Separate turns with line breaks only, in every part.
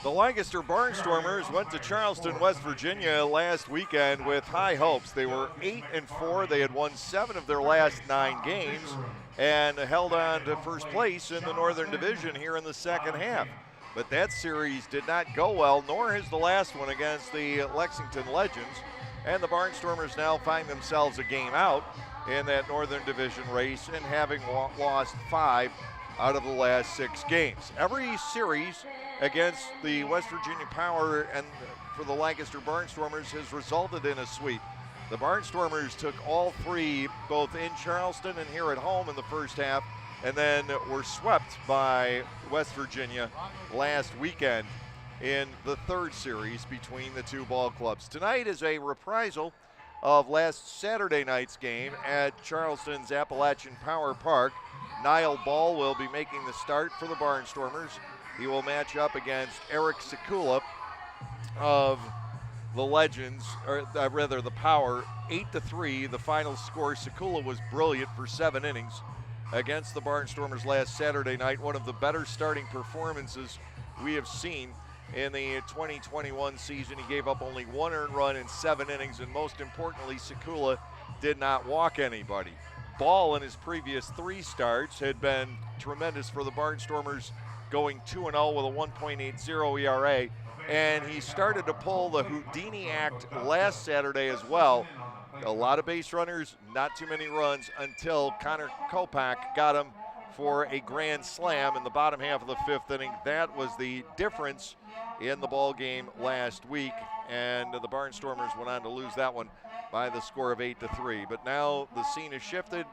The Lancaster Barnstormers went to Charleston, West Virginia last weekend with high hopes. They were 8-4. They had won 7 of their last 9 games and held on to first place in the Northern Division here in the second half. But that series did not go well, nor has the last one against the Lexington Legends. And the Barnstormers now find themselves a game out in that Northern Division race and having lost 5 out of the last 6 games. Every series against the West Virginia Power and for the Lancaster Barnstormers has resulted in a sweep. The Barnstormers took all 3, both in Charleston and here at home in the first half, and then were swept by West Virginia last weekend in the third series between the two ball clubs. Tonight is a reprisal of last Saturday night's game at Charleston's Appalachian Power Park. Niall Ball will be making the start for the Barnstormers. He will match up against Eric Sekula of the Legends, or rather the Power. 8-3, the final score. Sekula was brilliant for 7 innings against the Barnstormers last Saturday night. One of the better starting performances we have seen in the 2021 season. He gave up only 1 earned run in 7 innings, and most importantly, Sekula did not walk anybody. Ball in his previous 3 starts had been tremendous for the Barnstormers, going 2-0 with a 1.80 ERA, and he started to pull the Houdini act last Saturday as well. A lot of base runners, not too many runs, until Connor Kopak got him for a grand slam in the bottom half of the 5th inning. That was the difference in the ball game last week, and the Barnstormers went on to lose that one by the score of 8-3. But now the scene has shifted,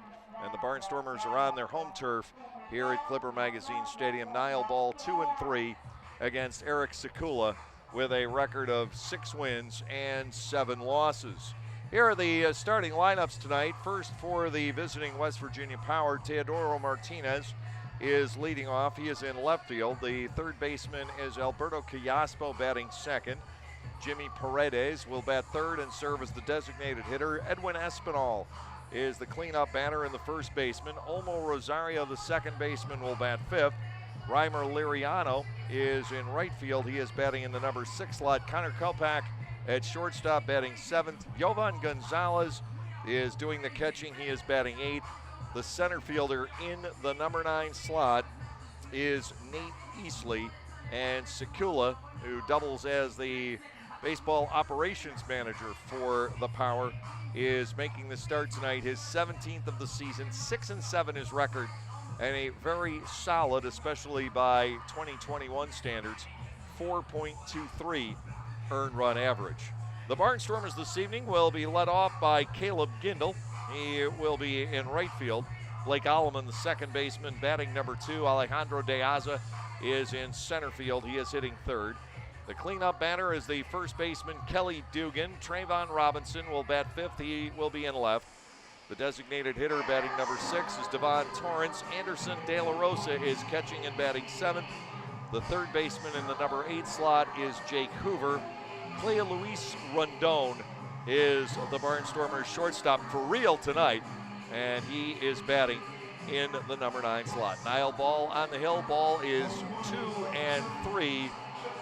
and the Barnstormers are on their home turf here at Clipper Magazine Stadium. Niall Ball 2-3 against Eric Sekula with a record of 6 wins and 7 losses. Here are the starting lineups tonight. First for the visiting West Virginia Power, Teodoro Martinez is leading off. He is in left field. The third baseman is Alberto Callaspo batting second. Jimmy Paredes will bat third and serve as the designated hitter. Edwin Espinal is the cleanup batter and the first baseman. Olmo Rosario, the second baseman, will bat fifth. Reimer Liriano is in right field. He is batting in the number 6 slot. Connor Kopak at shortstop batting 7th. Jovan Gonzalez is doing the catching. He is batting 8th. The center fielder in the number 9 slot is Nate Easley. And Sekula, who doubles as the baseball operations manager for the Power, is making the start tonight. His 17th of the season, 6-7 his record, and a very solid, especially by 2021 standards, 4.23 earned run average. The Barnstormers this evening will be led off by Caleb Gindel. He will be in right field. Blake Alleman, the second baseman, batting number 2. Alejandro De Aza is in center field. He is hitting third. The cleanup batter is the first baseman, Kelly Dugan. Trayvon Robinson will bat fifth. He will be in left. The designated hitter batting number 6 is Devon Torrance. Anderson De La Rosa is catching and batting 7th. The third baseman in the number 8 slot is Jake Hoover. Clea Luis Rondon is the Barnstormers shortstop for real tonight, and he is batting in the number 9 slot. Niall Ball on the hill. Ball is 2-3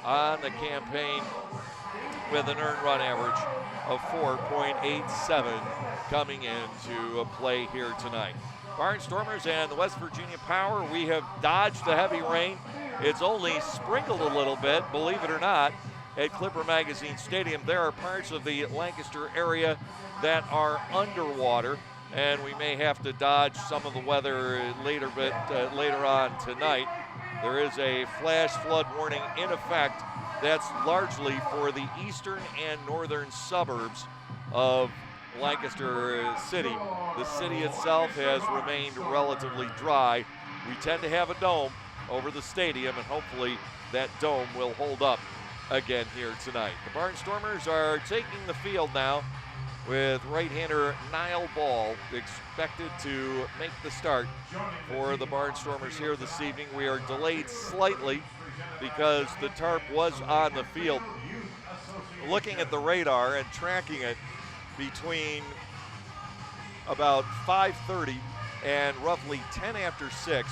on the campaign with an earned run average of 4.87 coming into play here tonight. Barnstormers and the West Virginia Power, we have dodged the heavy rain. It's only sprinkled a little bit, believe it or not, at Clipper Magazine Stadium. There are parts of the Lancaster area that are underwater, and we may have to dodge some of the weather later on tonight. There is a flash flood warning in effect. That's largely for the eastern and northern suburbs of Lancaster City. The city itself has remained relatively dry. We tend to have a dome over the stadium, and hopefully that dome will hold up again here tonight. The Barnstormers are taking the field now with right-hander Niall Ball expected to make the start for the Barnstormers here this evening. We are delayed slightly because the tarp was on the field. Looking at the radar and tracking it between about 5:30 and roughly 10 after 6,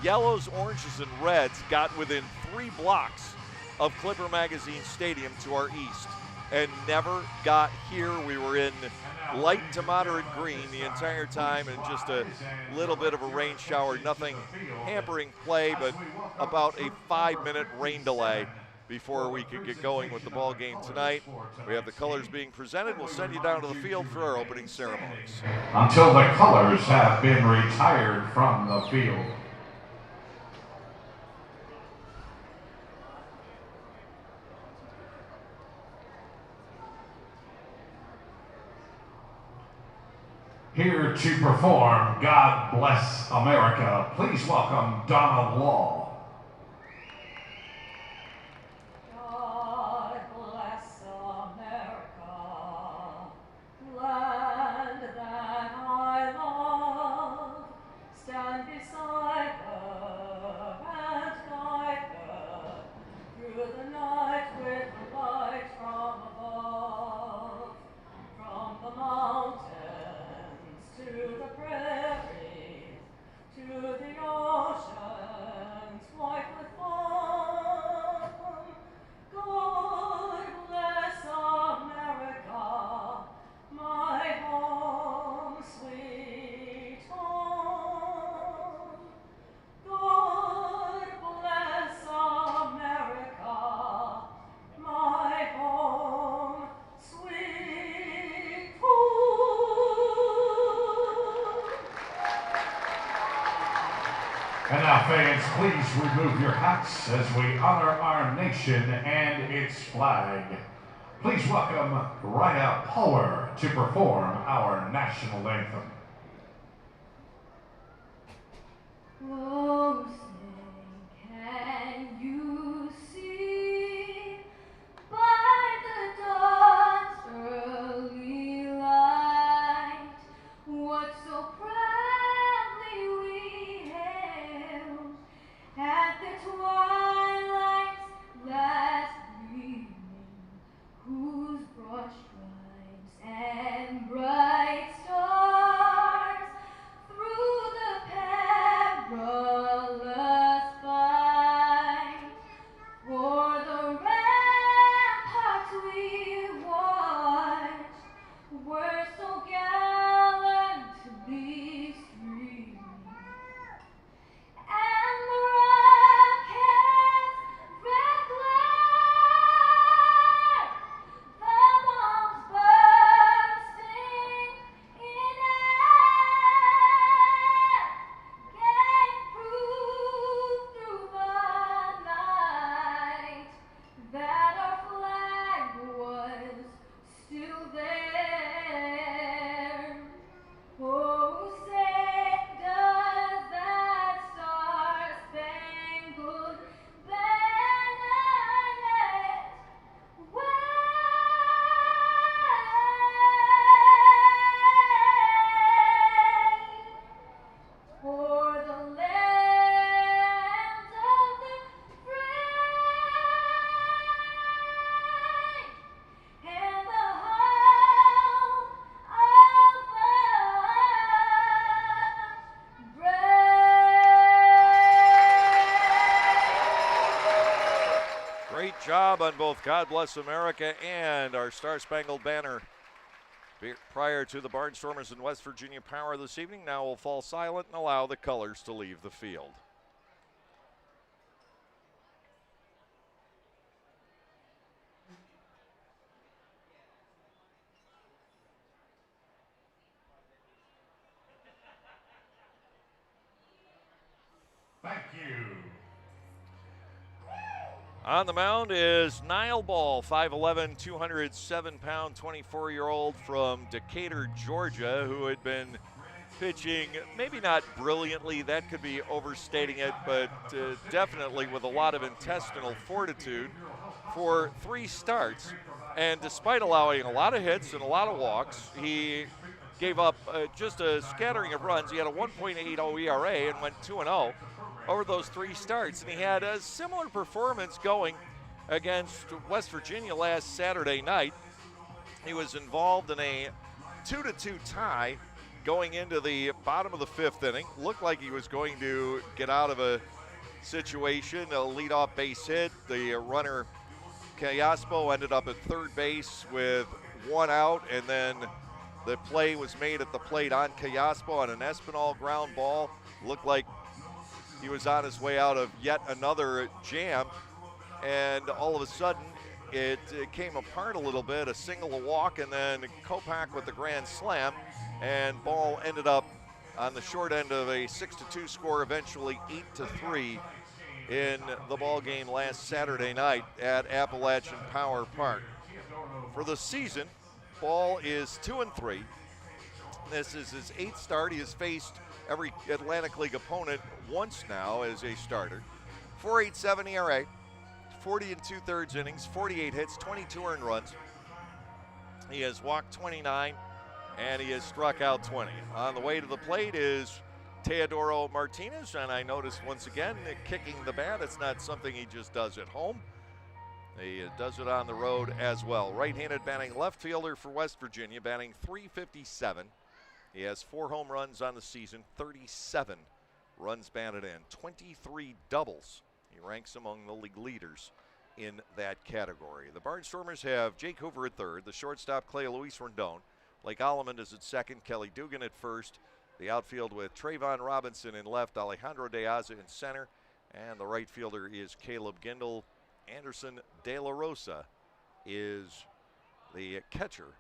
yellows, oranges, and reds got within 3 blocks of Clipper Magazine Stadium to our east and never got here. We were in light to moderate green the entire time and just a little bit of a rain shower, nothing hampering play, but about a 5-minute rain delay before we could get going with the ball game tonight. We have the colors being presented. We'll send you down to the field for our opening ceremonies.
Until the colors have been retired from the field. Here to perform God Bless America, please welcome Donald Law.
God bless America, land that I love. Stand beside her and guide her through the night with the light from above, from the mountains to the prairies, to the oceans white with foam. God bless America, my home, sweet home. God bless America, my home, sweet home.
And now, fans, please remove your hats as we honor our nation and its flag. Please welcome Raya Power to perform our national anthem.
Oh, say, can you see by the dawn's early light what so proudly we hailed at the twilight's last gleaming, whose broad stripes and bright stars through the perilous fight for the ramparts we watched were so gallantly streaming, and the rocket's red glare, the bombs bursting in air, gave proof through the night that our flag was still there. Oh, say does that star-spangled banner yet wave for the land of the free and the home of the brave.
Great job on both God Bless America and our Star-Spangled Banner prior to the Barnstormers and West Virginia Power this evening. Now we'll fall silent and allow the colors to leave the field.
Thank you.
On the mound is Niall Ball, 5'11", 207-pound, 24-year-old from Decatur, Georgia, who had been pitching, maybe not brilliantly, that could be overstating it, but definitely with a lot of intestinal fortitude for 3 starts. And despite allowing a lot of hits and a lot of walks, he gave up just a scattering of runs. He had a 1.80 ERA and went 2-0 over those 3 starts. And he had a similar performance going against West Virginia last Saturday night. He was involved in a 2-2 tie going into the bottom of the 5th inning. Looked like he was going to get out of a situation. A leadoff base hit. The runner, Callaspo, ended up at third base with one out, and then the play was made at the plate on Callaspo on an Espinal ground ball. Looked like he was on his way out of yet another jam, and all of a sudden it came apart a little bit, a single, a walk, and then Kopak with the grand slam, and ball ended up on the short end of a 6-2 score, eventually 8-3 in the ball game last Saturday night at Appalachian Power Park. For the season, Ball is 2-3. This is his 8th start. He has faced every Atlantic League opponent once now as a starter. 4.87 ERA, 40 2/3 innings, 48 hits, 22 earned runs. He has walked 29, and he has struck out 20. On the way to the plate is Teodoro Martinez, and I noticed once again kicking the bat. It's not something he just does at home. He does it on the road as well. Right-handed batting left fielder for West Virginia, batting .357. He has 4 home runs on the season, 37 runs batted in, 23 doubles. He ranks among the league leaders in that category. The Barnstormers have Jake Hoover at third, the shortstop Clay Luis Rendon. Blake Allemond is at second, Kelly Dugan at first. The outfield with Trayvon Robinson in left, Alejandro De Aza in center, and the right fielder is Caleb Gindel. Anderson De La Rosa is the catcher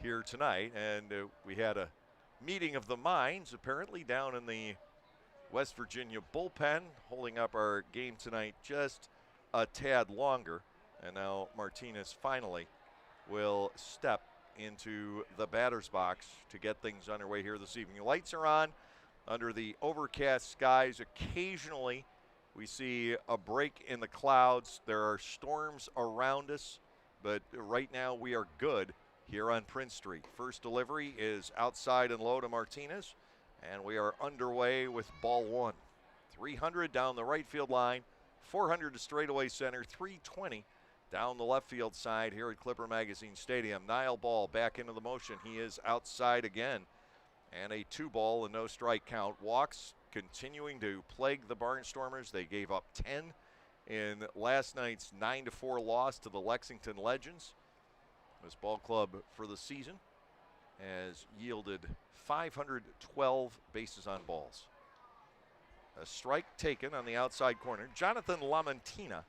here tonight, and we had a meeting of the minds apparently down in the West Virginia bullpen, holding up our game tonight just a tad longer. And now Martinez finally will step into the batter's box to get things underway here this evening. Lights are on under the overcast skies. Occasionally we see a break in the clouds. There are storms around us, but right now we are good here on Prince Street. First delivery is outside and low to Martinez, and we are underway with ball one. 300 down the right field line, 400 to straightaway center, 320 down the left field side here at Clipper Magazine Stadium. Niall Ball back into the motion. He is outside again, and a 2-ball and no strike count. Walks continuing to plague the Barnstormers. They gave up 10 in last night's 9-4 loss to the Lexington Legends. This ball club for the season has yielded 512 bases on balls. A strike taken on the outside corner. Jonathan Lamantina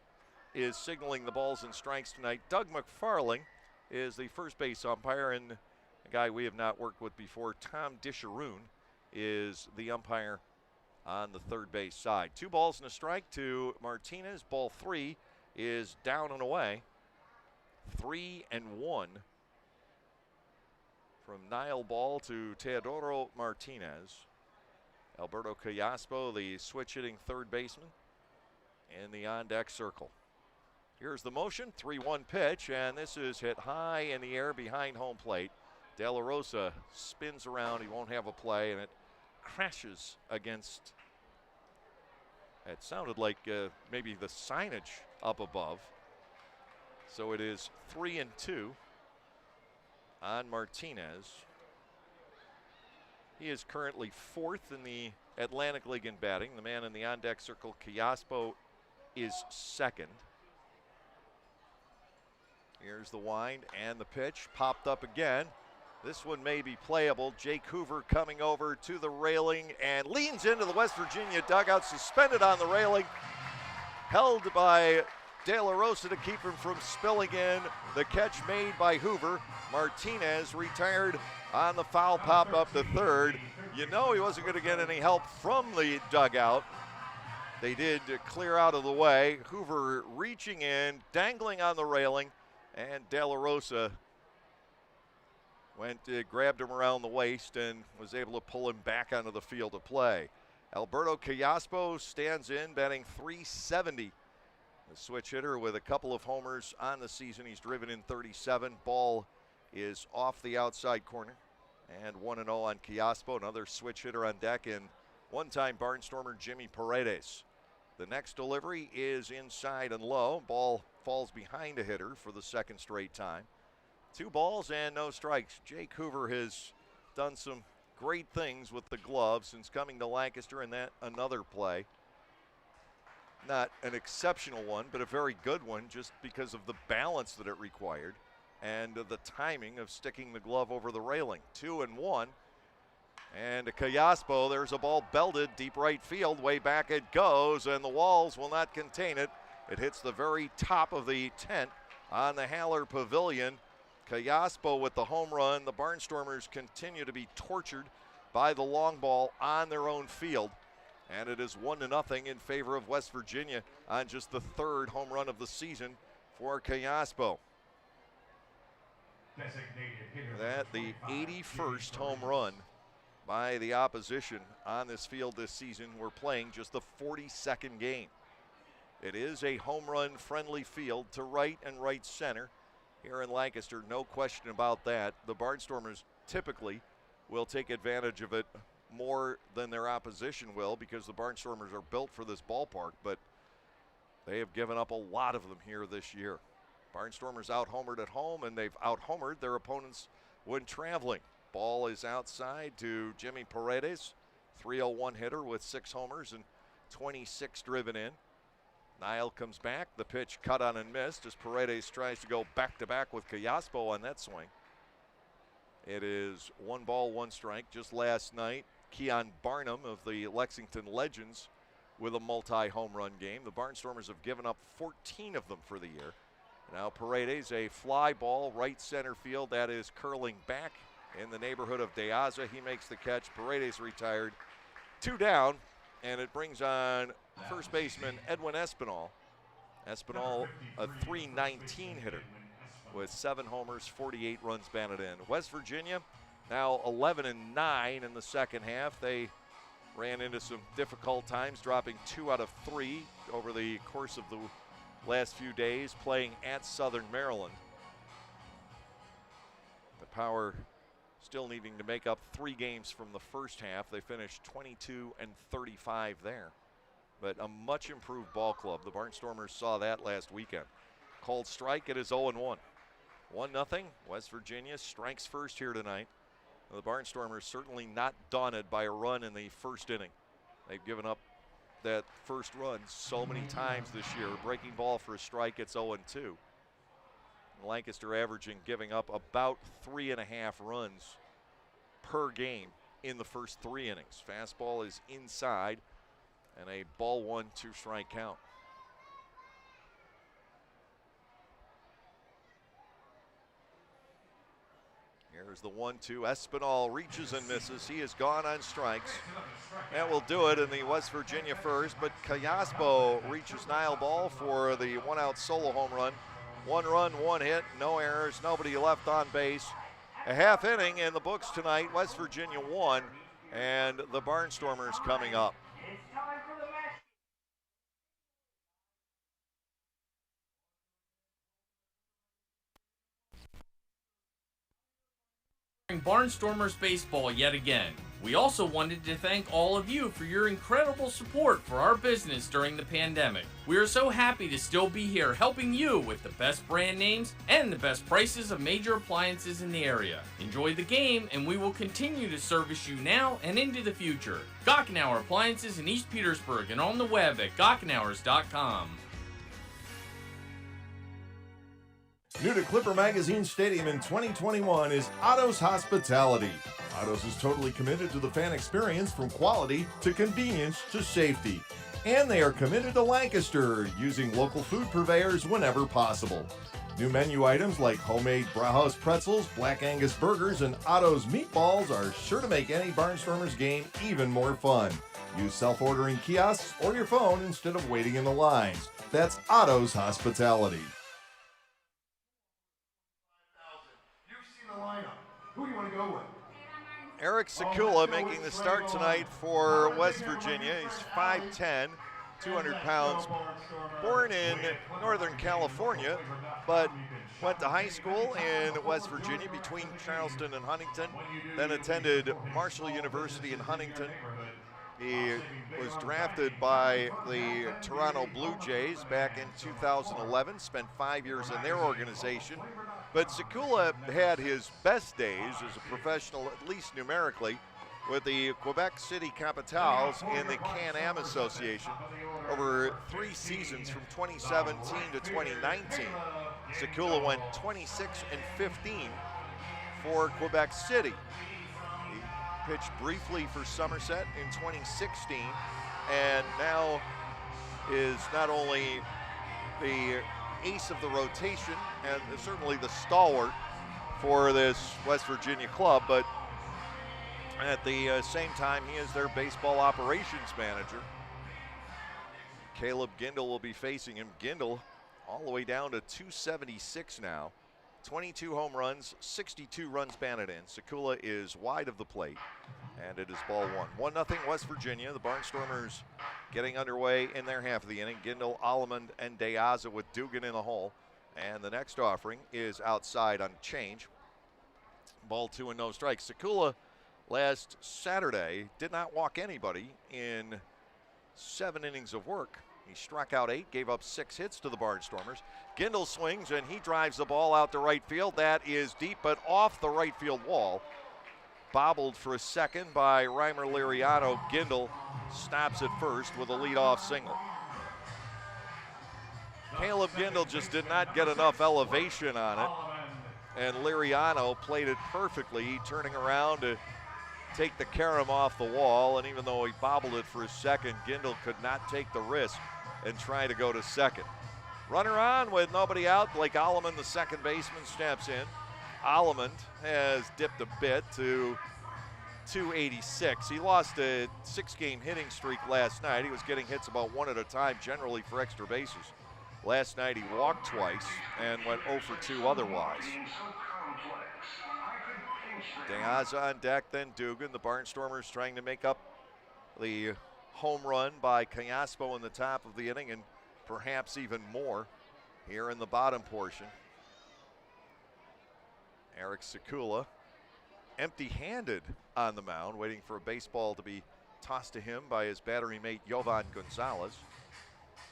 is signaling the balls and strikes tonight. Doug McFarling is the first base umpire, and a guy we have not worked with before, Tom Disharoon, is the umpire on the third base side. 2 balls and a strike to Martinez. Ball 3 is down and away. 3-1 from Niall Ball to Teodoro Martinez. Alberto Callaspo, the switch-hitting third baseman, in the on-deck circle. Here's the motion, 3-1 pitch, and this is hit high in the air behind home plate. De La Rosa spins around. He won't have a play, and it crashes against, it sounded like maybe the signage up above. So it is 3-2 on Martinez. He is currently 4th in the Atlantic League in batting. The man in the on-deck circle, Callaspo, is 2nd. Here's the wind and the pitch, popped up again. This one may be playable. Jake Hoover coming over to the railing and leans into the West Virginia dugout, suspended on the railing, held by De La Rosa to keep him from spilling in. The catch made by Hoover. Martinez retired on the foul pop up to third. You know he wasn't going to get any help from the dugout. They did clear out of the way. Hoover reaching in, dangling on the railing, and De La Rosa grabbed him around the waist and was able to pull him back onto the field of play. Alberto Callaspo stands in, batting .370. The switch hitter with a couple of homers on the season. He's driven in 37. Ball is off the outside corner. And 1-0 on Callaspo, another switch hitter on deck, and one-time Barnstormer Jimmy Paredes. The next delivery is inside and low. Ball falls behind a hitter for the second straight time. 2 balls and no strikes. Jake Hoover has done some great things with the glove since coming to Lancaster, and that another play. Not an exceptional one, but a very good one just because of the balance that it required and the timing of sticking the glove over the railing. 2-1. And to Kayaspo, there's a ball belted deep right field. Way back it goes, and the walls will not contain it. It hits the very top of the tent on the Haller Pavilion. Kayaspo with the home run. The Barnstormers continue to be tortured by the long ball on their own field. And it is 1-0 in favor of West Virginia on just the third home run of the season for Kayaspo. That the 81st home run by the opposition on this field this season. We're playing just the 42nd game. It is a home run friendly field to right and right center here in Lancaster, no question about that. The Barnstormers typically will take advantage of it more than their opposition will because the Barnstormers are built for this ballpark, but they have given up a lot of them here this year. Barnstormers out-homered at home, and they've out-homered their opponents when traveling. Ball is outside to Jimmy Paredes, 301 hitter with 6 homers and 26 driven in. Nile comes back. The pitch cut on and missed as Paredes tries to go back-to-back with Kayaspo on that swing. It is 1 ball, 1 strike. Just last night, Keon Barnum of the Lexington Legends with a multi-home run game. The Barnstormers have given up 14 of them for the year. Now Paredes, a fly ball, right center field. That is curling back in the neighborhood of De Aza. He makes the catch. Paredes retired. 2 down, and it brings on first baseman Edwin Espinal. Espinal, a .319 hitter with 7 homers, 48 runs batted in. West Virginia now 11-9 in the second half. They ran into some difficult times, dropping 2 out of 3 over the course of the last few days, playing at Southern Maryland. The Power still needing to make up 3 games from the first half. They finished 22-35 there. But a much improved ball club. The Barnstormers saw that last weekend. Called strike, it is 0-1. 1-0. West Virginia strikes first here tonight. The Barnstormers certainly not daunted by a run in the first inning. They've given up that first run so many times this year. Breaking ball for a strike, it's 0-2. Lancaster averaging giving up about 3.5 runs per game in the first 3 innings. Fastball is inside, and a ball 1, 2 strike count. Here's the 1-2. Espinal reaches and misses. He is gone on strikes. That will do it in the West Virginia first, but Kayaspo reaches Nile ball for the 1-out solo home run. 1 run, 1 hit, no errors, nobody left on base. A half inning in the books tonight. West Virginia 1, and the Barnstormers coming up.
It's time for the match.
Barnstormers baseball yet again. We also wanted to thank all of you for your incredible support for our business during the pandemic. We are so happy to still be here helping you with the best brand names and the best prices of major appliances in the area. Enjoy the game, and we will continue to service you now and into the future. Gockenauer Appliances in East Petersburg and on the web at gockenauers.com.
New to Clipper Magazine Stadium in 2021 is Otto's Hospitality. Otto's is totally committed to the fan experience, from quality to convenience to safety. And they are committed to Lancaster, using local food purveyors whenever possible. New menu items like homemade Brauhaus pretzels, Black Angus burgers, and Otto's meatballs are sure to make any Barnstormers game even more fun. Use self-ordering kiosks or your phone instead of waiting in the lines. That's Otto's Hospitality.
Who do you want to go with?
Eric Sekula making the start tonight for West Virginia. He's 5'10", 200 pounds, born in Northern California, but went to high school in West Virginia between Charleston and Huntington, then attended Marshall University in Huntington. He was drafted by the Toronto Blue Jays back in 2011, spent 5 years in their organization. But Sekula had his best days as a professional, at least numerically, with the Quebec City Capitals in the Can-Am Association over 3 seasons from 2017 to 2019. Sekula went 26-15 for Quebec City. He pitched briefly for Somerset in 2016 and now is not only the ace of the rotation and certainly the stalwart for this West Virginia club, but at the same time, he is their baseball operations manager. Caleb Gindel will be facing him. Gindel all the way down to 276 now. 22 home runs, 62 runs batted in. Sekula is wide of the plate, and it is ball one. 1-0 West Virginia. The Barnstormers getting underway in their half of the inning. Gindel, Allemond, and De Aza with Dugan in the hole. And the next offering is outside on change. Ball 2 and no strikes. Sekula last Saturday did not walk anybody in 7 innings of work. He struck out 8, gave up 6 hits to the Barnstormers. Gindel swings and he drives the ball out to right field. That is deep, but off the right field wall. Bobbled for a second by Reimer Liriano. Gindel stops at first with a leadoff single. Caleb Gindel just did not get enough elevation on it, and Liriano played it perfectly, turning around to take the carom off the wall, and even though he bobbled it for a second, Gindel could not take the risk and try to go to second. Runner on with nobody out. Blake Allemond, the second baseman, steps in. Allemond has dipped a bit to 286. He lost a 6-game hitting streak last night. He was getting hits about 1 at a time, generally for extra bases. Last night he walked twice and went 0 for 2 otherwise. De Aza on deck, then Dugan. The Barnstormers trying to make up the home run by Cayaspo in the top of the inning, and perhaps even more here in the bottom portion. Eric Sekula empty-handed on the mound, waiting for a baseball to be tossed to him by his battery mate Jovan Gonzalez.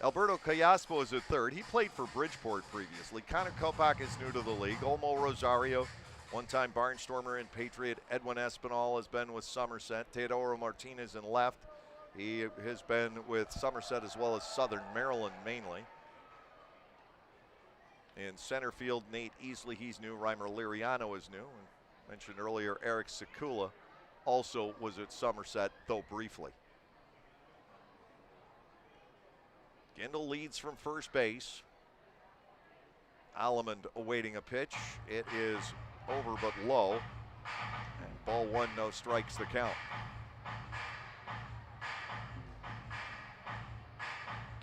Alberto Cayaspo is at third. He played for Bridgeport previously. Connor Kopak is new to the league. Olmo Rosario, one-time Barnstormer and Patriot. Edwin Espinal has been with Somerset. Teodoro Martinez in left. He has been with Somerset as well as Southern Maryland mainly. In center field, Nate Easley, he's new. Reimer Liriano is new. And mentioned earlier, Eric Sekula also was at Somerset, though briefly. Gindel leads from first base. Allemond awaiting a pitch. It is over but low. And ball 1, no strikes the count.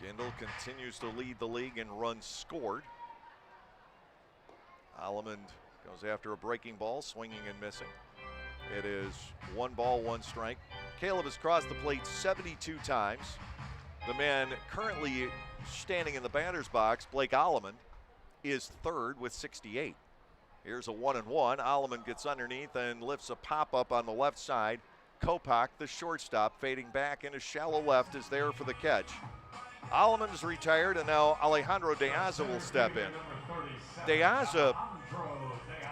Gindel continues to lead the league in runs scored. Allemond goes after a breaking ball, swinging and missing. It is 1 ball, 1 strike. Caleb has crossed the plate 72 times. The man currently standing in the batter's box, Blake Allemond, is third with 68. Here's a 1-1. Allemond gets underneath and lifts a pop-up on the left side. Kopak, the shortstop, fading back into shallow left, is there for the catch. Allemond is retired, and now Alejandro De Aza will step in. De Aza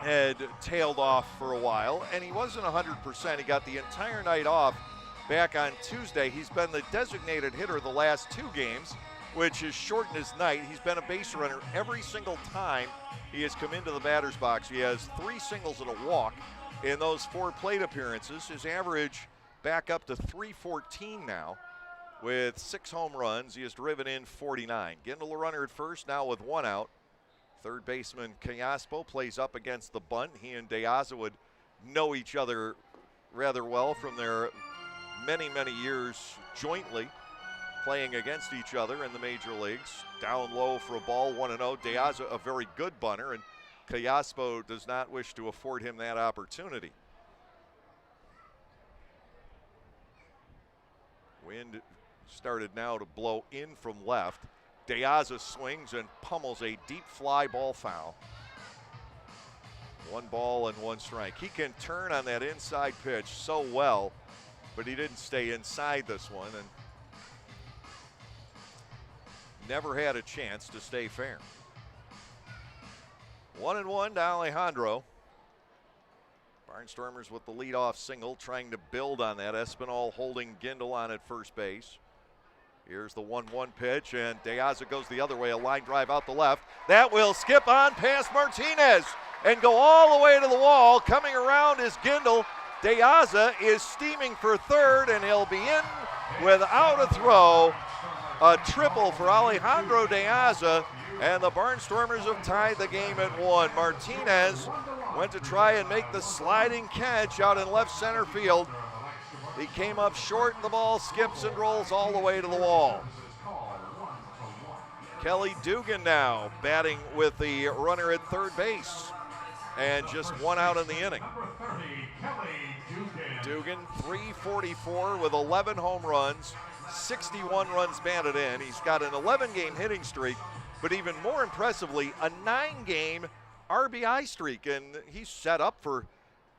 had tailed off for a while, and he wasn't 100%. He got the entire night off back on Tuesday. He's been the designated hitter the last 2 games, which has shortened his night. He's been a base runner every single time he has come into the batter's box. He has 3 singles and a walk in those 4 plate appearances. His average back up to 314 now with 6 home runs. He has driven in 49. Gindel a runner at first, now with 1 out. Third baseman Cayaspo plays up against the bunt. He and De Aza would know each other rather well from their many, many years jointly playing against each other in the major leagues. Down low for a ball, 1-0. De Aza, a very good bunter, and Cayaspo does not wish to afford him that opportunity. Wind started now to blow in from left. De Aza swings and pummels a deep fly ball foul. 1 ball and 1 strike. He can turn on that inside pitch so well, but he didn't stay inside this one and never had a chance to stay fair. 1-1 to Alejandro. Barnstormers with the leadoff single, trying to build on that. Espinal holding Gindel on at first base. Here's the 1-1 pitch, and De Aza goes the other way, a line drive out the left. That will skip on past Martinez and go all the way to the wall. Coming around is Gindel. De Aza is steaming for third, and he'll be in without a throw. A triple for Alejandro De Aza, and the Barnstormers have tied the game at 1. Martinez went to try and make the sliding catch out in left center field. He came up short, and the ball skips and rolls all the way to the wall. Kelly Dugan now batting with the runner at third base, and just one out in the inning. Dugan, 344 with 11 home runs, 61 runs batted in. He's got an 11-game hitting streak, but even more impressively, a 9-game RBI streak, and he's set up for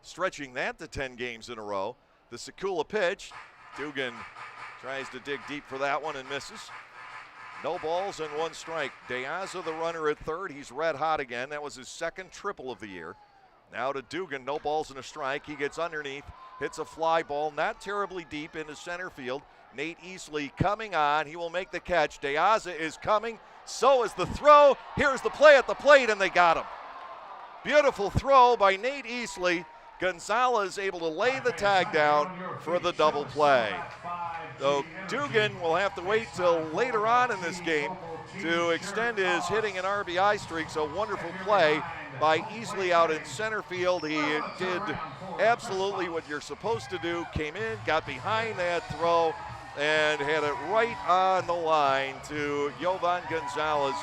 stretching that to 10 games in a row. The Sekula pitch, Dugan tries to dig deep for that one and misses. No balls and 1 strike. De Aza, the runner at third, he's red hot again. That was his second triple of the year. Now to Dugan, no balls and a strike. He gets underneath, hits a fly ball, not terribly deep into center field. Nate Easley coming on, he will make the catch. De Aza is coming, so is the throw. Here's the play at the plate, and they got him. Beautiful throw by Nate Easley. Gonzalez able to lay the tag down for the double play. So Dugan will have to wait till later on in this game to extend his hitting and RBI streak. So wonderful play by Easley out in center field. He did absolutely what you're supposed to do. Came in, got behind that throw, and had it right on the line to Yovan Gonzalez,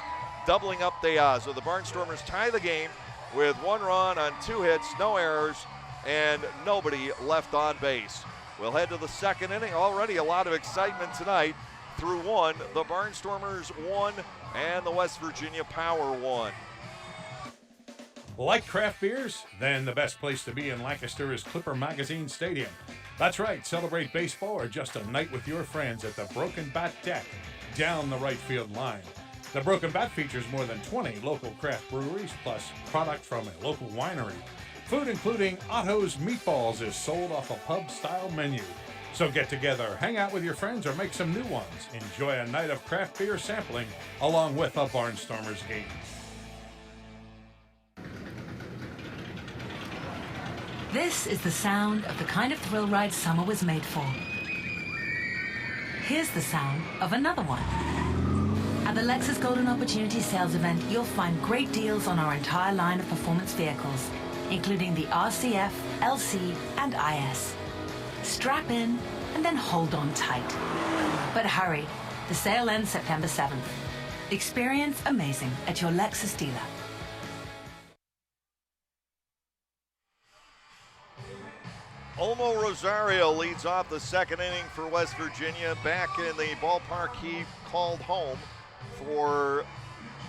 doubling up De Aza. The Barnstormers tie the game with 1 run on 2 hits, no errors, and nobody left on base. We'll head to the second inning. Already a lot of excitement tonight. Through 1, the Barnstormers 1 and the West Virginia Power 1.
Like craft beers? Then the best place to be in Lancaster is Clipper Magazine Stadium. That's right, celebrate baseball or just a night with your friends at the Broken Bat Deck down the right field line. The Broken Bat features more than 20 local craft breweries, plus product from a local winery. Food including Otto's Meatballs is sold off a pub-style menu. So get together, hang out with your friends, or make some new ones. Enjoy a night of craft beer sampling along with a Barnstormers game.
This is the sound of the kind of thrill ride summer was made for. Here's the sound of another one. At the Lexus Golden Opportunity Sales Event, you'll find great deals on our entire line of performance vehicles, including the RCF, LC, and IS. Strap in and then hold on tight. But hurry, the sale ends September 7th. Experience amazing at your Lexus dealer.
Olmo Rosario leads off the second inning for West Virginia, back in the ballpark he called home for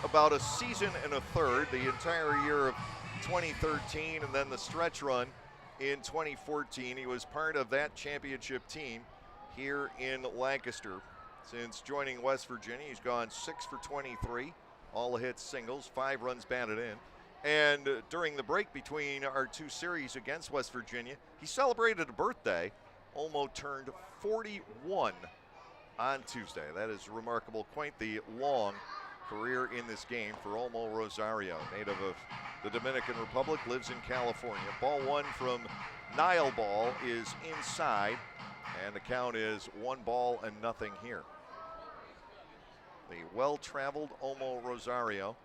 about a season and a third, the entire year of 2013 and then the stretch run in 2014. He was part of that championship team here in Lancaster. Since joining West Virginia, he's gone 6 for 23, all hits, singles, 5 runs batted in. And during the break between our 2 series against West Virginia, he celebrated a birthday. Olmo turned 41 on Tuesday. That is remarkable. Quite the long career in this game for Olmo Rosario, native of the Dominican Republic, lives in California. Ball 1 from Nile Ball is inside, and the count is 1-0 here. The well-traveled Olmo Rosario.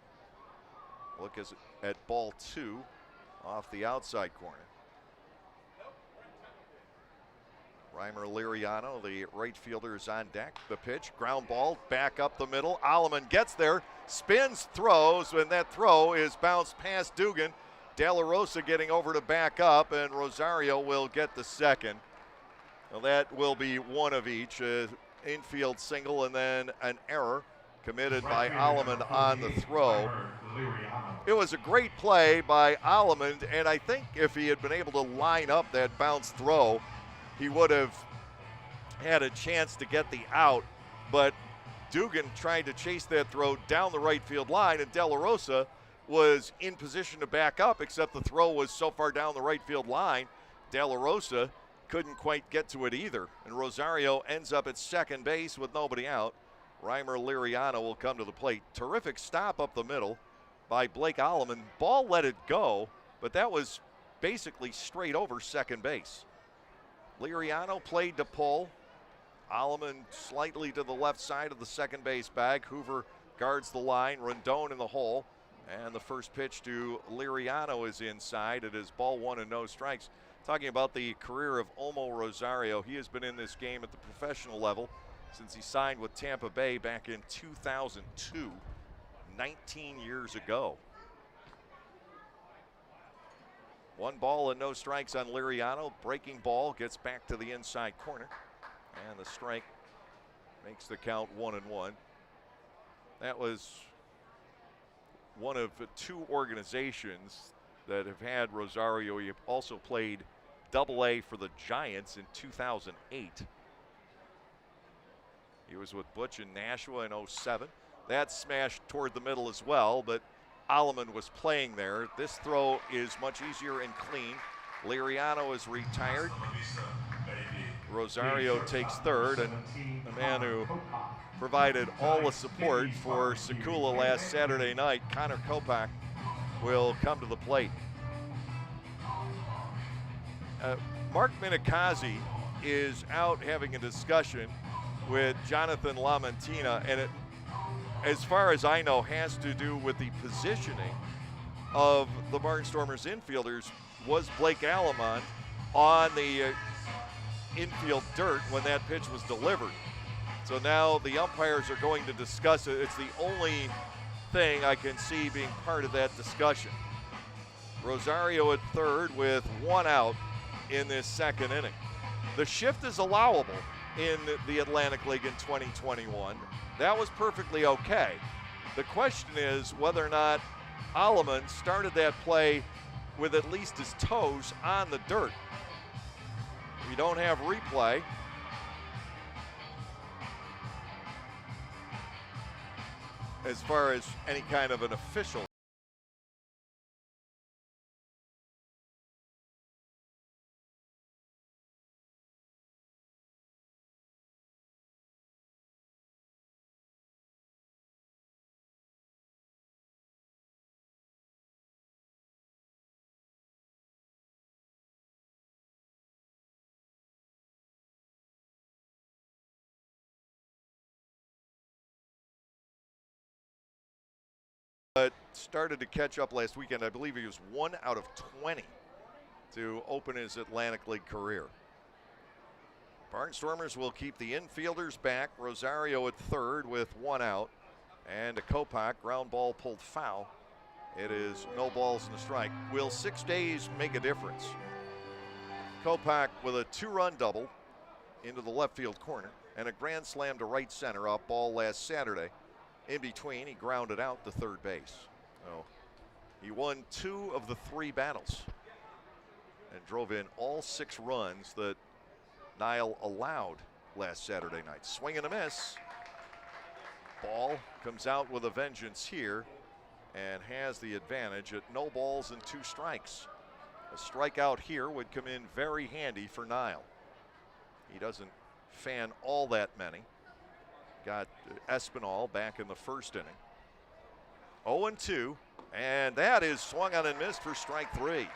Look at ball 2 off the outside corner. Reimer Liriano, the right fielder, is on deck. The pitch, ground ball, back up the middle. Alleman gets there, spins, throws, and that throw is bounced past Dugan. De La Rosa getting over to back up, and Rosario will get the second. Well, that will be one of each, infield single and then an error committed by Alleman on the throw. It was a great play by Alleman, and I think if he had been able to line up that bounce throw, he would have had a chance to get the out. But Dugan tried to chase that throw down the right field line, and De La Rosa was in position to back up, except the throw was so far down the right field line, De La Rosa couldn't quite get to it either. And Rosario ends up at second base with nobody out. Reimer Liriano will come to the plate. Terrific stop up the middle by Blake Alleman. Ball let it go, but that was basically straight over second base. Liriano played to pull. Alleman slightly to the left side of the second base bag. Hoover guards the line. Rondon in the hole. And the first pitch to Liriano is inside. It is ball one and no strikes. Talking about the career of Olmo Rosario, he has been in this game at the professional level since he signed with Tampa Bay back in 2002, 19 years ago. 1 ball and no strikes on Liriano. Breaking ball gets back to the inside corner. And the strike makes the count 1-1. That was one of 2 organizations that have had Rosario. He also played Double-A for the Giants in 2008. He was with Butch in Nashua in 07. That smashed toward the middle as well, but Alleman was playing there. This throw is much easier and clean. Liriano is retired. Rosario takes third, and the man who provided all the support for Sekula last Saturday night, Connor Kopak, will come to the plate. Mark Minikazi is out having a discussion with Jonathan Lamantina, and it, as far as I know, has to do with the positioning of the Barnstormers infielders. Was Blake Allamont on the infield dirt when that pitch was delivered? So now the umpires are going to discuss it. It's the only thing I can see being part of that discussion. Rosario at third with 1 out in this second inning. The shift is allowable in the Atlantic League in 2021. That was perfectly okay. The question is whether or not Alleman started that play with at least his toes on the dirt. We don't have replay. As far as any kind of an official. But started to catch up last weekend. I believe he was 1 out of 20 to open his Atlantic League career. Barnstormers will keep the infielders back. Rosario at third with 1 out. And a Kopak ground ball pulled foul. It is no balls and a strike. Will 6 days make a difference? Kopak with a 2-run double into the left field corner and a grand slam to right center off ball last Saturday. In between, he grounded out to third base. So he won 2 of the 3 battles and drove in all 6 runs that Nile allowed last Saturday night. Swing and a miss. Ball comes out with a vengeance here and has the advantage at no balls and 2 strikes. A strikeout here would come in very handy for Nile. He doesn't fan all that many. Got Espinal back in the first inning. 0-2, and that is swung on and missed for strike 3.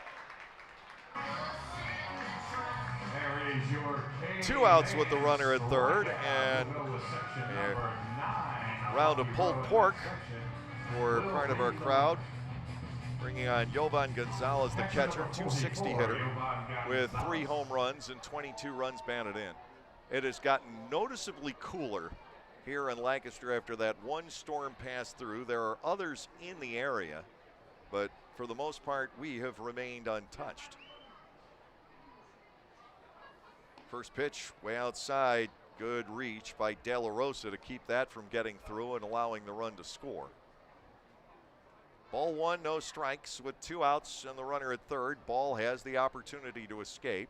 2 outs with the runner at third, and a round of pulled pork for part of our crowd. Bringing on Jovan Gonzalez, the catcher, 260 hitter with 3 home runs and 22 runs batted in. It has gotten noticeably cooler here in Lancaster after that one storm passed through. There are others in the area, but for the most part, we have remained untouched. First pitch way outside, good reach by De La Rosa to keep that from getting through and allowing the run to score. Ball 1, no strikes with 2 outs and the runner at third. Ball has the opportunity to escape.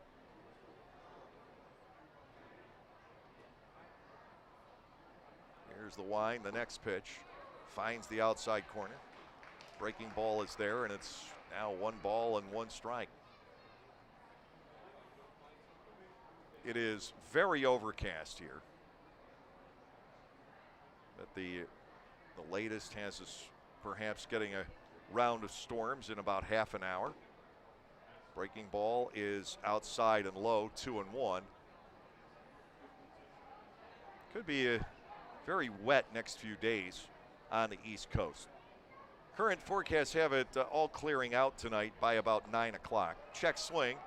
Here's the wind, the next pitch. Finds the outside corner. Breaking ball is there, and it's now 1 ball and 1 strike. It is very overcast here. But the latest has us perhaps getting a round of storms in about half an hour. Breaking ball is outside and low, 2-1. Could be a very wet next few days on the East Coast. Current forecasts have it all clearing out tonight by about 9 o'clock. Check swing.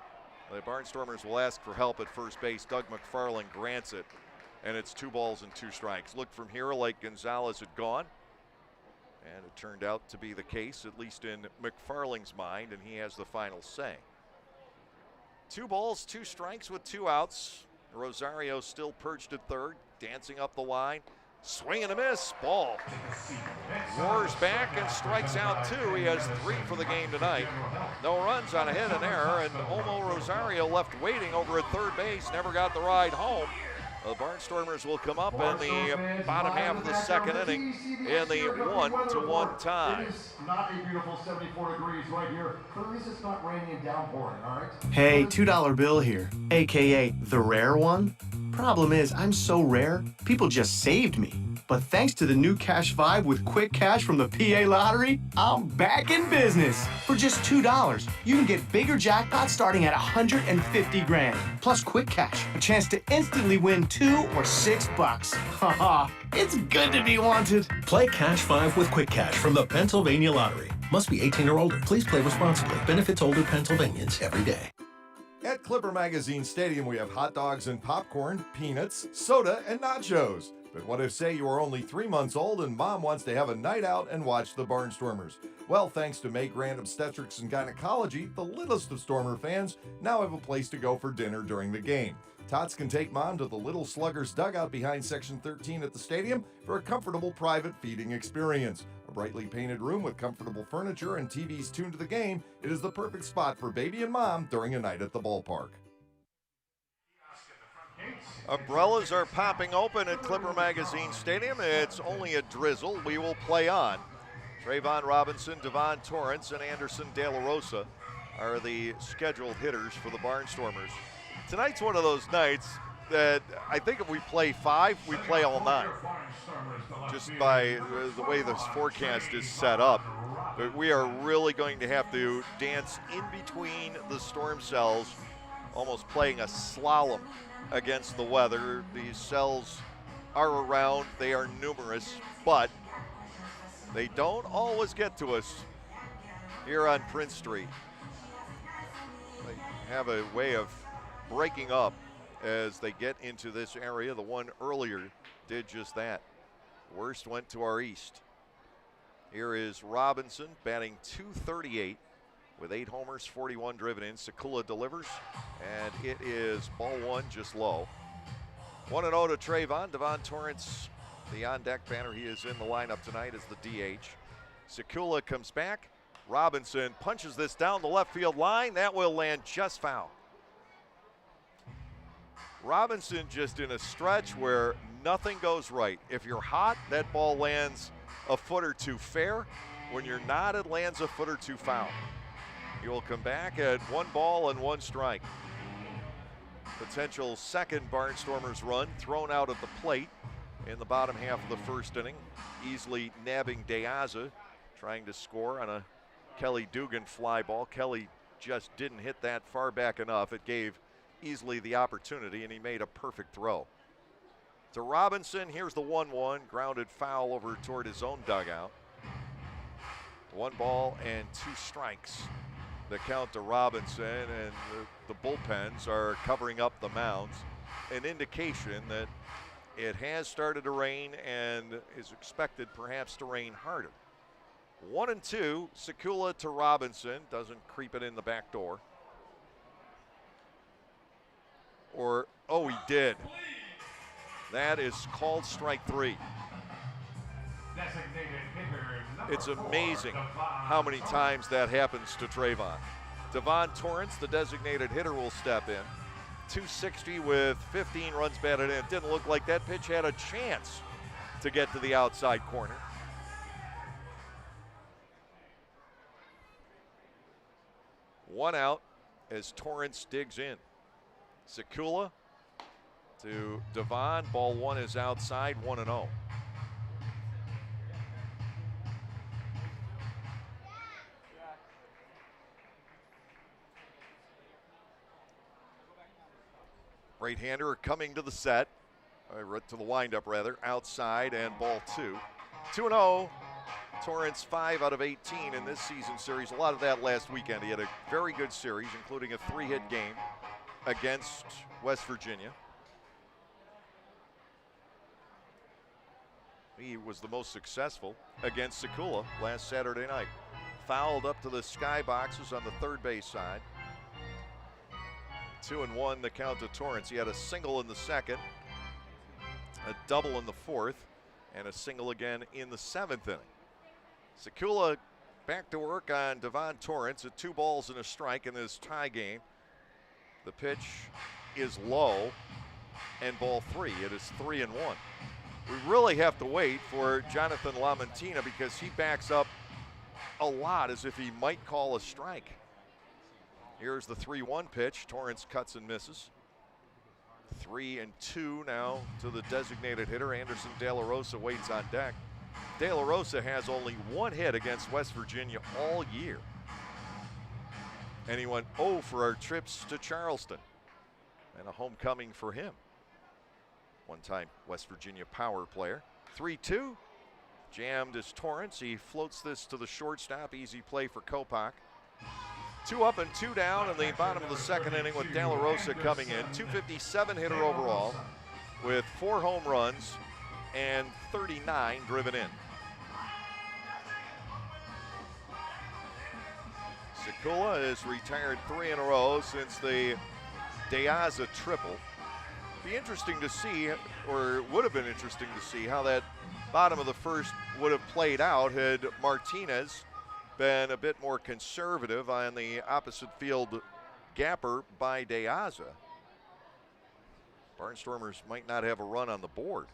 The Barnstormers will ask for help at first base. Doug McFarland grants it, and it's 2 balls and 2 strikes. Looked from here like Gonzalez had gone, and it turned out to be the case, at least in McFarland's mind, and he has the final say. 2 balls, 2 strikes with 2 outs. Rosario still perched at third, dancing up the line. Swing and a miss, ball. Roars back and strikes out 2. He has 3 for the game tonight. No runs on a hit and error, and Omo Rosario left waiting over at third base, never got the ride home. The Barnstormers will come up in the bottom half of the second inning in the 1-1 tie.
It is not a beautiful 74 degrees right here, but at least it's not raining and downpouring, all right?
Hey, $2 bill here, aka the rare one. Problem is, I'm so rare, people just saved me. But thanks to the new Cash Vibe with Quick Cash from the PA Lottery, I'm back in business. For just $2, you can get bigger jackpots starting at 150 grand. Plus Quick Cash, a chance to instantly win $2 or $6. Haha, it's good to be wanted.
Play Cash 5 with Quick Cash from the Pennsylvania Lottery. Must be 18 or older. Please play responsibly. Benefits older Pennsylvanians every day.
At Clipper Magazine Stadium, we have hot dogs and popcorn, peanuts, soda, and nachos. But what if, say, you are only 3 months old and mom wants to have a night out and watch the Barnstormers? Well, thanks to May Grant Obstetrics and Gynecology, the littlest of Stormer fans now have a place to go for dinner during the game. Tots can take mom to the Little Sluggers dugout behind Section 13 at the stadium for a comfortable private feeding experience. A brightly painted room with comfortable furniture and TVs tuned to the game, it is the perfect spot for baby and mom during a night at the ballpark.
Umbrellas are popping open at Clipper Magazine Stadium. It's only a drizzle. We will play on. Trayvon Robinson, Devon Torrance, and Anderson De La Rosa are the scheduled hitters for the Barnstormers. Tonight's one of those nights that I think if we play 5, we play all 9. Just by the way this forecast is set up. But we are really going to have to dance in between the storm cells, almost playing a slalom against the weather. These cells are around, they are numerous, but they don't always get to us here on Prince Street. They have a way of breaking up as they get into this area. The one earlier did just that. Worst went to our east. Here is Robinson batting .238 with 8 homers, 41 driven in. Sekula delivers, and it is ball 1 just low. 1-0 to Trayvon. Devon Torrance, the on-deck batter. He is in the lineup tonight as the DH. Sekula comes back. Robinson punches this down the left field line. That will land just foul. Robinson just in a stretch where nothing goes right. If you're hot, that ball lands a foot or 2 fair. When you're not, it lands a foot or 2 foul. He will come back at 1 ball and 1 strike. Potential second Barnstormers run thrown out at the plate in the bottom half of the first inning. Easily nabbing Deaza, trying to score on a Kelly Dugan fly ball. Kelly just didn't hit that far back enough. It gave easily the opportunity, and he made a perfect throw. To Robinson, here's the 1-1, grounded foul over toward his own dugout. 1 ball and 2 strikes. The count to Robinson, and the bullpens are covering up the mounds. An indication that it has started to rain and is expected perhaps to rain harder. 1-2, Sekula to Robinson, doesn't creep it in the back door. Or, oh, he did. That is called strike 3. It's amazing how many times that happens to Trayvon. Devon Torrance, the designated hitter, will step in. .260 with 15 runs batted in. Didn't look like that pitch had a chance to get to the outside corner. One out as Torrance digs in. Sekula to Devon. Ball one is outside, 1-0. Right-hander coming to the set, to the windup rather, outside and ball two. 2-0. Torrance 5 out of 18 in this season series. A lot of that last weekend. He had a very good series, including a 3-hit game against West Virginia. He was the most successful against Sekula last Saturday night. Fouled up to the skyboxes on the third base side. 2-1 the count to Torrance. He had a single in the second, a double in the fourth, and a single again in the seventh inning. Sekula back to work on Devon Torrance at 2 balls and a strike in this tie game. The pitch is low and ball 3. It is 3-1. We really have to wait for Jonathan LaMantina because he backs up a lot as if he might call a strike. Here's the 3-1 pitch. Torrance cuts and misses. 3-2 now to the designated hitter. Anderson De La Rosa waits on deck. De La Rosa has only 1 hit against West Virginia all year. And he went 0 for our trips to Charleston. And a homecoming for him. One-time West Virginia power player. 3-2. Jammed is Torrance. He floats this to the shortstop. Easy play for Kopak. 2 up and 2 down in the bottom of the second inning with De La Rosa coming in. 257 hitter overall with 4 home runs and 39 driven in. Sekula has retired 3 in a row since the Deaza triple. Be interesting to see, or would have been interesting to see, how that bottom of the first would have played out had Martinez been a bit more conservative on the opposite field gapper by Deaza. Barnstormers might not have a run on the board.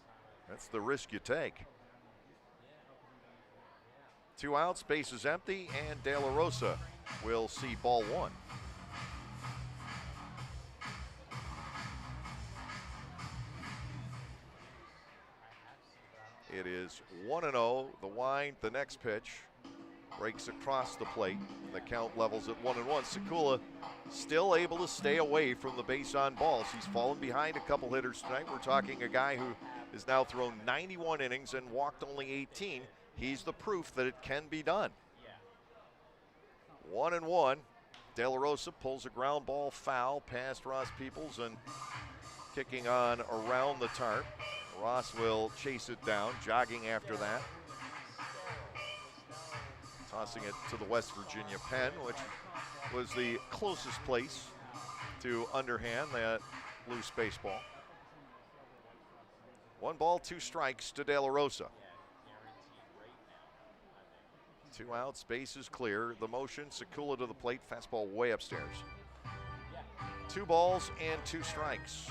That's the risk you take. 2 outs, base is empty, and De La Rosa will see ball 1. It is 1-0. The wind, the next pitch, breaks across the plate. The count levels at 1-1. Sekula still able to stay away from the base on balls. He's fallen behind a couple hitters tonight. We're talking a guy who has now thrown 91 innings and walked only 18. He's the proof that it can be done. 1-1. De La Rosa pulls a ground ball foul past Ross Peoples and kicking on around the tarp. Ross will chase it down, jogging after that. Tossing it to the West Virginia pen, which was the closest place to underhand that loose baseball. 1 ball, 2 strikes to De La Rosa. 2 outs, base is clear. The motion, Sekula to the plate, fastball way upstairs. 2 balls and 2 strikes.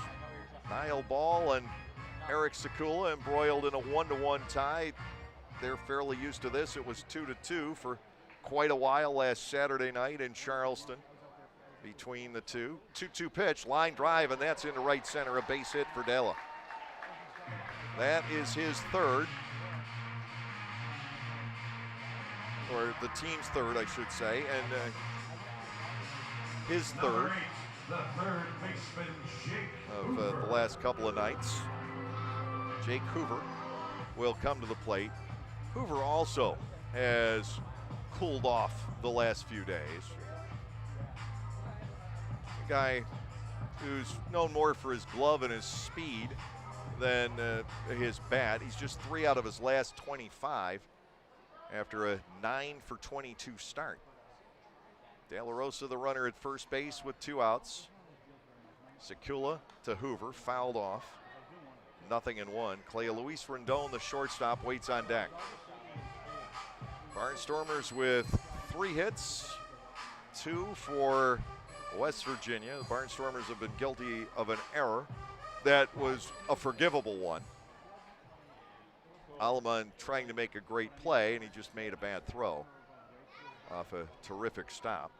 Niall Ball and Eric Sekula embroiled in a 1-1 tie. They're fairly used to this. It was 2-2 for quite a while last Saturday night in Charleston between the two. 2-2 pitch, line drive, and that's into right center, a base hit for Della. That is his 3rd, or the team's 3rd, I should say, and his 3rd of the last couple of nights. Jake Hoover will come to the plate. Hoover also has cooled off the last few days. A guy who's known more for his glove and his speed than his bat. He's just 3 out of his last 25 after a 9 for 22 start. De La Rosa, the runner at first base with 2 outs. Sekula to Hoover, fouled off. 0-1. Clay Luis Rendon, the shortstop, waits on deck. Barnstormers with 3 hits, 2 for West Virginia. The Barnstormers have been guilty of an error that was a forgivable one. Aleman trying to make a great play, and he just made a bad throw off a terrific stop.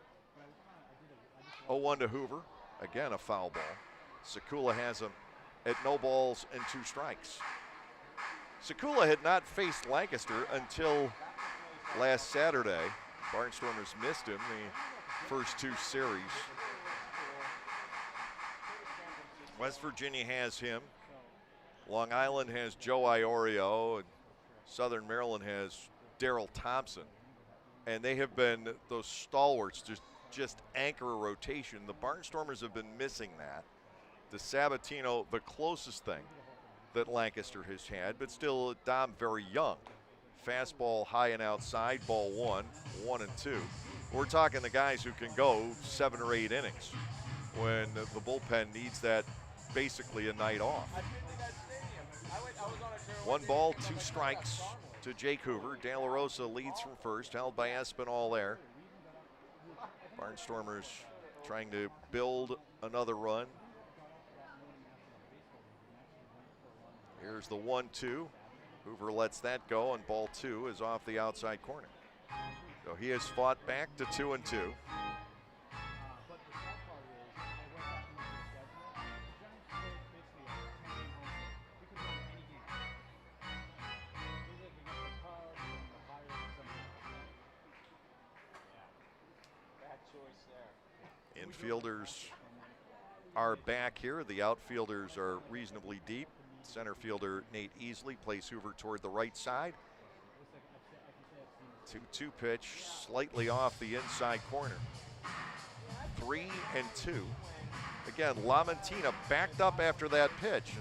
0-1 to Hoover. Again, a foul ball. Sekula has him at no balls and 2 strikes. Sekula had not faced Lancaster until last Saturday. Barnstormers missed him the first 2 series. West Virginia has him. Long Island has Joe Iorio, and Southern Maryland has Darrell Thompson. And they have been those stalwarts, just anchor a rotation. The Barnstormers have been missing that. DeSabatino, the closest thing that Lancaster has had, but still Dom very young. Fastball high and outside, ball 1, 1 and 2. We're talking the guys who can go 7 or 8 innings when the bullpen needs that basically a night off. 1 ball, 2 strikes to Jake Hoover. De La Rosa leads from first, held by Espinal there. Barnstormers trying to build another run. Here's the 1-2. Hoover lets that go, and ball 2 is off the outside corner. So he has fought back to 2-2. Infielders are back here. The outfielders are reasonably deep. Center fielder Nate Easley plays Hoover toward the right side. 2-2 pitch, slightly off the inside corner. 3-2. Again, Lamantina backed up after that pitch.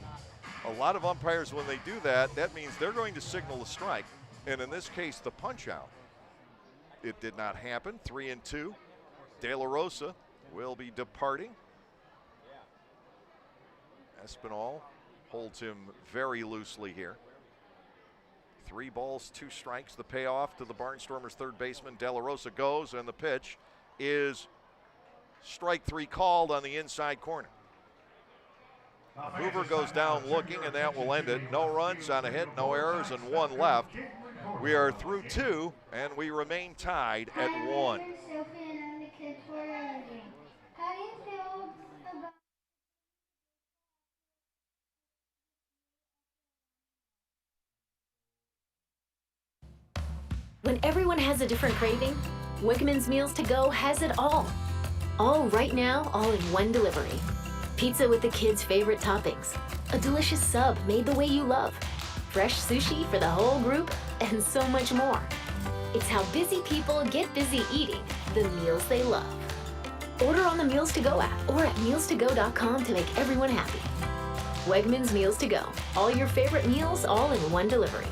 And a lot of umpires, when they do that, that means they're going to signal a strike. And in this case, the punch out. It did not happen. 3-2. De La Rosa will be departing. Espinal holds him very loosely here. 3 balls, 2 strikes. The payoff to the Barnstormers' third baseman. De La Rosa goes, and the pitch is strike 3 called on the inside corner. Hoover goes down looking, and that will end it. No runs on a hit, no errors, and 1 left. We are through 2, and we remain tied at 1.
How do you feel about
When everyone has a different craving, Wegmans Meals to Go has it all. All right now, all in one delivery. Pizza with the kids' favorite toppings, a delicious sub made the way you love, fresh sushi for the whole group, and so much more. It's how busy people get busy eating the meals they love. Order on the Meals to Go app or at mealstogo.com to make everyone happy. Wegmans Meals to Go. All your favorite meals all in one delivery.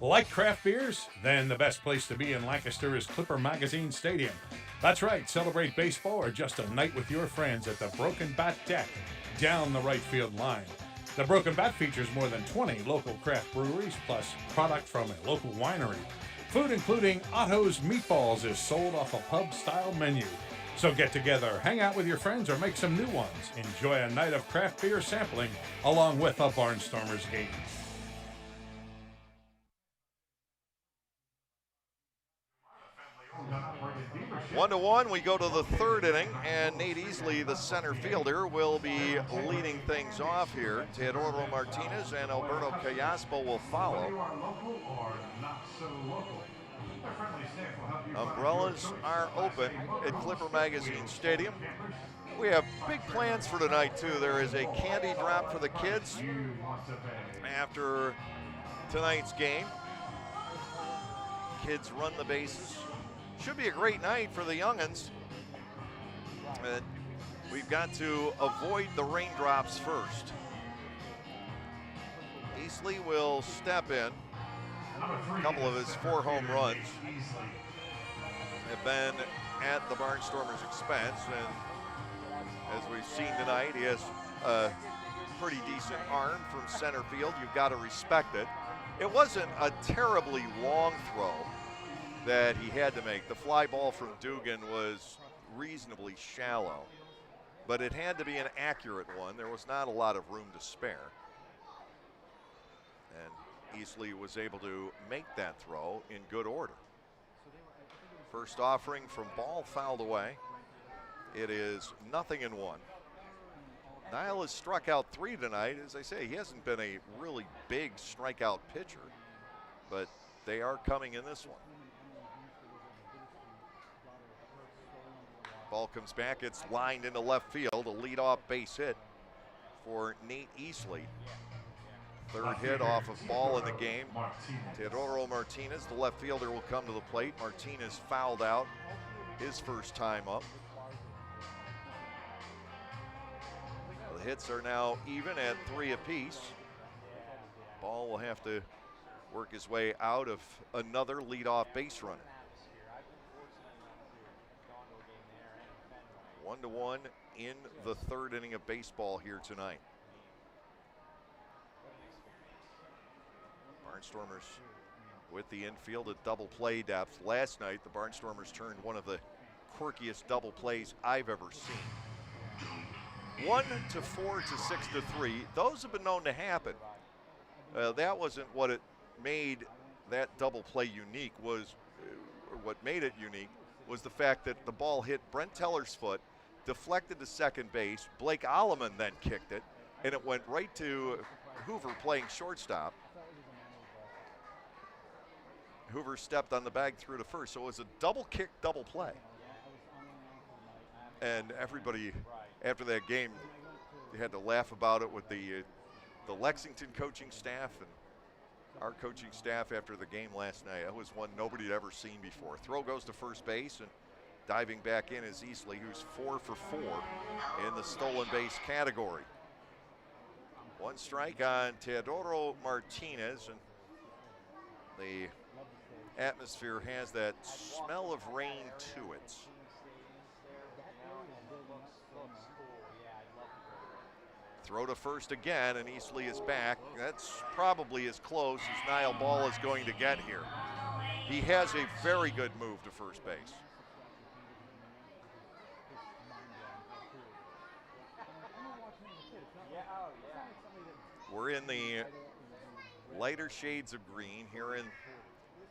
Like craft beers? Then the best place to be in Lancaster is Clipper Magazine Stadium. That's right, celebrate baseball or just a night with your friends at the Broken Bat Deck down the right field line. The Broken Bat features more than 20 local craft breweries plus product from a local winery. Food including Otto's Meatballs is sold off a pub-style menu. So get together, hang out with your friends, or make some new ones. Enjoy a night of craft beer sampling along with a Barnstormers game.
One to one, we go to the third inning, and Nate Easley, the center fielder, will be leading things off here. Teodoro Martinez and Alberto Callaspo will follow. Umbrellas are open at Clipper Magazine Stadium. We have big plans for tonight, too. There is a candy drop for the kids after tonight's game. Kids run the bases. Should be a great night for the young'uns. We've got to avoid the raindrops first. Easley will step in. A couple of his 4 home runs have been at the Barnstormers' expense, and as we've seen tonight, he has a pretty decent arm from center field. You've got to respect it. It wasn't a terribly long throw that he had to make. The fly ball from Dugan was reasonably shallow, but it had to be an accurate one. There was not a lot of room to spare. And Easley was able to make that throw in good order. First offering from Ball fouled away. It is 0-1. Niall has struck out 3 tonight. As I say, he hasn't been a really big strikeout pitcher, but they are coming in this one. Ball comes back. It's lined into left field. A leadoff base hit for Nate Easley. Third hit off of Ball in the game. Teodoro Martinez, the left fielder, will come to the plate. Martinez fouled out his first time up. The hits are now even at 3 apiece. Ball will have to work his way out of another leadoff base runner. 1-1 in the third inning of baseball here tonight. Barnstormers with the infield at double play depth. Last night, the Barnstormers turned one of the quirkiest double plays I've ever seen. 1-4 to 6-3. Those have been known to happen. That wasn't what it made that double play unique. What made it unique was the fact that the ball hit Brent Teller's foot, deflected to second base. Blake Alleman then kicked it, and it went right to Hoover playing shortstop. Hoover stepped on the bag through to first, so it was a double kick, double play. And everybody after that game, they had to laugh about it with the Lexington coaching staff and our coaching staff after the game last night. That was one nobody had ever seen before. Throw goes to first base, and diving back in is Easley, who's 4 for 4 in the stolen base category. One strike on Teodoro Martinez, and the atmosphere has that smell of rain to it. Throw to first again, and Easley is back. That's probably as close as Niall Ball is going to get here. He has a very good move to first base. We're in the lighter shades of green here in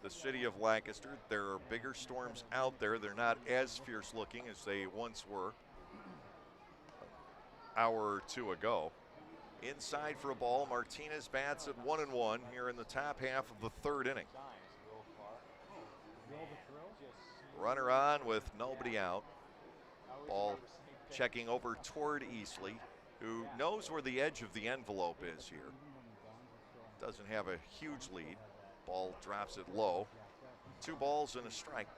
the city of Lancaster. There are bigger storms out there. They're not as fierce looking as they once were an hour or two ago. Inside for a ball, Martinez bats at 1-1 here in the top half of the third inning. Runner on with nobody out. Ball checking over toward Easley, who knows where the edge of the envelope is here. Doesn't have a huge lead. Ball drops it low. 2 balls and a strike.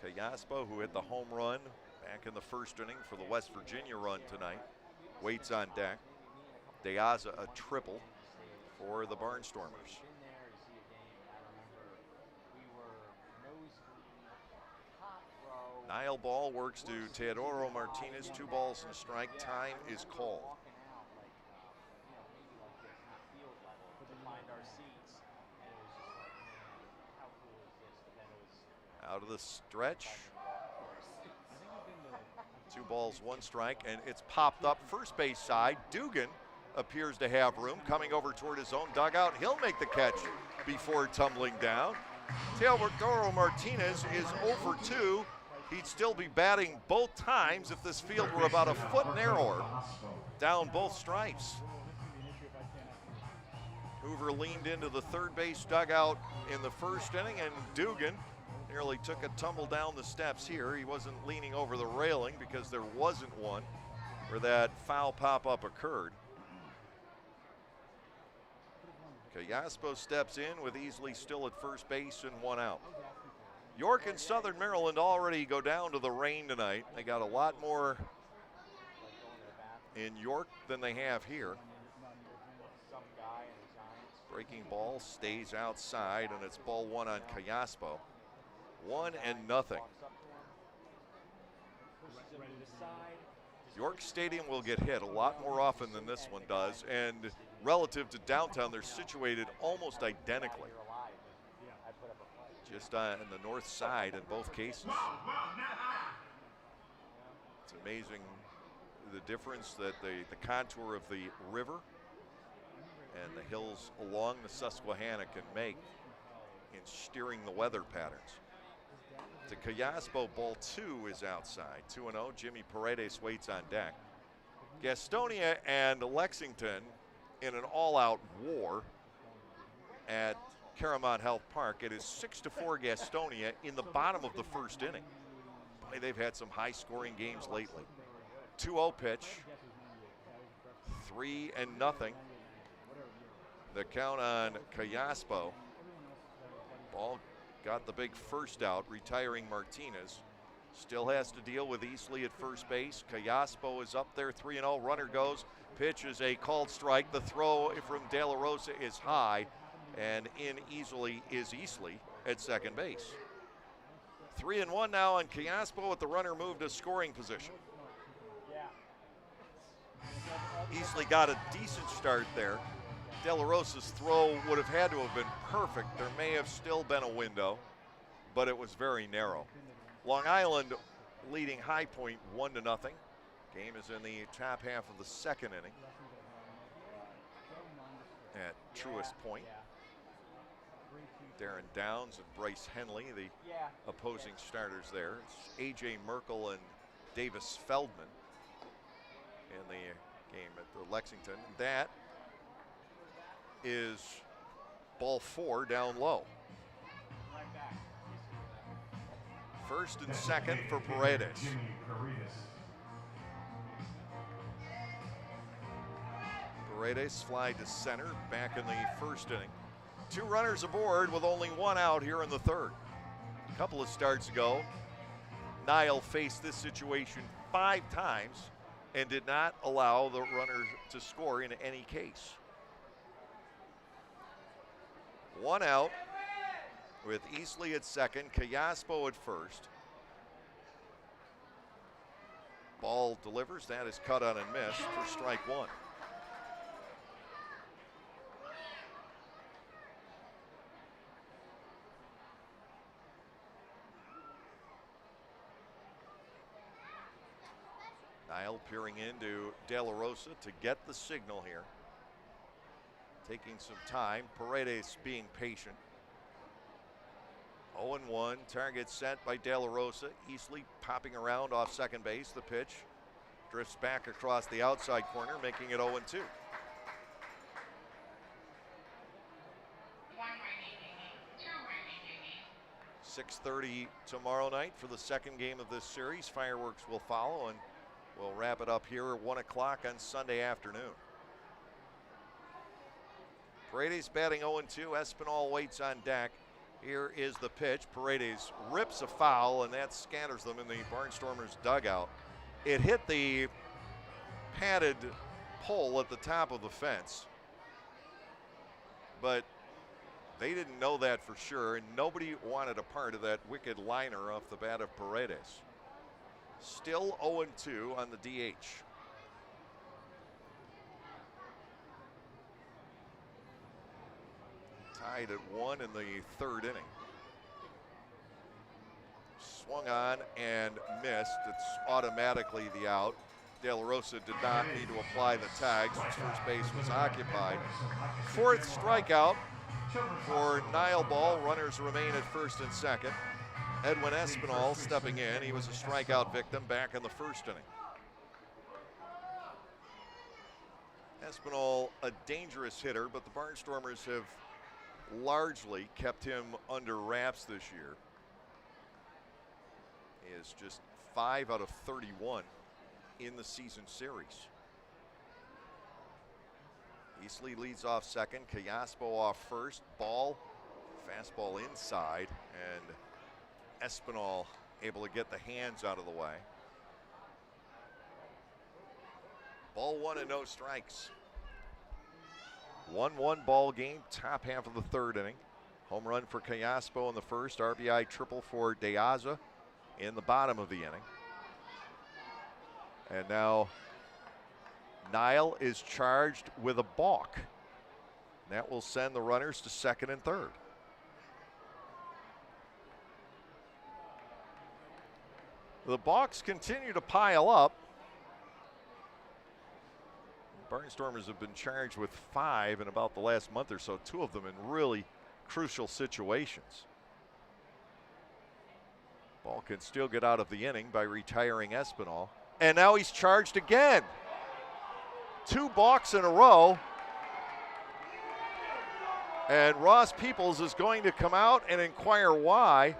Callaspo, who hit the home run back in the first inning for the West Virginia run tonight, waits on deck. De Aza a triple for the Barnstormers. Niall Ball works to Teodoro Martinez, 2 balls and a strike. Time is called. Out of the stretch. 2 balls, 1 strike, and it's popped up first base side. Dugan appears to have room, coming over toward his own dugout. He'll make the catch before tumbling down. Teodoro Martinez is 0 for 2. He'd still be batting both times if this field were about a foot narrower down both stripes. Hoover leaned into the third base dugout in the first inning, and Dugan nearly took a tumble down the steps here. He wasn't leaning over the railing because there wasn't one where that foul pop-up occurred. Callaspo steps in with Easley still at first base and 1 out. York and Southern Maryland already go down to the rain tonight. They got a lot more in York than they have here. Breaking ball stays outside, and it's ball 1 on Callaspo. 1-0. York Stadium will get hit a lot more often than this one does, and relative to downtown, they're situated almost identically. Just on the north side in both cases. It's amazing the difference that the contour of the river and the hills along the Susquehanna can make in steering the weather patterns. to Callaspo. Ball 2 is outside. 2-0. Jimmy Paredes waits on deck. Gastonia and Lexington in an all-out war at Caramount Health Park. It is 6-4 Gastonia in the bottom of the first inning. Boy, they've had some high-scoring games lately. 2-0 pitch. 3-0. The count on Callaspo. Ball got the big first out, retiring Martinez. Still has to deal with Easley at first base. Callaspo is up there, 3-0. Runner goes. Pitch is a called strike. The throw from De La Rosa is high, and in easily is Easley at second base. 3-1 now on Callaspo with the runner moved to scoring position. Easley got a decent start there. De La Rosa's throw would have had to have been perfect. There may have still been a window, but it was very narrow. Long Island leading High Point 1-0. Game is in the top half of the second inning at Truist Point. Darren Downs and Bryce Henley, the opposing starters there. It's A.J. Merkel and Davis Feldman in the game at the Lexington. That is ball 4 down low. First and second for Paredes. Paredes fly to center back in the first inning. 2 runners aboard with only 1 out here in the third. A couple of starts ago, Niall faced this situation 5 times and did not allow the runner to score in any case. 1 out with Easley at second, Callaspo at first. Ball delivers, that is cut on and missed for strike 1. Niall peering into De La Rosa to get the signal here. Taking some time, Paredes being patient. 0-1, target set by De La Rosa. Easley popping around off second base. The pitch drifts back across the outside corner, making it 0-2. 6:30 tomorrow night for the second game of this series. Fireworks will follow, and we'll wrap it up here at 1 o'clock on Sunday afternoon. Paredes batting 0-2. Espinal waits on deck. Here is the pitch. Paredes rips a foul, and that scatters them in the Barnstormers dugout. It hit the padded pole at the top of the fence, but they didn't know that for sure, and nobody wanted a part of that wicked liner off the bat of Paredes. Still 0-2 on the DH. Tied at 1 in the third inning. Swung on and missed. It's automatically the out. De La Rosa did not need to apply the tags. His first base was occupied. 4th strikeout for Niall Ball. Runners remain at first and second. Edwin Espinal stepping in. He was a strikeout victim back in the first inning. Espinal, a dangerous hitter, but the Barnstormers have largely kept him under wraps this year. He is just 5 out of 31 in the season series. Easley leads off second, Callaspo off first. Ball, fastball inside, and Espinal able to get the hands out of the way. Ball 1 and no strikes. 1-1 ball game, top half of the third inning. Home run for Callaspo in the first, RBI triple for De Aza in the bottom of the inning. And now Niall is charged with a balk. That will send the runners to second and third. The balks continue to pile up. Barnstormers have been charged with 5 in about the last month or so, 2 of them in really crucial situations. Ball can still get out of the inning by retiring Espinal. And now he's charged again. 2 balks in a row. And Ross Peoples is going to come out and inquire why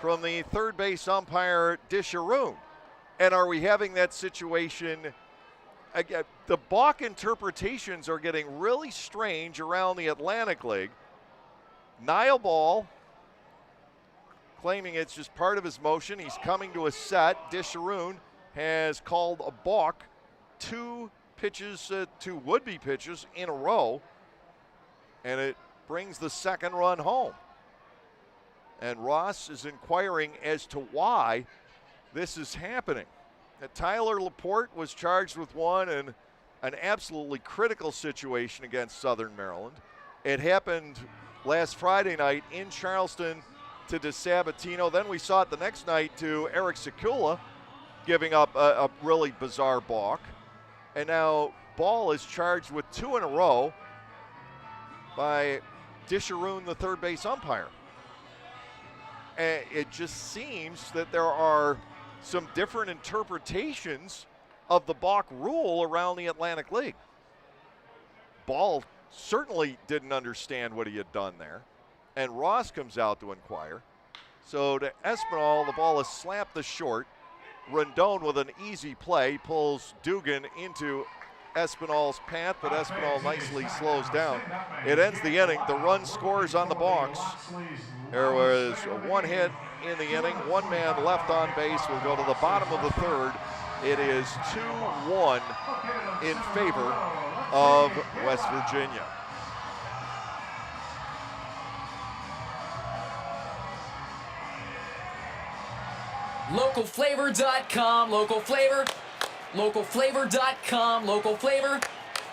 from the third base umpire, Disharoon. And are we having that situation again? The balk interpretations are getting really strange around the Atlantic League. Niall Ball claiming it's just part of his motion. He's coming to a set. Disharoon has called a balk, 2 pitches, 2 would-be pitches in a row, and it brings the second run home. And Ross is inquiring as to why this is happening. Tyler Laporte was charged with one in an absolutely critical situation against Southern Maryland. It happened last Friday night in Charleston to DeSabatino. Then we saw it the next night to Eric Sekula giving up a really bizarre balk. And now Ball is charged with 2 in a row by Disharoon, the third base umpire. And it just seems that there are some different interpretations of the balk rule around the Atlantic League. Ball certainly didn't understand what he had done there, and Ross comes out to inquire. So to Espinal, the ball is slapped to short. Rendon with an easy play pulls Dugan into Espinal's path, but Espinal nicely slows down. It ends the inning. The run scores on the balks. There was 1 hit in the inning. 1 man left on base. We'll go to the bottom of the third. It is 2-1 in favor of West Virginia.
Localflavor.com, local flavor. Localflavor.com, local flavor.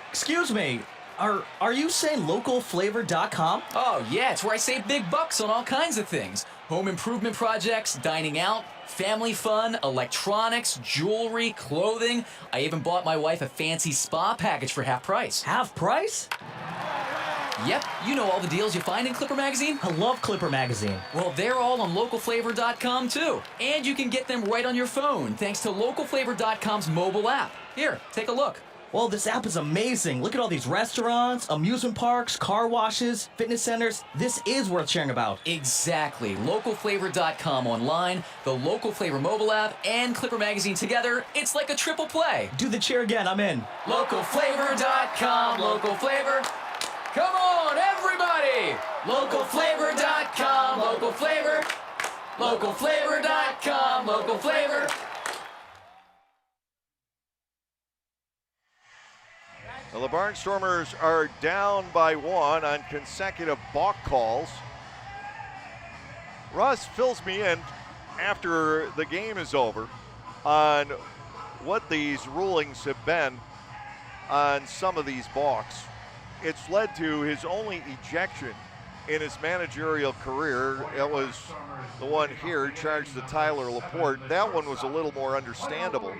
Excuse me, are you saying localflavor.com?
Oh yeah, it's where I save big bucks on all kinds of things. Home improvement projects, dining out, family fun, electronics, jewelry, clothing. I even bought my wife a fancy spa package for half price.
Half price?
Yep, you know all the deals you find in Clipper Magazine.
I love Clipper Magazine.
Well, they're all on localflavor.com too. And you can get them right on your phone thanks to localflavor.com's mobile app. Here, take a look.
Well, this app is amazing. Look at all these restaurants, amusement parks, car washes, fitness centers. This is worth sharing about.
Exactly. Localflavor.com online, the Local Flavor mobile app, and Clipper Magazine together. It's like a triple play.
Do the cheer again. I'm in.
Localflavor.com, local flavor. Come on, everybody! Localflavor.com, local flavor. Localflavor.com, local flavor.
Well, the Barnstormers are down by 1 on consecutive balk calls. Russ fills me in after the game is over on what these rulings have been on some of these balks. It's led to his only ejection in his managerial career. It was the one here, charged to Tyler Laporte. That one was a little more understandable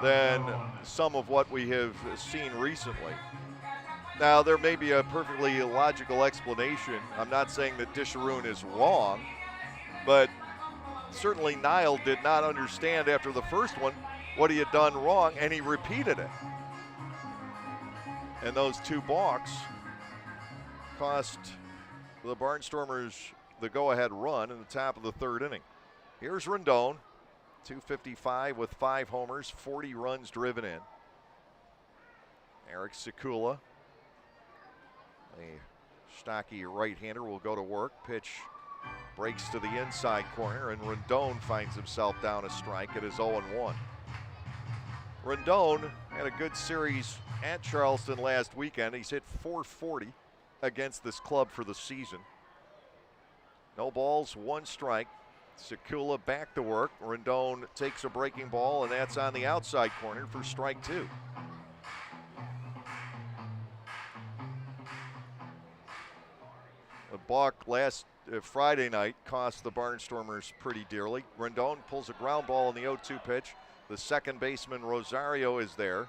than some of what we have seen recently. Now, there may be a perfectly logical explanation. I'm not saying that Disharoon is wrong, but certainly Niall did not understand after the first one what he had done wrong, and he repeated it. And those 2 balks cost the Barnstormers the go-ahead run in the top of the third inning. Here's Rendon, 255 with 5 homers, 40 runs driven in. Eric Sekula, a stocky right-hander, will go to work. Pitch breaks to the inside corner, and Rendon finds himself down a strike at his 0-1. Rendon had a good series at Charleston last weekend. He's hit .440 against this club for the season. No balls, 1 strike. Sekula back to work. Rendon takes a breaking ball, and that's on the outside corner for strike 2. The balk last Friday night cost the Barnstormers pretty dearly. Rendon pulls a ground ball in the 0-2 pitch. The second baseman, Rosario, is there.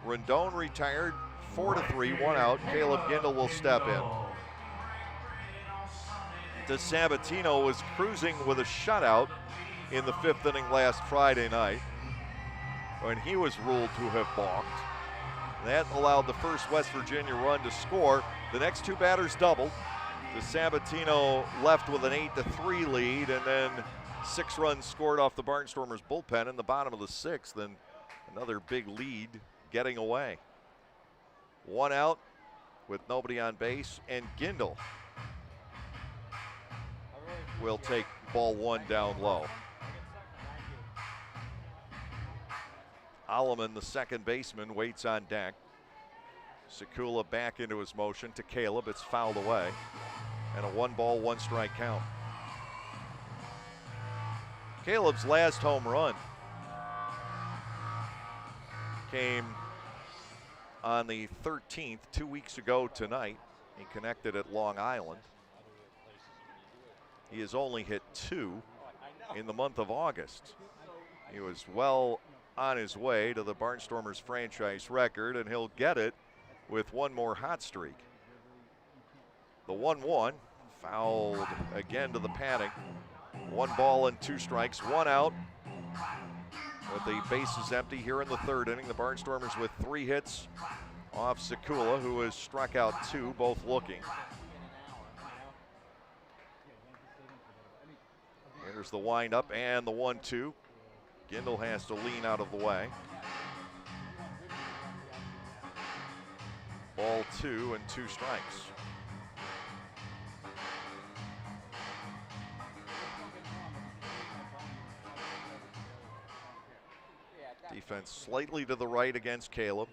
Rendon retired, 4-3, 1 out. Caleb Gindel will step in. DeSabatino was cruising with a shutout in the 5th inning last Friday night when he was ruled to have balked. That allowed the first West Virginia run to score. The next two batters doubled. DeSabatino left with an 8-3 lead, and then 6 runs scored off the Barnstormers bullpen in the bottom of the 6th, and another big lead getting away. 1 out with nobody on base, and Gindel will take ball 1 down low. Alleman, the second baseman, waits on deck. Sekula back into his motion to Caleb. It's fouled away. And a 1-ball, 1-strike count. Caleb's last home run came on the 13th, 2 weeks ago tonight. He connected at Long Island. He has only hit 2 in the month of August. He was well on his way to the Barnstormers franchise record, and he'll get it with 1 more hot streak. The 1-1 fouled again to the padding. 1 ball and 2 strikes, 1 out with the bases empty here in the 3rd inning. The Barnstormers with 3 hits off Sekula, who has struck out 2, both looking. Here's the windup and the 1-2. Gindel has to lean out of the way. Ball 2 and 2 strikes. Defense slightly to the right against Caleb.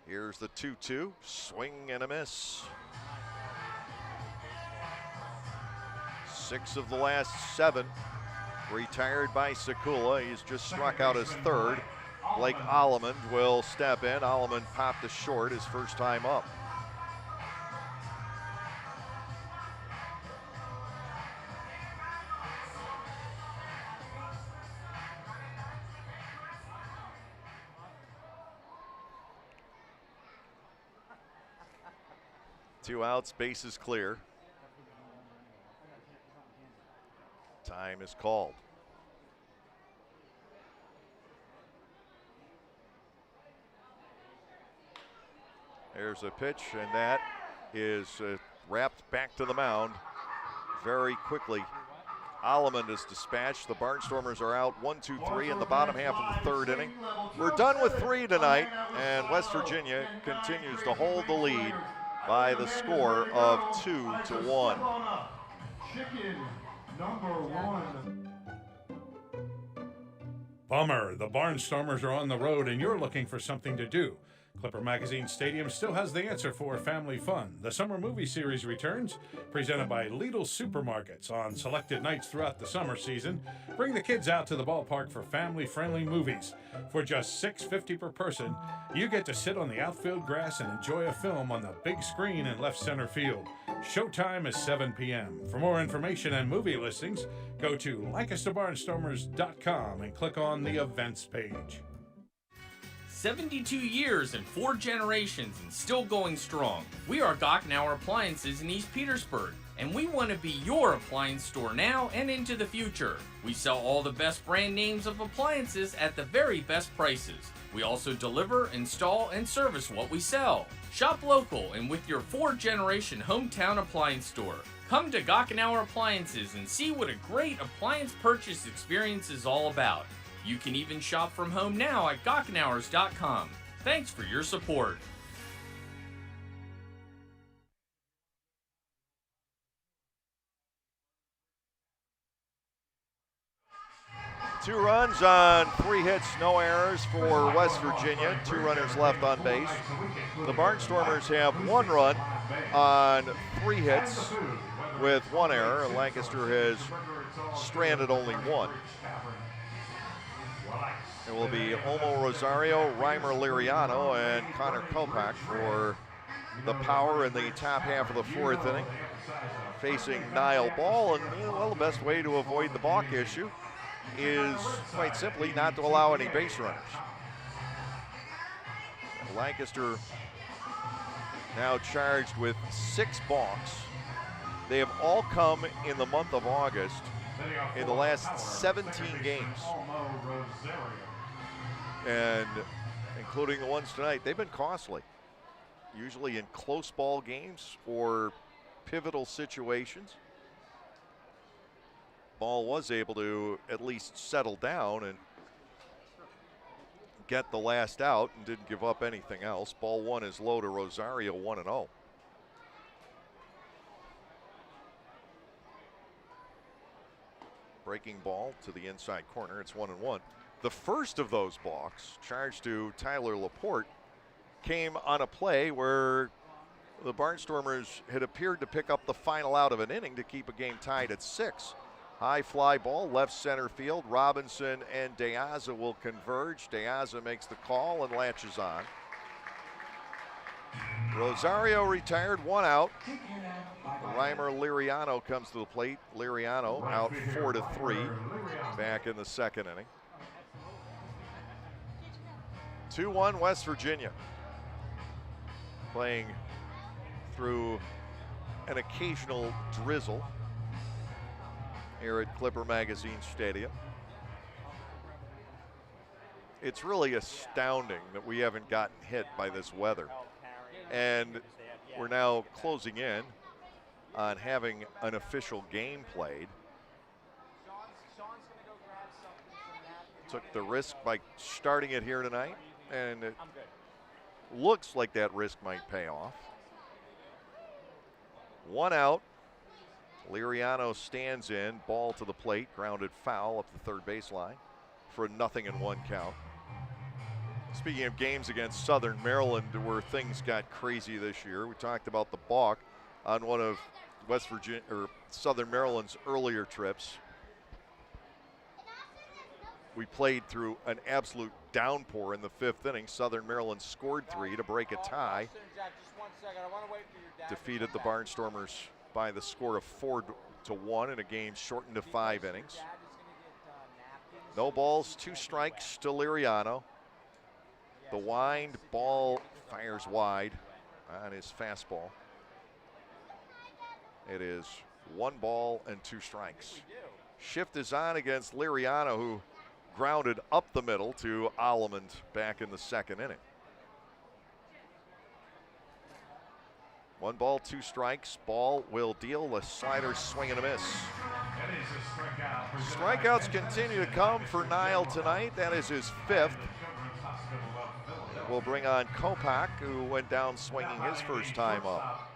Here's the 2-2, swing and a miss. 6 of the last 7 retired by Sekula. He's just struck out his 3rd. Blake Alleman will step in. Alleman popped to short his first time up. Two outs, bases clear. Time is called. There's a pitch, and that is wrapped back to the mound very quickly. Alleman is dispatched. The Barnstormers are out 1-2-3 in the bottom half of the 3rd inning. We're done with 3 tonight, and West Virginia continues to hold the lead by the score of 2-1.
Chicken number 1.
Bummer, the Barnstormers are on the road and you're looking for something to do. Clipper Magazine Stadium still has the answer for family fun. The summer movie series returns, presented by Lidl Supermarkets on selected nights throughout the summer season. Bring the kids out to the ballpark for family-friendly movies. For just $6.50 per person, you get to sit on the outfield grass and enjoy a film on the big screen in left center field. Showtime is 7 p.m. For more information and movie listings, go to LancasterBarnstormers.com and click on the events page.
72 years and 4 generations and still going strong. We are Gochenauer Appliances in East Petersburg, and we want to be your appliance store now and into the future. We sell all the best brand names of appliances at the very best prices. We also deliver, install, and service what we sell. Shop local and with your 4-generation hometown appliance store. Come to Gochenauer Appliances and see what a great appliance purchase experience is all about. You can even shop from home now at Gochenauers.com. Thanks for your support.
Two runs on 3 hits, no errors for West Virginia. 2 runners left on base. The Barnstormers have 1 run on 3 hits with 1 error. Lancaster has stranded only 1. It will be Omo Rosario, Reimer Liriano, and Connor Kopak for the power in the top half of the 4th inning. Facing Niall Ball, and well, the best way to avoid the balk issue is quite simply not to allow any base runners. Lancaster now charged with 6 balks. They have all come in the month of August. in the last 17 games. And including the ones tonight, they've been costly. Usually in close ball games or pivotal situations. Ball was able to at least settle down and get the last out and didn't give up anything else. Ball one is low to Rosario, 1-0. Breaking ball to the inside corner. It's 1-1. The first of those balks, charged to Tyler Laporte, came on a play where the Barnstormers had appeared to pick up the final out of an inning to keep a game tied at 6. High fly ball, left center field. Robinson and De Aza will converge. De Aza makes the call and latches on. Rosario retired, 1 out. Reimer Liriano comes to the plate. Liriano out 4-3 back in the second inning. 2-1 West Virginia. Playing through an occasional drizzle here at Clipper Magazine Stadium. It's really astounding that we haven't gotten hit by this weather. And we're now closing in on having an official game played. Took the risk by starting it here tonight, and it looks like that risk might pay off. 1 out. Liriano stands in, ball to the plate, grounded foul up the third baseline for a 0-1 count. Speaking of games against Southern Maryland where things got crazy this year, we talked about the balk on one of West Virginia or Southern Maryland's earlier trips. We played through an absolute downpour in the 5th inning. Southern Maryland scored 3 to break a tie. Defeated the Barnstormers by the score of 4-1 in a game shortened to 5 innings. No balls, 2 strikes to Liriano. The wind ball fires wide on his fastball. It is 1 ball and 2 strikes. Shift is on against Liriano, who grounded up the middle to Allemond back in the second inning. 1 ball, 2 strikes. Ball will deal. The slider, swing and a miss. Strikeouts continue to come for Nile tonight. That is his 5th. We'll bring on Kopak, who went down swinging his first time up.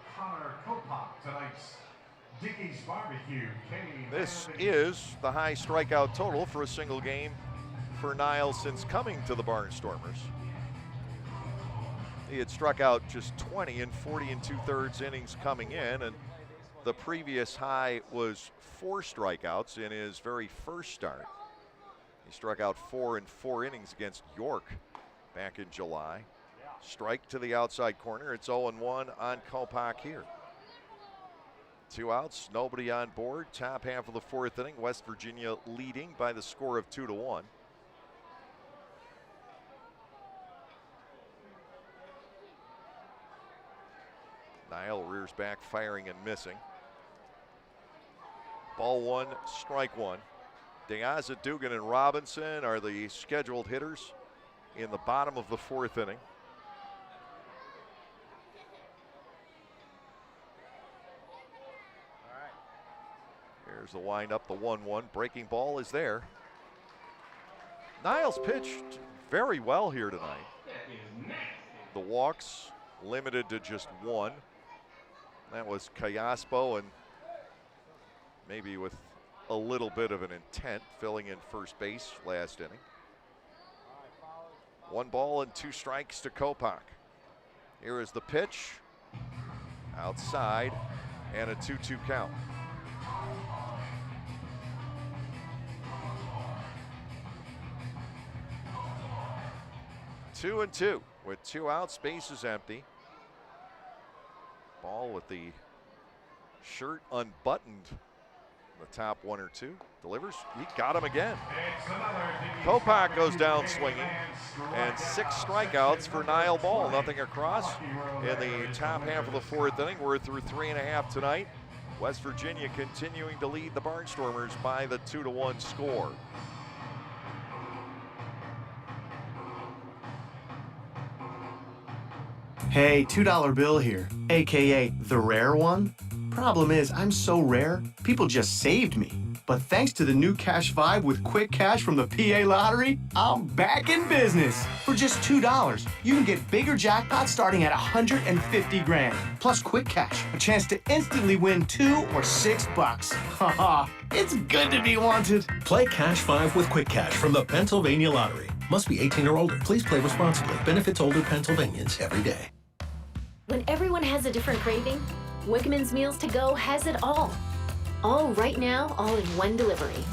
This is the high strikeout total for a single game for Nile since coming to the Barnstormers. He had struck out just 20 in 40 2/3 innings coming in, and the previous high was 4 strikeouts in his very first start. He struck out 4 in 4 innings against York back in July. Strike to the outside corner. It's 0-1 on Kopak here. 2 outs, nobody on board. Top half of the 4th inning. West Virginia leading by the score of 2-1. Nile rears back, firing and missing. Ball 1, strike 1. De Aza, Dugan, and Robinson are the scheduled hitters in the bottom of the 4th inning. Here's the windup, the 1-1. Breaking ball is there. Niles pitched very well here tonight. The walks limited to just 1. That was Callaspo, and maybe with a little bit of an intent, filling in first base last inning. 1 ball and 2 strikes to Kopak. Here is the pitch. Outside, and a 2-2 count. Two and 2 with 2 outs, base is empty. Ball with the shirt unbuttoned. The top 1 or 2 delivers. He got him again. Kopak goes down swinging, and 6 strikeouts for Nile Ball. Nothing across in the top half of the 4th inning. We're through 3.5 tonight. West Virginia continuing to lead the Barnstormers by the 2-1 score.
Hey, $2 bill here, aka the rare one. Problem is, I'm so rare, people just saved me. But thanks to the new Cash Vibe with quick cash from the PA Lottery, I'm back in business. For just $2, you can get bigger jackpots starting at 150 grand. Plus quick cash, a chance to instantly win $2 or $6. Haha, it's good to be wanted.
Play Cash 5 with Quick Cash from the Pennsylvania Lottery. Must be 18 or older. Please play responsibly. Benefits older Pennsylvanians every day.
When everyone has a different craving, Wickerman's Meals to Go has it all. All right now, all in one delivery.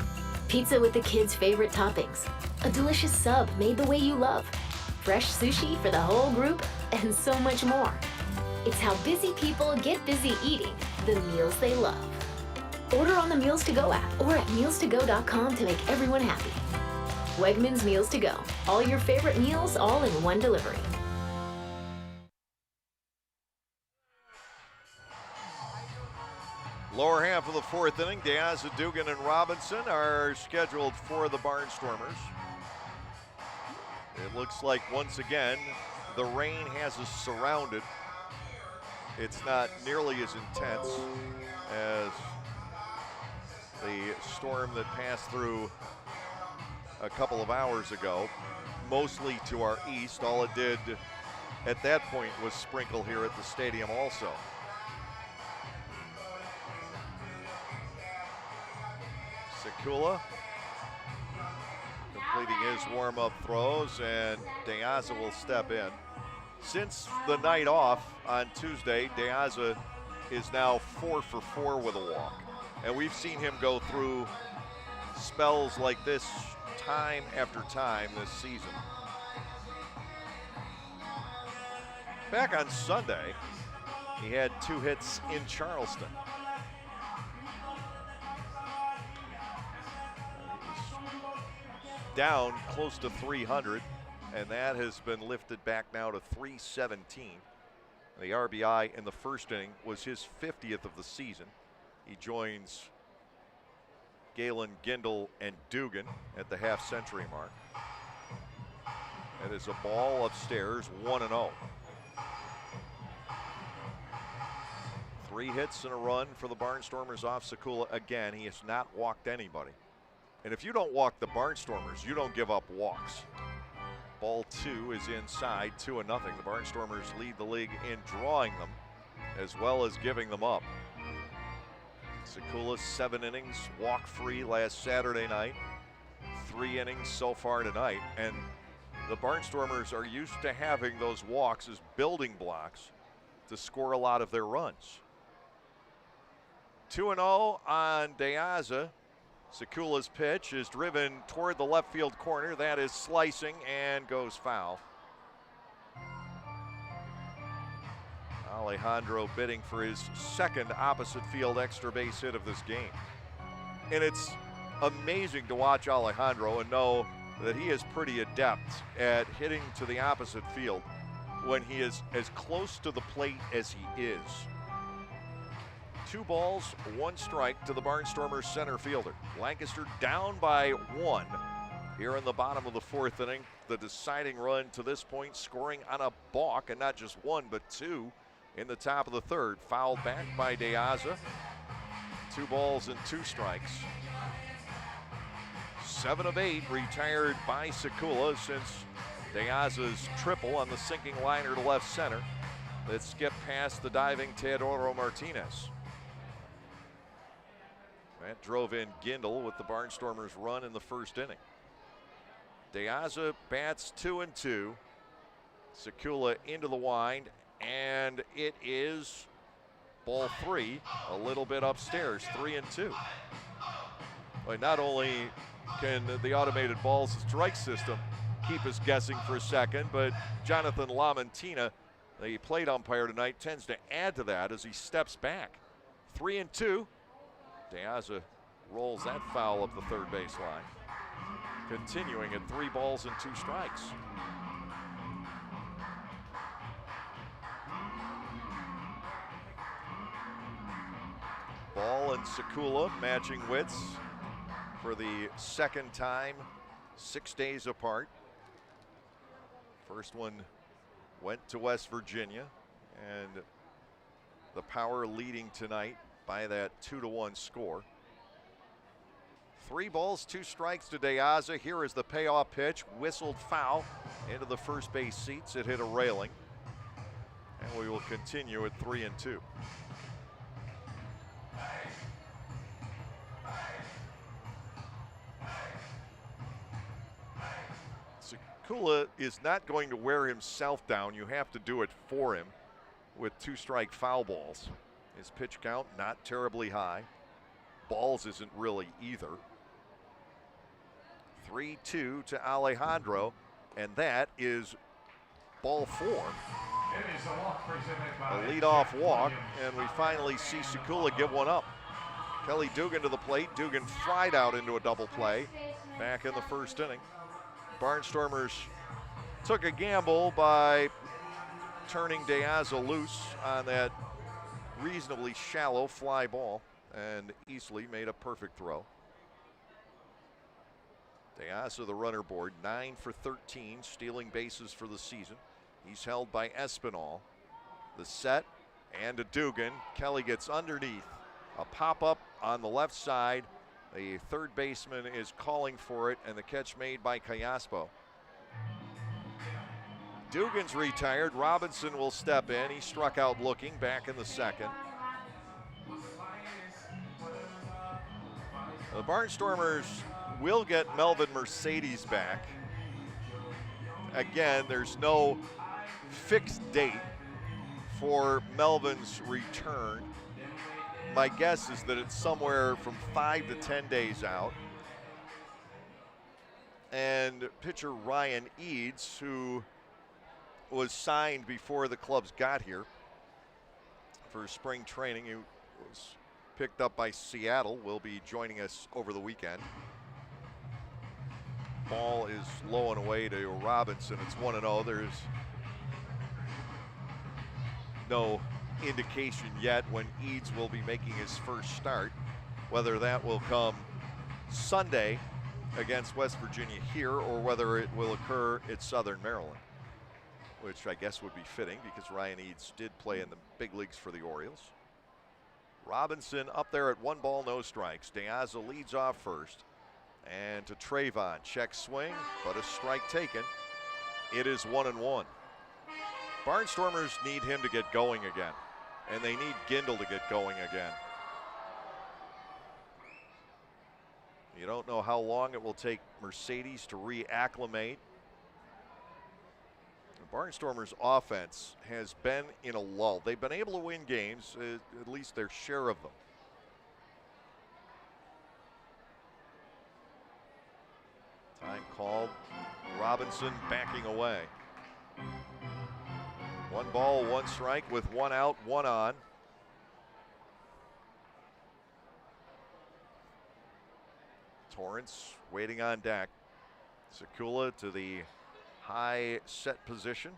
Pizza with the kids' favorite toppings. A delicious sub made the way you love. Fresh sushi for the whole group, and so much more. It's how busy people get busy eating the meals they love. Order on the Meals to Go app or at mealstogo.com to make everyone happy. Wegmans Meals to Go. All your favorite meals all in one delivery.
Lower half of the fourth inning, Deaza, Dugan, and Robinson are scheduled for the Barnstormers. It looks like, once again, the rain has us surrounded. It's not nearly as intense as the storm that passed through a couple of hours ago, mostly to our east. All it did at that point was sprinkle here at the stadium also. Sekula completing his warm-up throws, and Deaza will step in. Since the night off on Tuesday, Deaza is now 4 for 4 with a walk. And we've seen him go through spells like this time after time this season. Back on Sunday, he had 2 hits in Charleston. Down close to 300, and that has been lifted back now to 317. The RBI in the first inning was his 50th of the season. He joins Galen, Gindel, and Dugan at the half-century mark. It is a ball upstairs, 1-0. 3 hits and a run for the Barnstormers off Sekula again. He has not walked anybody. And if you don't walk the Barnstormers, you don't give up walks. Ball 2 is inside, 2-0. The Barnstormers lead the league in drawing them as well as giving them up. Sekula 7 innings, walk-free last Saturday night. 3 innings so far tonight. And the Barnstormers are used to having those walks as building blocks to score a lot of their runs. 2-0 on Deaza. Sekula's pitch is driven toward the left field corner. That is slicing and goes foul. Alejandro bidding for his second opposite field extra base hit of this game. And it's amazing to watch Alejandro and know that he is pretty adept at hitting to the opposite field when he is as close to the plate as he is. 2 balls, 1 strike to the Barnstormers center fielder. Lancaster down by 1 here in the bottom of the 4th inning. The deciding run to this point, scoring on a balk, and not just 1 but 2 in the top of the 3rd. Fouled back by Deaza. 2 balls and 2 strikes. 7 of 8 retired by Sekula since Deaza's triple on the sinking liner to left center that skipped past the diving Teodoro Martinez. That drove in Gindel with the Barnstormers run in the 1st inning. Deaza bats 2-2. Sekula into the wind, and it is ball 3, a little bit upstairs, 3-2. But not only can the automated balls and strike system keep us guessing for a second, but Jonathan LaMantina, the plate umpire tonight, tends to add to that as he steps back. 3-2. Deaza rolls that foul up the 3rd baseline. Continuing at 3 balls and 2 strikes. Ball and Sekula matching wits for the second time, 6 days apart. First one went to West Virginia, and the Power leading tonight by that 2-1 score. 3 balls, 2 strikes to De Aza. Here is the payoff pitch, whistled foul into the first base seats. It hit a railing, and we will continue at 3-2. Sekula is not going to wear himself down. You have to do it for him with 2 strike foul balls. His pitch count not terribly high. Balls isn't really either. 3-2 to Alejandro, and that is ball 4.
It is a walk presented by
A leadoff walk, and we finally see Sekula give one up. Kelly Dugan to the plate. Dugan fried out into a double play back in the first inning. Barnstormers took a gamble by turning De Aza loose on that reasonably shallow fly ball, and easily made a perfect throw. De Aza, the runner board, 9 for 13, stealing bases for the season. He's held by Espinal. The set, and to Dugan. Kelly gets underneath. A pop-up on the left side. The third baseman is calling for it, and the catch made by Callaspo. Dugan's retired. Robinson will step in. He struck out looking back in the second. The Barnstormers will get Melvin Mercedes back. Again, there's no fixed date for Melvin's return. My guess is that it's somewhere from 5 to 10 days out. And pitcher Ryan Eads, who was signed before the clubs got here for spring training, he was picked up by Seattle, will be joining us over the weekend. Ball is low and away to Robinson. It's 1-0. There's no indication yet when Eads will be making his first start, whether that will come Sunday against West Virginia here or whether it will occur at Southern Maryland, which I guess would be fitting because Ryan Eads did play in the big leagues for the Orioles. Robinson up there at 1 ball, no strikes. De Aza leads off first. And to Trayvon, check swing, but a strike taken. It is 1-1. Barnstormers need him to get going again, and they need Gindel to get going again. You don't know how long it will take Mercedes to reacclimate. The Barnstormers' offense has been in a lull. They've been able to win games, at least their share of them. Time called. Robinson backing away. 1 ball, 1 strike with 1 out, 1 on. Torrance waiting on deck. Sekula to the high set position.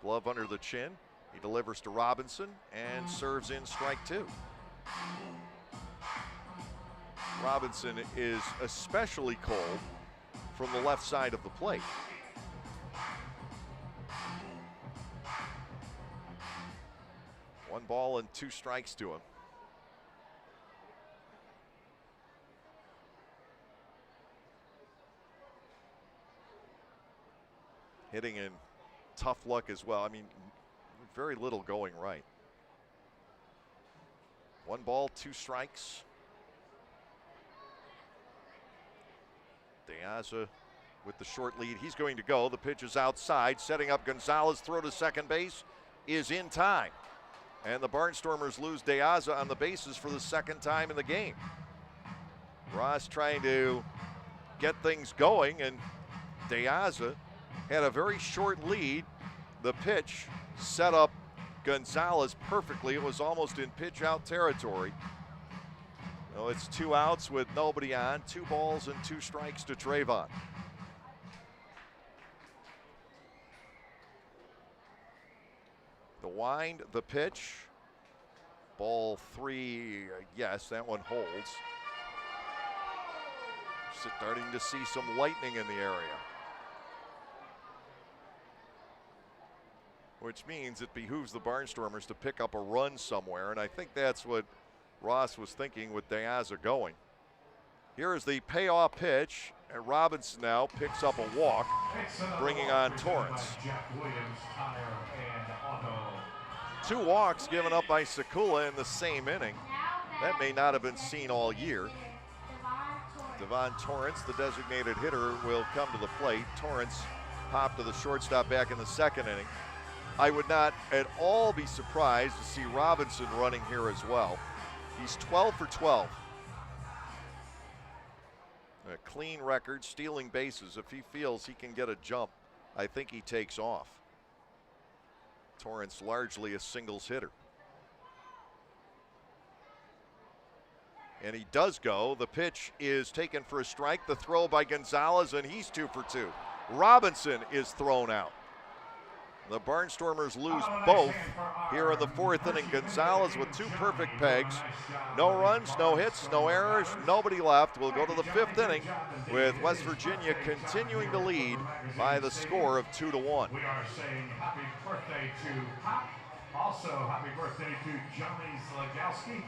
Glove under the chin. He delivers to Robinson and serves in strike 2. Robinson is especially cold from the left side of the plate. One ball and 2 strikes to him. Hitting in tough luck as well. I mean, very little going right. 1 ball, 2 strikes. De Aza with the short lead. He's going to go. The pitch is outside. Setting up Gonzalez. Throw to second base is in time. And the Barnstormers lose De Aza on the bases for the second time in the game. Ross trying to get things going, and De Aza had a very short lead. The pitch set up Gonzalez perfectly. It was almost in pitch out territory. No, it's 2 outs with nobody on. 2 balls and 2 strikes to Trayvon. The wind, the pitch. Ball 3, yes, that one holds. Starting to see some lightning in the area, which means it behooves the Barnstormers to pick up a run somewhere, and I think that's what Ross was thinking with De Aza going. Here is the payoff pitch, and Robinson now picks up a walk, bringing on Torrance. 2 walks given up by Sekula in the same inning. That may not have been seen all year. Devon Torrance, the designated hitter, will come to the plate. Torrance popped to the shortstop back in the second inning. I would not at all be surprised to see Robinson running here as well. He's 12 for 12. A clean record, stealing bases. If he feels he can get a jump, I think he takes off. Torrance largely a singles hitter. And he does go. The pitch is taken for a strike. The throw by Gonzalez, and he's 2 for 2. Robinson is thrown out. The Barnstormers lose both here in the 4th inning. Gonzalez with 2 perfect pegs. No runs, no hits, no errors, nobody left. We'll go to the 5th inning with West Virginia continuing to lead by the score of 2-1.
We are saying happy birthday to Pop. Also, happy birthday to Johnny Zlagowski.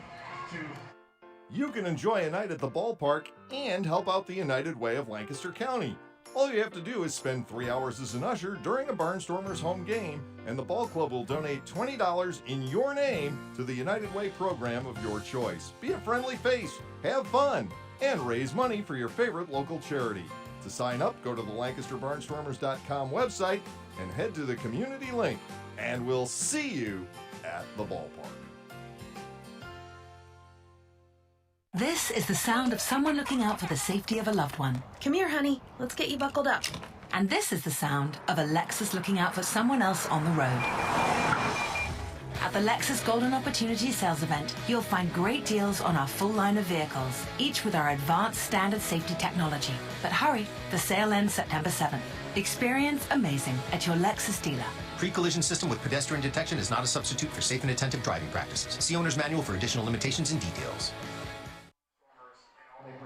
You can enjoy a night at the ballpark and help out the United Way of Lancaster County. All you have to do is spend 3 hours as an usher during a Barnstormers home game, and the ball club will donate $20 in your name to the United Way program of your choice. Be a friendly face, have fun, and raise money for your favorite local charity. To sign up, go to the LancasterBarnstormers.com website and head to the community link, and we'll see you at the ballpark.
This is the sound of someone looking out for the safety of a loved one.
Come here, honey. Let's get you buckled up.
And this is the sound of a Lexus looking out for someone else on the road. At the Lexus Golden Opportunity Sales Event, you'll find great deals on our full line of vehicles, each with our advanced standard safety technology. But hurry, the sale ends September 7th. Experience amazing at your Lexus dealer.
Pre-collision system with pedestrian detection is not a substitute for safe and attentive driving practices. See owner's manual for additional limitations and details.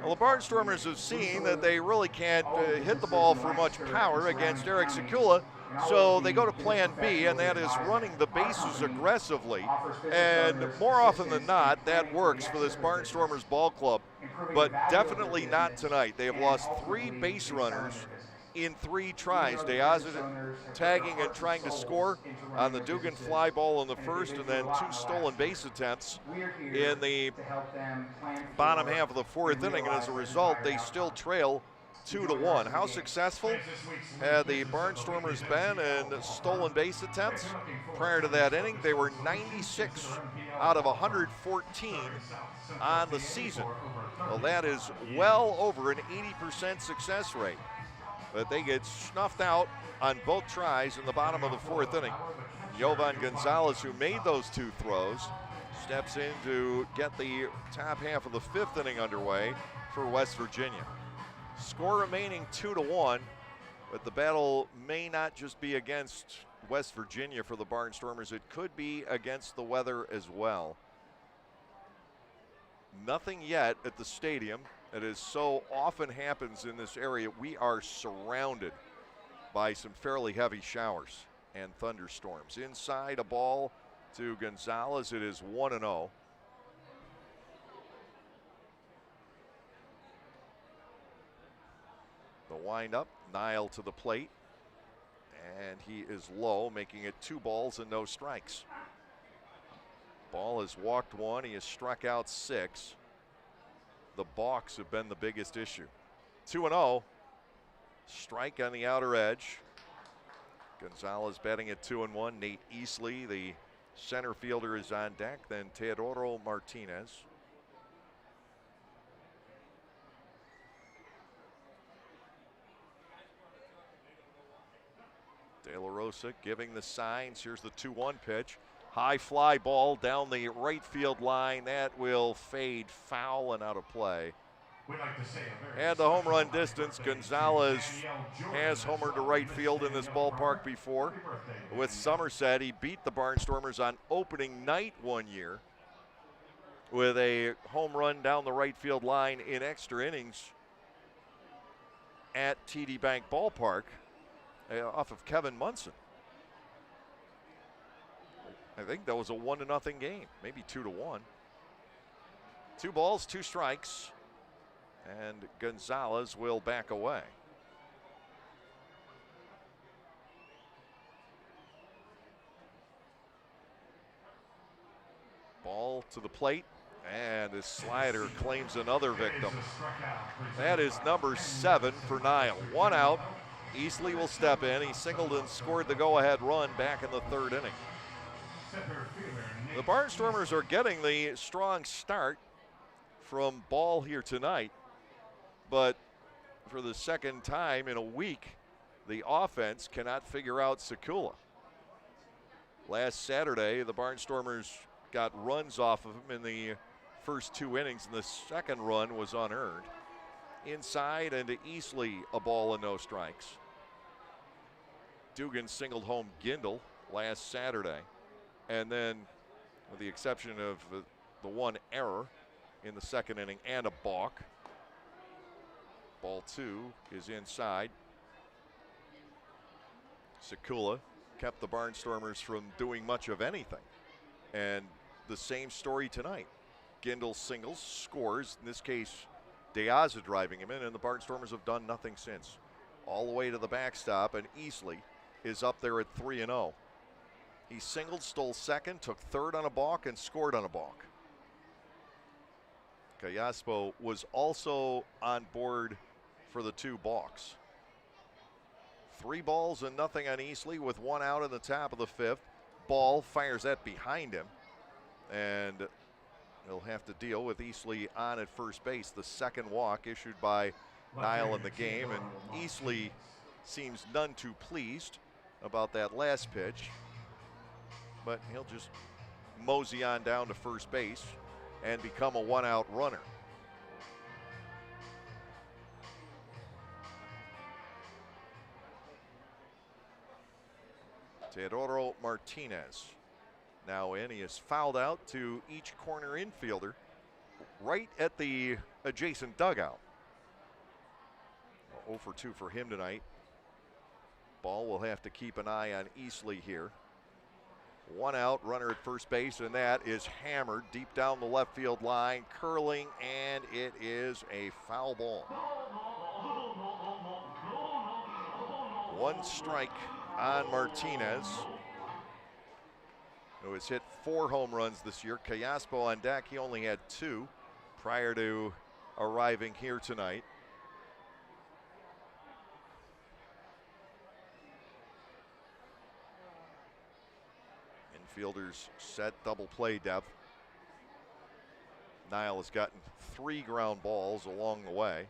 Well, the Barnstormers have seen that they really can't hit the ball for much power against Eric Sekula, so they go to plan B, and that is running the bases aggressively. And more often than not, that works for this Barnstormers ball club, but definitely not tonight. They have lost 3 base runners in 3 tries. De Aza tagging and trying to score on the Dugan fly ball in the first, and then 2 stolen base attempts in the bottom half of the 4th inning, and as a result, they still trail 2-1. How successful had the Barnstormers been in stolen base attempts? Prior to that inning, they were 96 out of 114 on the season. Well, that is well over an 80% success rate. But they get snuffed out on both tries in the bottom of the 4th inning. Jovan Gonzalez, who made those 2 throws, steps in to get the top half of the 5th inning underway for West Virginia. Score remaining 2-1, but the battle may not just be against West Virginia for the Barnstormers. It could be against the weather as well. Nothing yet at the stadium. It is so often happens in this area. We are surrounded by some fairly heavy showers and thunderstorms. Inside, a ball to Gonzalez. It is 1-0. The windup, Nile to the plate, and he is low, making it 2 balls and no strikes. Ball has walked 1. He has struck out 6. The balks have been the biggest issue. 2-0. Strike on the outer edge. Gonzalez batting at 2-1. Nate Easley, the center fielder, is on deck. Then Teodoro Martinez. De La Rosa giving the signs. Here's the 2-1 pitch. High fly ball down the right field line. That will fade foul and out of play. And the home run distance. Gonzalez has homered to right field in this ballpark before. With Somerset, he beat the Barnstormers on opening night one year with a home run down the right field line in extra innings at TD Bank Ballpark off of Kevin Munson. I think that was a 1-0 game, maybe 2-1. 2 balls, 2 strikes, and Gonzalez will back away. Ball to the plate, and his slider claims another victim. That is number 7 for Niall. 1 out. Easley will step in. He singled and scored the go-ahead run back in the 3rd inning. The Barnstormers are getting the strong start from Ball here tonight, but for the second time in a week, the offense cannot figure out Sekula. Last Saturday, the Barnstormers got runs off of him in the first 2 innings, and the second run was unearned. Inside and to Easley, a ball and no strikes. Dugan singled home Gindel last Saturday. And then, with the exception of the 1 error in the 2nd inning and a balk, ball 2 is inside. Sekula kept the Barnstormers from doing much of anything. And the same story tonight. Gindel singles, scores, in this case, Deaza driving him in, and the Barnstormers have done nothing since. All the way to the backstop, and Easley is up there at 3-0. He singled, stole second, took third on a balk, and scored on a balk. Callaspo was also on board for the 2 balks. 3 balls and nothing on Easley with 1 out in the top of the 5th. Ball fires that behind him, and he'll have to deal with Easley on at first base. The second walk issued by Niall in the game, and Easley seems none too pleased about that last pitch, but he'll just mosey on down to first base and become a 1-out runner. Teodoro Martinez now in. He is fouled out to each corner infielder right at the adjacent dugout. 0 for 2 for him tonight. Ball will have to keep an eye on Easley here. 1 out, runner at first base, and that is hammered deep down the left field line, curling, and it is a foul ball. 1 strike on Martinez, who has hit 4 home runs this year. Callaspo on deck, he only had 2 prior to arriving here tonight. Infielders set, double play depth. Niall has gotten 3 ground balls along the way.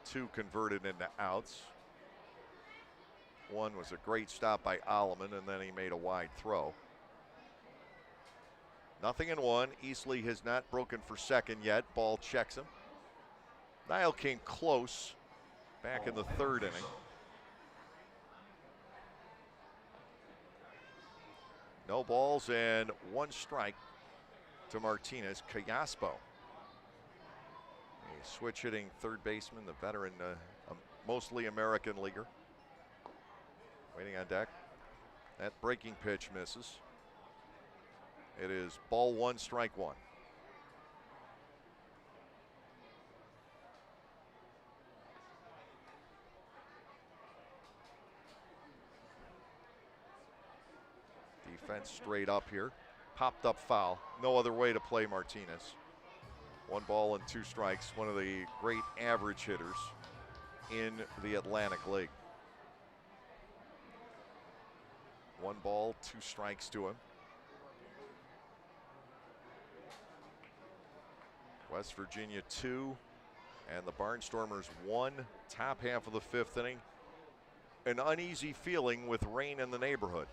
2 converted into outs. 1 was a great stop by Alleman, and then he made a wide throw. 0-1. Easley has not broken for second yet. Ball checks him. Niall came close back in the 3rd inning. No balls and 1 strike to Martinez. Callaspo, a switch hitting third baseman, the veteran, mostly American leaguer. Waiting on deck. That breaking pitch misses. It is ball 1, strike 1. Defense straight up here. Popped up foul. No other way to play Martinez. 1 ball and 2 strikes. One of the great average hitters in the Atlantic League. 1 ball, 2 strikes to him. West Virginia 2 and the Barnstormers 1. Top half of the 5th inning. An uneasy feeling with rain in the neighborhood.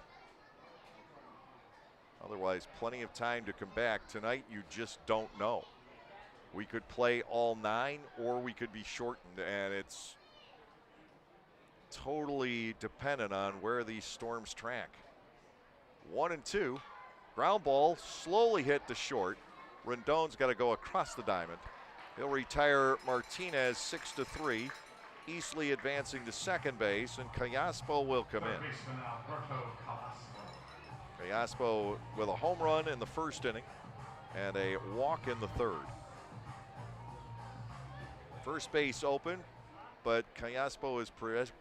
Otherwise, plenty of time to come back. Tonight, you just don't know. We could play all 9 or we could be shortened, and it's totally dependent on where these storms track. 1-2. Ground ball slowly hit to short. Rendon's got to go across the diamond. He'll retire Martinez 6-3. Easley advancing to second base, and Callaspo will come in. Callaspo with a home run in the first inning and a walk in the third. First base open, but Callaspo is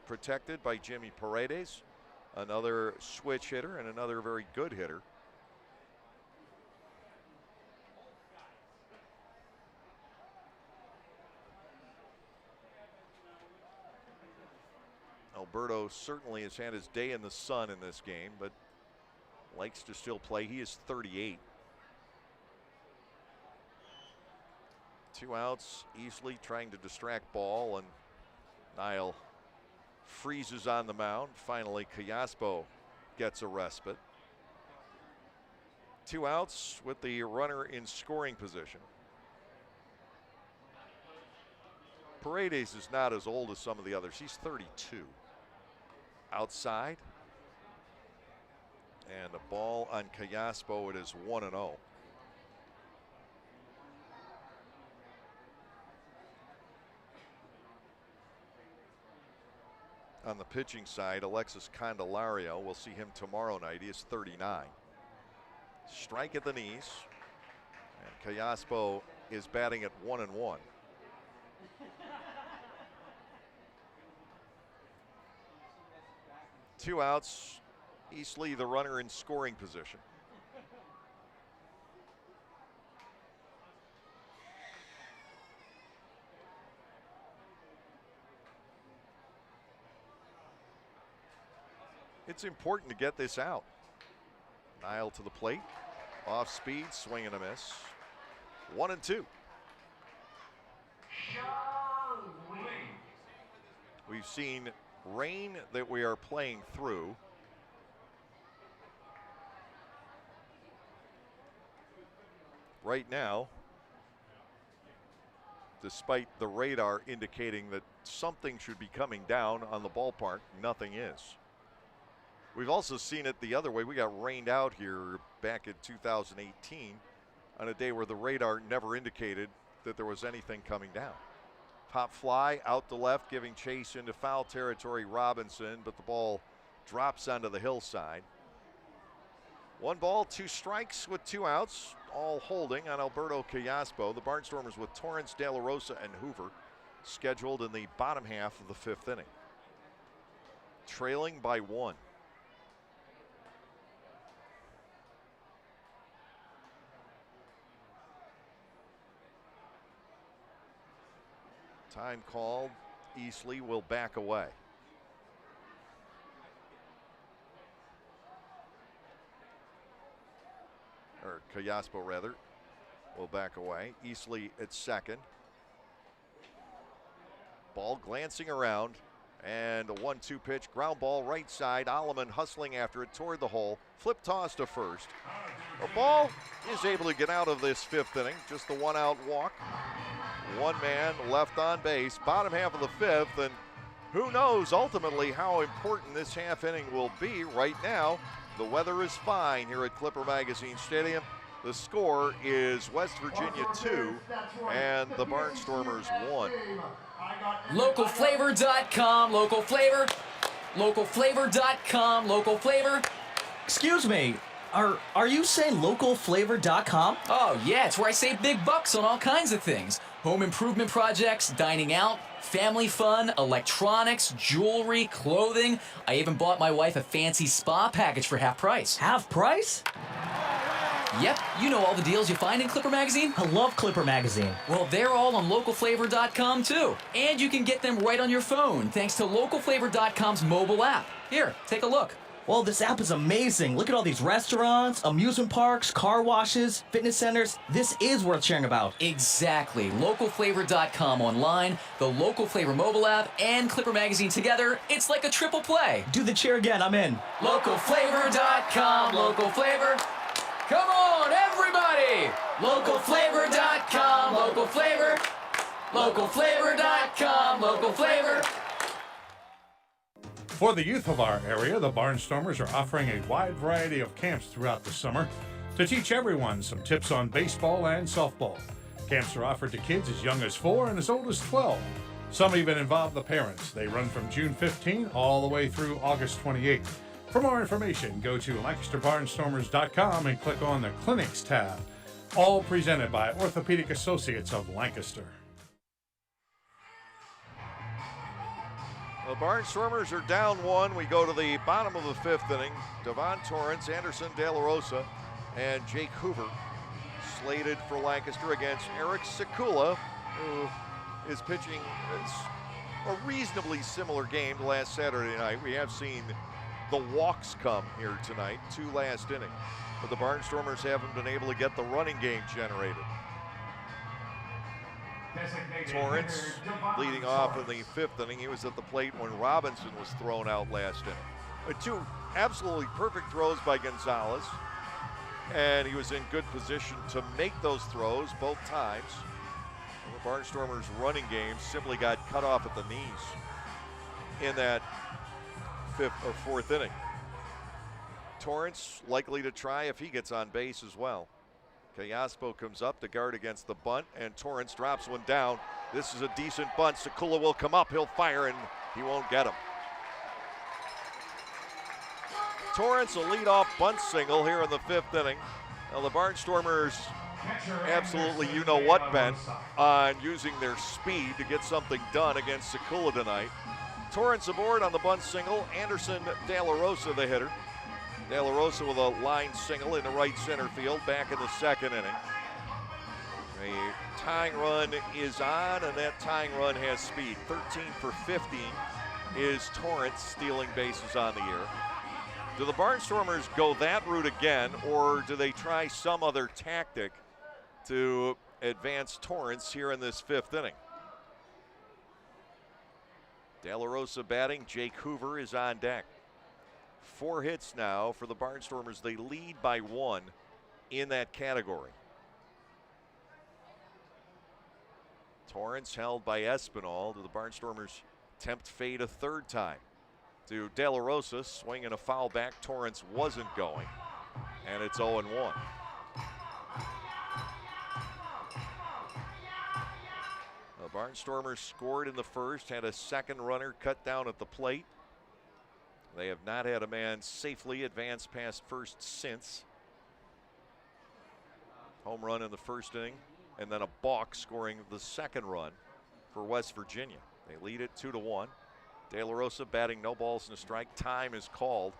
protected by Jimmy Paredes, another switch hitter and another very good hitter. Alberto certainly has had his day in the sun in this game, but likes to still play. He is 38. 2 outs, Easley trying to distract ball, and Nile freezes on the mound. Finally, Callaspo gets a respite. 2 outs with the runner in scoring position. Paredes is not as old as some of the others. He's 32. Outside. And the ball on Callaspo, it is 1-0. On the pitching side, Alexis Candelario, we'll see him tomorrow night. He is 39. Strike at the knees. And Callaspo is batting at 1-1. Two outs, Easley the runner in scoring position. It's important to get this out. Nile to the plate, off speed, swing and a miss. 1-2. We've seen rain that we are playing through. Right now, despite the radar indicating that something should be coming down on the ballpark, nothing is. We've also seen it the other way. We got rained out here back in 2018 on a day where the radar never indicated that there was anything coming down. Pop fly out to left, giving chase into foul territory, Robinson, but the ball drops onto the hillside. 1 ball, 2 strikes with 2 outs, all holding on Alberto Callaspo. The Barnstormers with Torrance, De La Rosa, and Hoover scheduled in the bottom half of the 5th inning. Trailing by 1. Time called. Easley will back away. Or Callaspo, rather, will back away. Easley at second. Ball glancing around. And a 1-2 pitch. Ground ball right side. Alleman hustling after it toward the hole. Flip toss to first. The ball is able to get out of this 5th inning. Just the 1-out walk. 1 man left on base, bottom half of the 5th, and who knows ultimately how important this half inning will be. Right now, the weather is fine here at Clipper Magazine Stadium. The score is West Virginia 2 and the Barnstormers 1.
Localflavor.com, local flavor. Localflavor.com, local flavor.
Excuse me, are you saying localflavor.com?
Oh yeah, it's where I save big bucks on all kinds of things. Home improvement projects, dining out, family fun, electronics, jewelry, clothing. I even bought my wife a fancy spa package for half price.
Half price?
Yep, you know all the deals you find in Clipper Magazine.
I love Clipper Magazine.
Well, they're all on localflavor.com too. And you can get them right on your phone thanks to localflavor.com's mobile app. Here, take a look.
Well, this app is amazing. Look at all these restaurants, amusement parks, car washes, fitness centers. This is worth sharing about.
Exactly. Localflavor.com online, the Local Flavor mobile app, and Clipper Magazine together. It's like a triple play.
Do the cheer again. I'm in.
Localflavor.com, local flavor. Come on, everybody! Localflavor.com, local flavor. Localflavor.com, local flavor.
For the youth of our area, the Barnstormers are offering a wide variety of camps throughout the summer. to teach everyone some tips on baseball and softball. Camps are offered to kids as young as 4 and as old as 12. Some even involve the parents. They run from June 15 all the way through August 28. For more information, go to LancasterBarnstormers.com and click on the Clinics tab. All presented by Orthopedic Associates of Lancaster.
The Barnstormers are down 1. We go to the bottom of the 5th inning. Devon Torrance, Anderson De La Rosa, and Jake Hoover slated for Lancaster against Eric Sekula, who is pitching a reasonably similar game to last Saturday night. We have seen the walks come here tonight, 2 last innings, but the Barnstormers haven't been able to get the running game generated. Torrance leading off in the 5th inning. He was at the plate when Robinson was thrown out last inning. 2 absolutely perfect throws by Gonzalez, and he was in good position to make those throws both times. And the Barnstormers' running game simply got cut off at the knees in that 5th or 4th inning. Torrance likely to try if he gets on base as well. Callaspo comes up to guard against the bunt, and Torrance drops one down. This is a decent bunt. Sekula will come up, he'll fire, and he won't get him. Torrance, a leadoff bunt single here in the 5th inning. Now the Barnstormers absolutely you-know-what bent on using their speed to get something done against Sekula tonight. Torrance aboard on the bunt single. Anderson De La Rosa, the hitter. De La Rosa with a line single into right center field back in the 2nd inning. A tying run is on, and that tying run has speed. 13 for 15 is Torrance stealing bases on the year. Do the Barnstormers go that route again, or do they try some other tactic to advance Torrance here in this 5th inning? De La Rosa batting. Jake Hoover is on deck. 4 hits now for the Barnstormers. They lead by 1 in that category. Torrance held by Espinal. Do the Barnstormers tempt fate a 3rd time? To De La Rosa, swinging a foul back. Torrance wasn't going, and it's 0-1. The Barnstormers scored in the 1st, had a 2nd runner cut down at the plate. They have not had a man safely advance past 1st since. Home run in the 1st inning, and then a balk scoring the 2nd run for West Virginia. They lead it 2-1. De La Rosa batting, no balls and a strike. Time is called.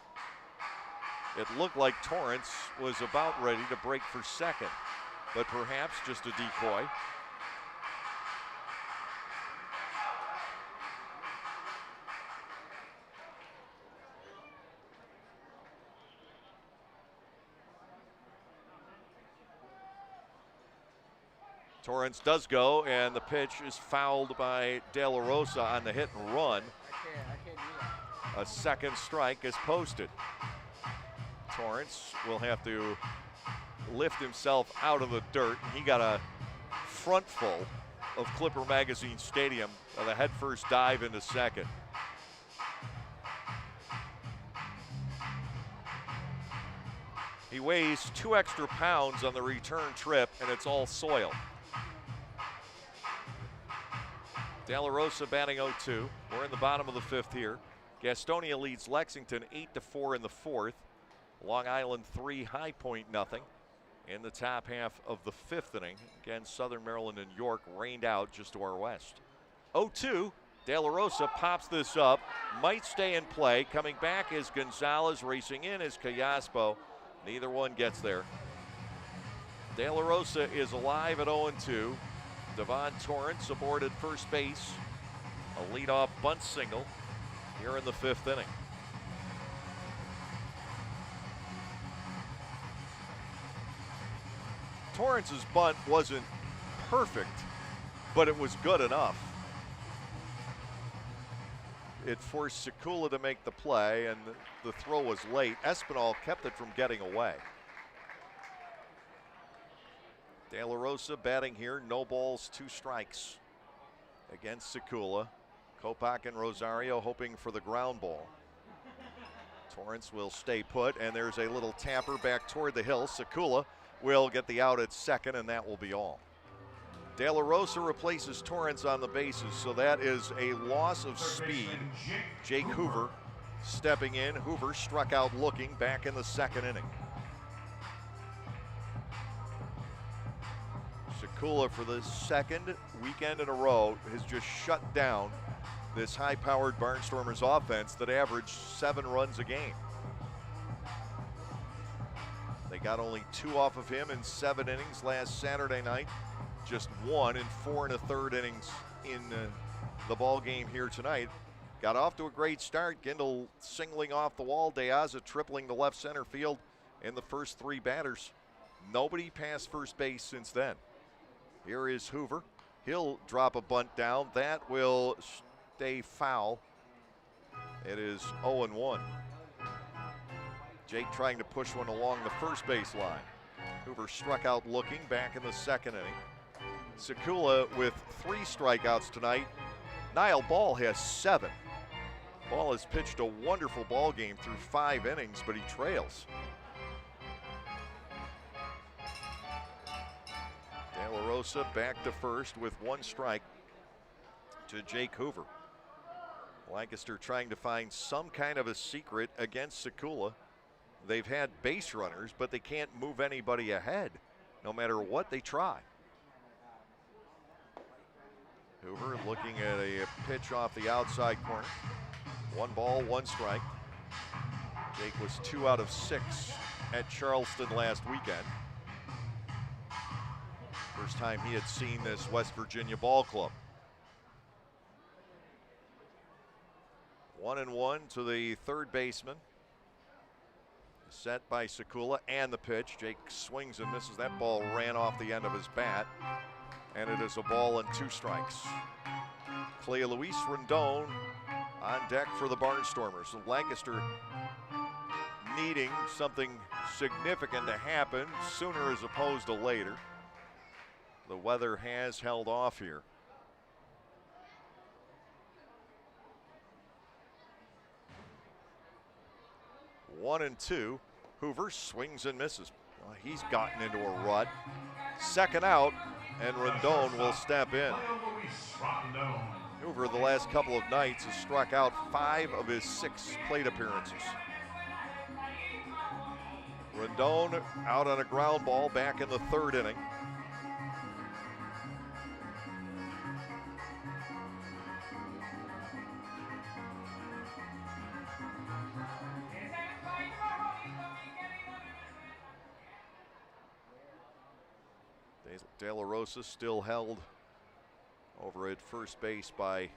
It looked like Torrance was about ready to break for 2nd, but perhaps just a decoy. Torrance does go, and the pitch is fouled by De La Rosa on the hit and run. A 2nd strike is posted. Torrance will have to lift himself out of the dirt. He got a front full of Clipper Magazine Stadium with a headfirst dive into 2nd. He weighs 2 extra pounds on the return trip, and it's all soil. De La Rosa batting 0-2. We're in the bottom of the 5th here. Gastonia leads Lexington 8-4 in the 4th. Long Island 3, High Point nothing. In the top half of the 5th inning, again, Southern Maryland and York rained out just to our west. 0-2. De La Rosa pops this up, might stay in play. Coming back is Gonzalez, racing in is Callaspo. Neither one gets there. De La Rosa is alive at 0-2. Devon Torrance aboard at 1st base. A leadoff bunt single here in the 5th inning. Torrance's bunt wasn't perfect, but it was good enough. It forced Sekula to make the play, and the throw was late. Espinal kept it from getting away. De La Rosa batting here, no balls, 2 strikes against Sekula. Kopak and Rosario hoping for the ground ball. Torrance will stay put, and there's a little tapper back toward the hill. Sekula will get the out at second, and that will be all. De La Rosa replaces Torrance on the bases, so that is a loss of speed. Jake Hoover stepping in. Hoover struck out looking back in the second inning. Sekula, for the second weekend in a row, has just shut down this high-powered Barnstormers offense that averaged 7 runs a game. They got only 2 off of him in 7 innings last Saturday night. Just 1 in 4 1/3 innings in the ball game here tonight. Got off to a great start. Gindel singling off the wall. De Aza tripling to left center field in the first 3 batters. Nobody past first base since then. Here is Hoover. He'll drop a bunt down. That will stay foul. It is 0-1. Jake trying to push one along the first base line. Hoover struck out looking back in the second inning. Sekula with 3 strikeouts tonight. Niall Ball has 7. Ball has pitched a wonderful ball game through 5 innings, but he trails. De La Rosa back to first with 1 strike to Jake Hoover. Lancaster trying to find some kind of a secret against Sekula. They've had base runners, but they can't move anybody ahead, no matter what they try. Hoover looking at a pitch off the outside corner. 1 ball, 1 strike. Jake was 2 out of 6 at Charleston last weekend. First time he had seen this West Virginia ball club. 1-1 to the third baseman. Set by Sekula, and the pitch. Jake swings and misses. That ball ran off the end of his bat, and it is a ball and 2 strikes. Clea Luis Rendon on deck for the Barnstormers. So Lancaster needing something significant to happen sooner as opposed to later. The weather has held off here. One and 2. Hoover swings and misses. Well, he's gotten into a rut. Second out, and Rendon will step in. Hoover, the last couple of nights, has struck out 5 of his 6 plate appearances. Rendon out on a ground ball back in the 3rd inning. De La Rosa still held over at first base by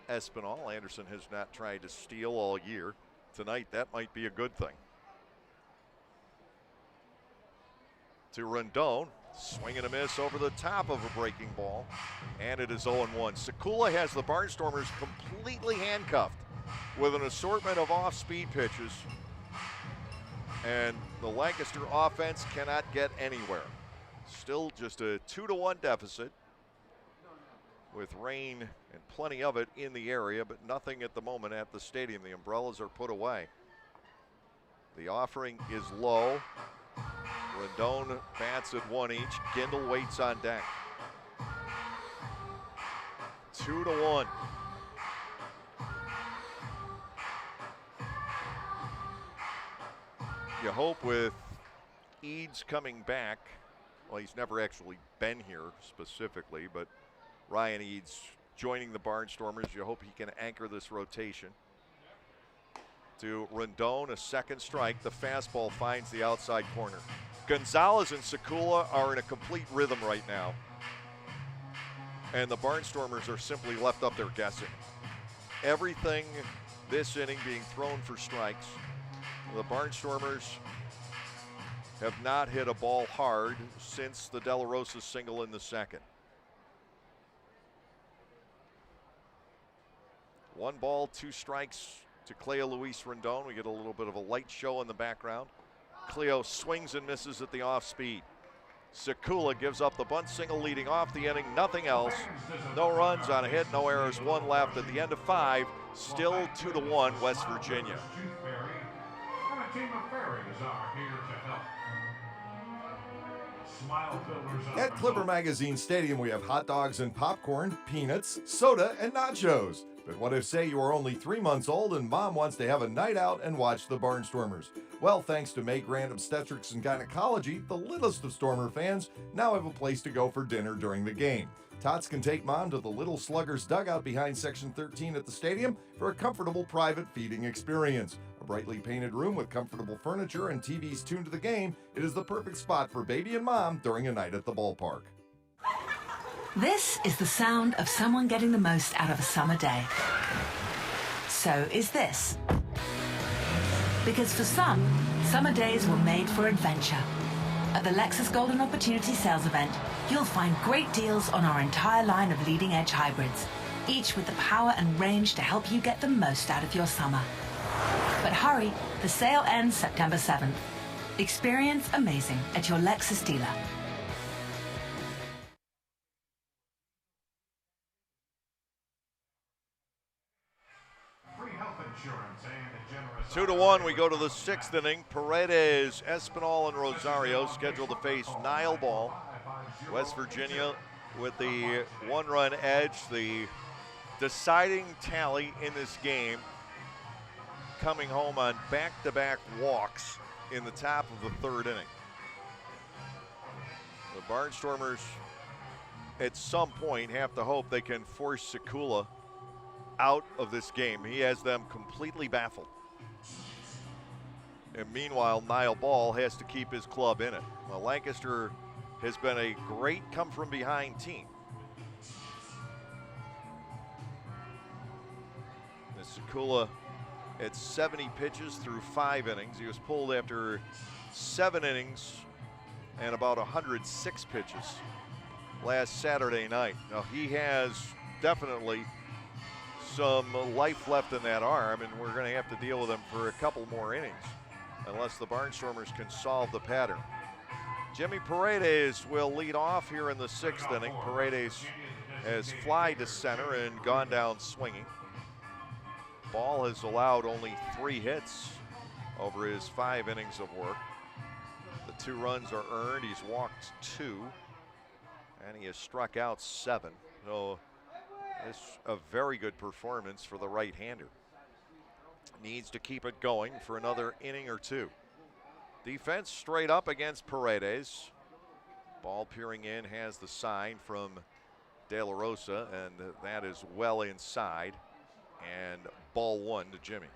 Espinal. Anderson has not tried to steal all year. Tonight, that might be a good thing. To Rendon, swing and a miss over the top of a breaking ball, and it is 0-1. Sekula has the Barnstormers completely handcuffed with an assortment of off-speed pitches, and the Lancaster offense cannot get anywhere. Still just a 2-1 deficit with rain and plenty of it in the area, but nothing at the moment at the stadium. The umbrellas are put away. The offering is low. Rendon bats at 1 each. Gindel waits on deck. 2-1. You hope with Eads coming back. Well, he's never actually been here specifically, but Ryan Eads joining the Barnstormers. You hope he can anchor this rotation. To Rendon, a 2nd strike. The fastball finds the outside corner. Gonzalez and Sekula are in a complete rhythm right now, and the Barnstormers are simply left up there guessing. Everything this inning being thrown for strikes. The Barnstormers have not hit a ball hard since the De La Rosa single in the 2nd. 1 ball, 2 strikes to Clea Luis Rendon. We get a little bit of a light show in the background. Cleo swings and misses at the off speed. Sekula gives up the bunt single leading off the inning. Nothing else. No runs on a hit, no errors, 1 left at the end of 5. Still 2-1 West Virginia.
team of fairies are here to help. Smile builders
At Clipper Magazine Stadium, we have hot dogs and popcorn, peanuts, soda, and nachos. But what if, say, you are only 3 months old and mom wants to have a night out and watch the Barnstormers? Well, thanks to May Grant Obstetrics and Gynecology, the littlest of Stormer fans now have a place to go for dinner during the game. Tots can take mom to the Little Sluggers dugout behind Section 13 at the stadium for a comfortable private feeding experience. A brightly painted room with comfortable furniture and TVs tuned to the game, it is the perfect spot for baby and mom during a night at the ballpark.
This is the sound of someone getting the most out of a summer day. So is this. Because for some, summer days were made for adventure. At the Lexus Golden Opportunity Sales Event, you'll find great deals on our entire line of leading-edge hybrids, each with the power and range to help you get the most out of your summer. But hurry, the sale ends September 7th. Experience amazing at your Lexus dealer.
free health insurance and a generous
2-1, we go to the 6th inning. Paredes, Espinal, and Rosario scheduled to face Nile Ball. West Virginia with the one-run edge, the deciding tally in this game, coming home on back-to-back walks in the top of the 3rd inning. The Barnstormers, at some point, have to hope they can force Sekula out of this game. He has them completely baffled. And meanwhile, Nile Ball has to keep his club in it. Well, Lancaster has been a great come-from-behind team. Sekula at 70 pitches through 5 innings. He was pulled after 7 innings and about 106 pitches last Saturday night. Now, he has definitely some life left in that arm, and we're going to have to deal with him for a couple more innings unless the Barnstormers can solve the pattern. Jimmy Paredes will lead off here in the 6th inning. Paredes has flied to center and gone down swinging. Ball has allowed only 3 hits over his 5 innings of work. The 2 runs are earned. He's walked 2, and he has struck out 7. So this is a very good performance for the right-hander. Needs to keep it going for another inning or 2. Defense straight up against Paredes. Ball peering in, has the sign from De La Rosa, and that is well inside. And ball 1 to Jimmy.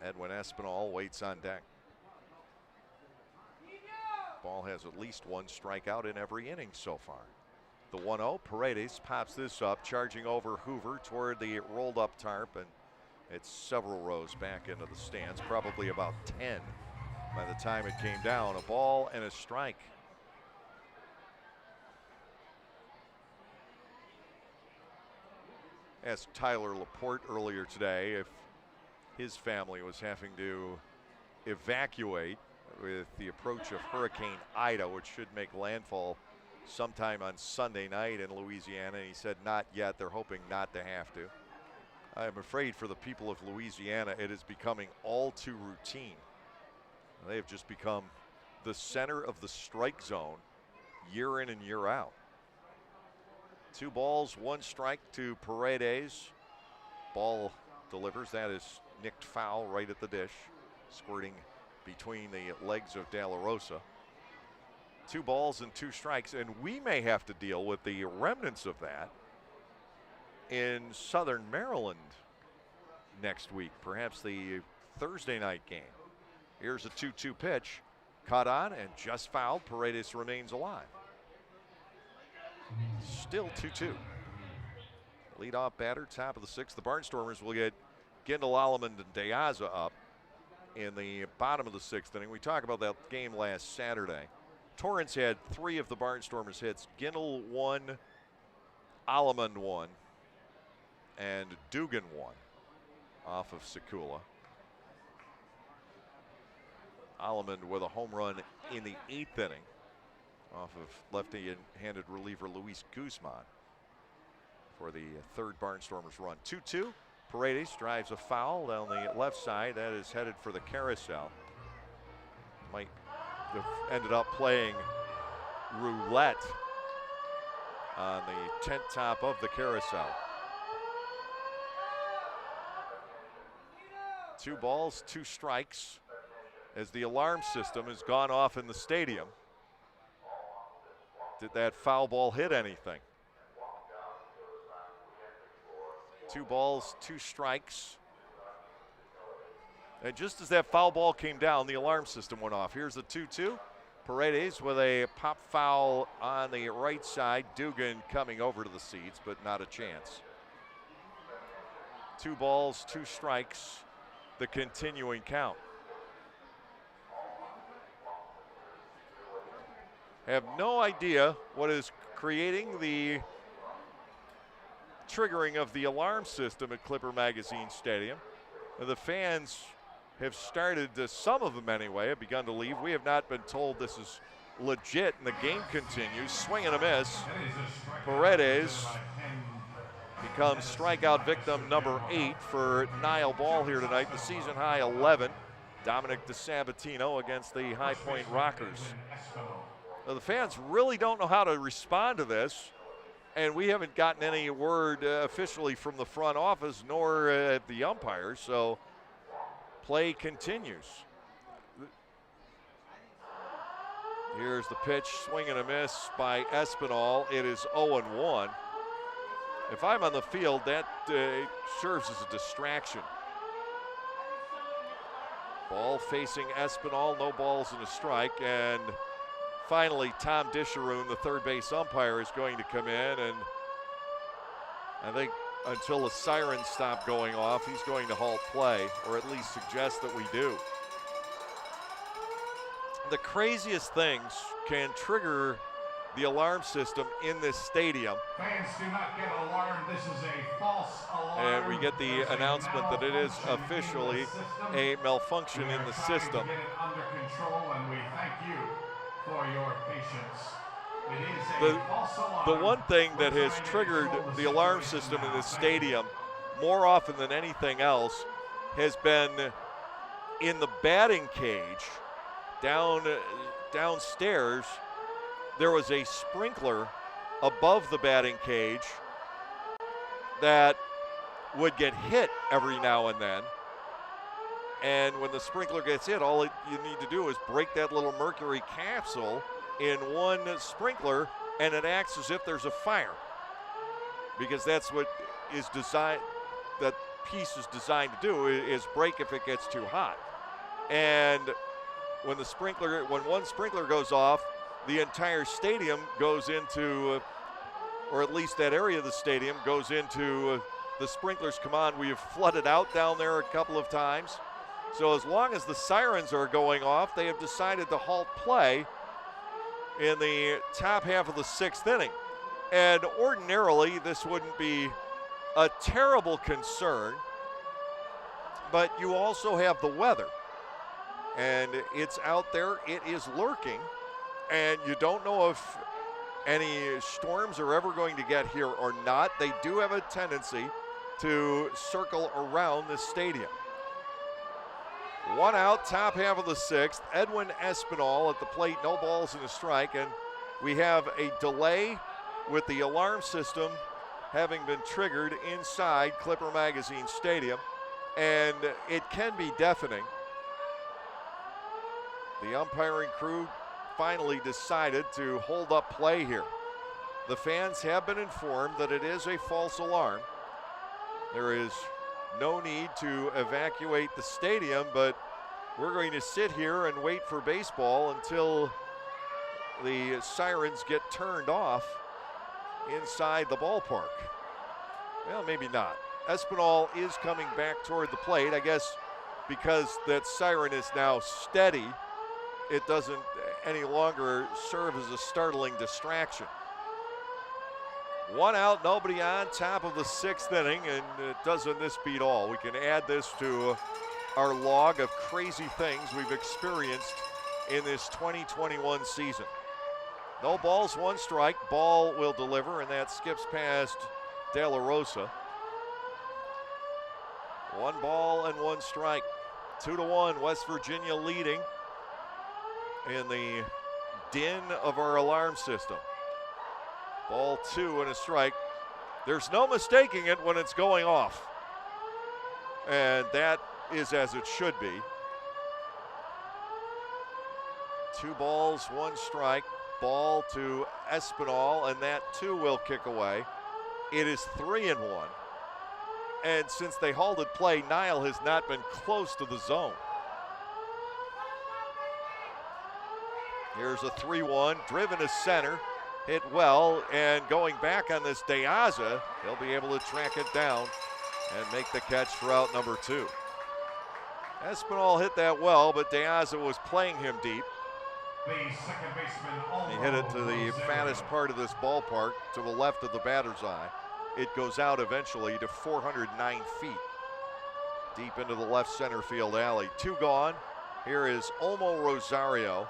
Edwin Espinal waits on deck. Ball has at least 1 strikeout in every inning so far. The 1-0, Paredes pops this up, charging over Hoover toward the rolled up tarp, and it's several rows back into the stands, probably about 10 by the time it came down. A ball and a strike. Asked Tyler Laporte earlier today if his family was having to evacuate with the approach of Hurricane Ida, which should make landfall sometime on Sunday night in Louisiana. And he said not yet. They're hoping not to have to. I'm afraid for the people of Louisiana, it is becoming all too routine. They have just become the center of the strike zone year in and year out. 2 balls, 1 strike to Paredes. Ball delivers. That is nicked foul right at the dish, squirting between the legs of De La Rosa. 2 balls and 2 strikes, and we may have to deal with the remnants of that in Southern Maryland next week, perhaps the Thursday night game. Here's a 2-2 pitch, caught on and just fouled. Paredes remains alive. Still 2-2. Leadoff batter, top of the 6th. The Barnstormers will get Gendel, Alleman, and Deaza up in the bottom of the 6th inning. We talked about that game last Saturday. Torrance had 3 of the Barnstormers' hits. Gendel 1, Alleman 1, and Dugan 1 off of Sekula. Alleman with a home run in the 8th inning off of left-handed reliever Luis Guzman for the 3rd Barnstormers run. 2-2. Paredes drives a foul down the left side. That is headed for the carousel. Might have ended up playing roulette on the tent top of the carousel. 2 balls, 2 strikes as the alarm system has gone off in the stadium. Did that foul ball hit anything? 2 balls, 2 strikes. And just as that foul ball came down, the alarm system went off. Here's the 2-2. Paredes with a pop foul on the right side. Dugan coming over to the seats, but not a chance. 2 balls, 2 strikes, the continuing count. Have no idea what is creating the triggering of the alarm system at Clipper Magazine Stadium. The fans have started, some of them anyway, have begun to leave. We have not been told this is legit, and the game continues. Swing and a miss. Paredes becomes strikeout victim number 8 for Niall Ball here tonight. The season high 11. Dominic DeSabatino against the High Point Rockers. Now, the fans really don't know how to respond to this, and we haven't gotten any word officially from the front office nor the umpires, so play continues. Here's the pitch, swing and a miss by Espinal. It is 0-1. If I'm on the field, that serves as a distraction. Ball facing Espinal, no balls and a strike, and finally Tom Disharoon, the third base umpire, is going to come in, and I think until the sirens stop going off, he's going to halt play, or at least suggest that we do. The craziest things can trigger the alarm system in this stadium.
Fans do not get alarmed. This is a false alarm.
And we get the announcement that it is officially a malfunction in the system.
Get it under control, and we thank you for your patience. It is a false alarm.
The one thing that has triggered the alarm system in this stadium more often than anything else has been in the batting cage downstairs. There was a sprinkler above the batting cage that would get hit every now and then. And when the sprinkler gets hit, all you need to do is break that little mercury capsule in one sprinkler, and it acts as if there's a fire. Because that's what is designed, that piece is designed to do, is break if it gets too hot. And when one sprinkler goes off, the entire stadium goes into, or at least that area of the stadium goes into, the sprinklers come on. We have flooded out down there a couple of times. So as long as the sirens are going off, they have decided to halt play in the top half of the 6th inning. And ordinarily, this wouldn't be a terrible concern, but you also have the weather. And it's out there, it is lurking. And you don't know if any storms are ever going to get here or not. They do have a tendency to circle around the stadium. 1 out, top half of the 6th. Edwin Espinal at the plate, no balls and a strike. And we have a delay with the alarm system having been triggered inside Clipper Magazine Stadium. And it can be deafening. The umpiring crew finally decided to hold up play here. The fans have been informed that it is a false alarm. There is no need to evacuate the stadium, but we're going to sit here and wait for baseball until the sirens get turned off inside the ballpark. Well, maybe not. Espinal is coming back toward the plate. I guess because that siren is now steady, it doesn't any longer serve as a startling distraction. 1 out, nobody on, top of the 6th inning, and doesn't this beat all? We can add this to our log of crazy things we've experienced in this 2021 season. No balls, 1 strike. Ball will deliver, and that skips past De La Rosa. 1 ball and 1 strike. 2-1, West Virginia leading in the din of our alarm system. Ball 2 and a strike. There's no mistaking it when it's going off. And that is as it should be. 2 balls, 1 strike. Ball to Espinal, and that too will kick away. It is 3-1. And since they halted play, Nile has not been close to the zone. Here's a 3-1, driven to center, hit well, and going back on this Deaza, he'll be able to track it down and make the catch for out number 2. Espinal hit that well, but Deaza was playing him deep.
The second baseman,
He hit it to the fattest part of this ballpark, to the left of the batter's eye. It goes out eventually to 409 feet, deep into the left center field alley. 2 gone. Here is Olmo Rosario,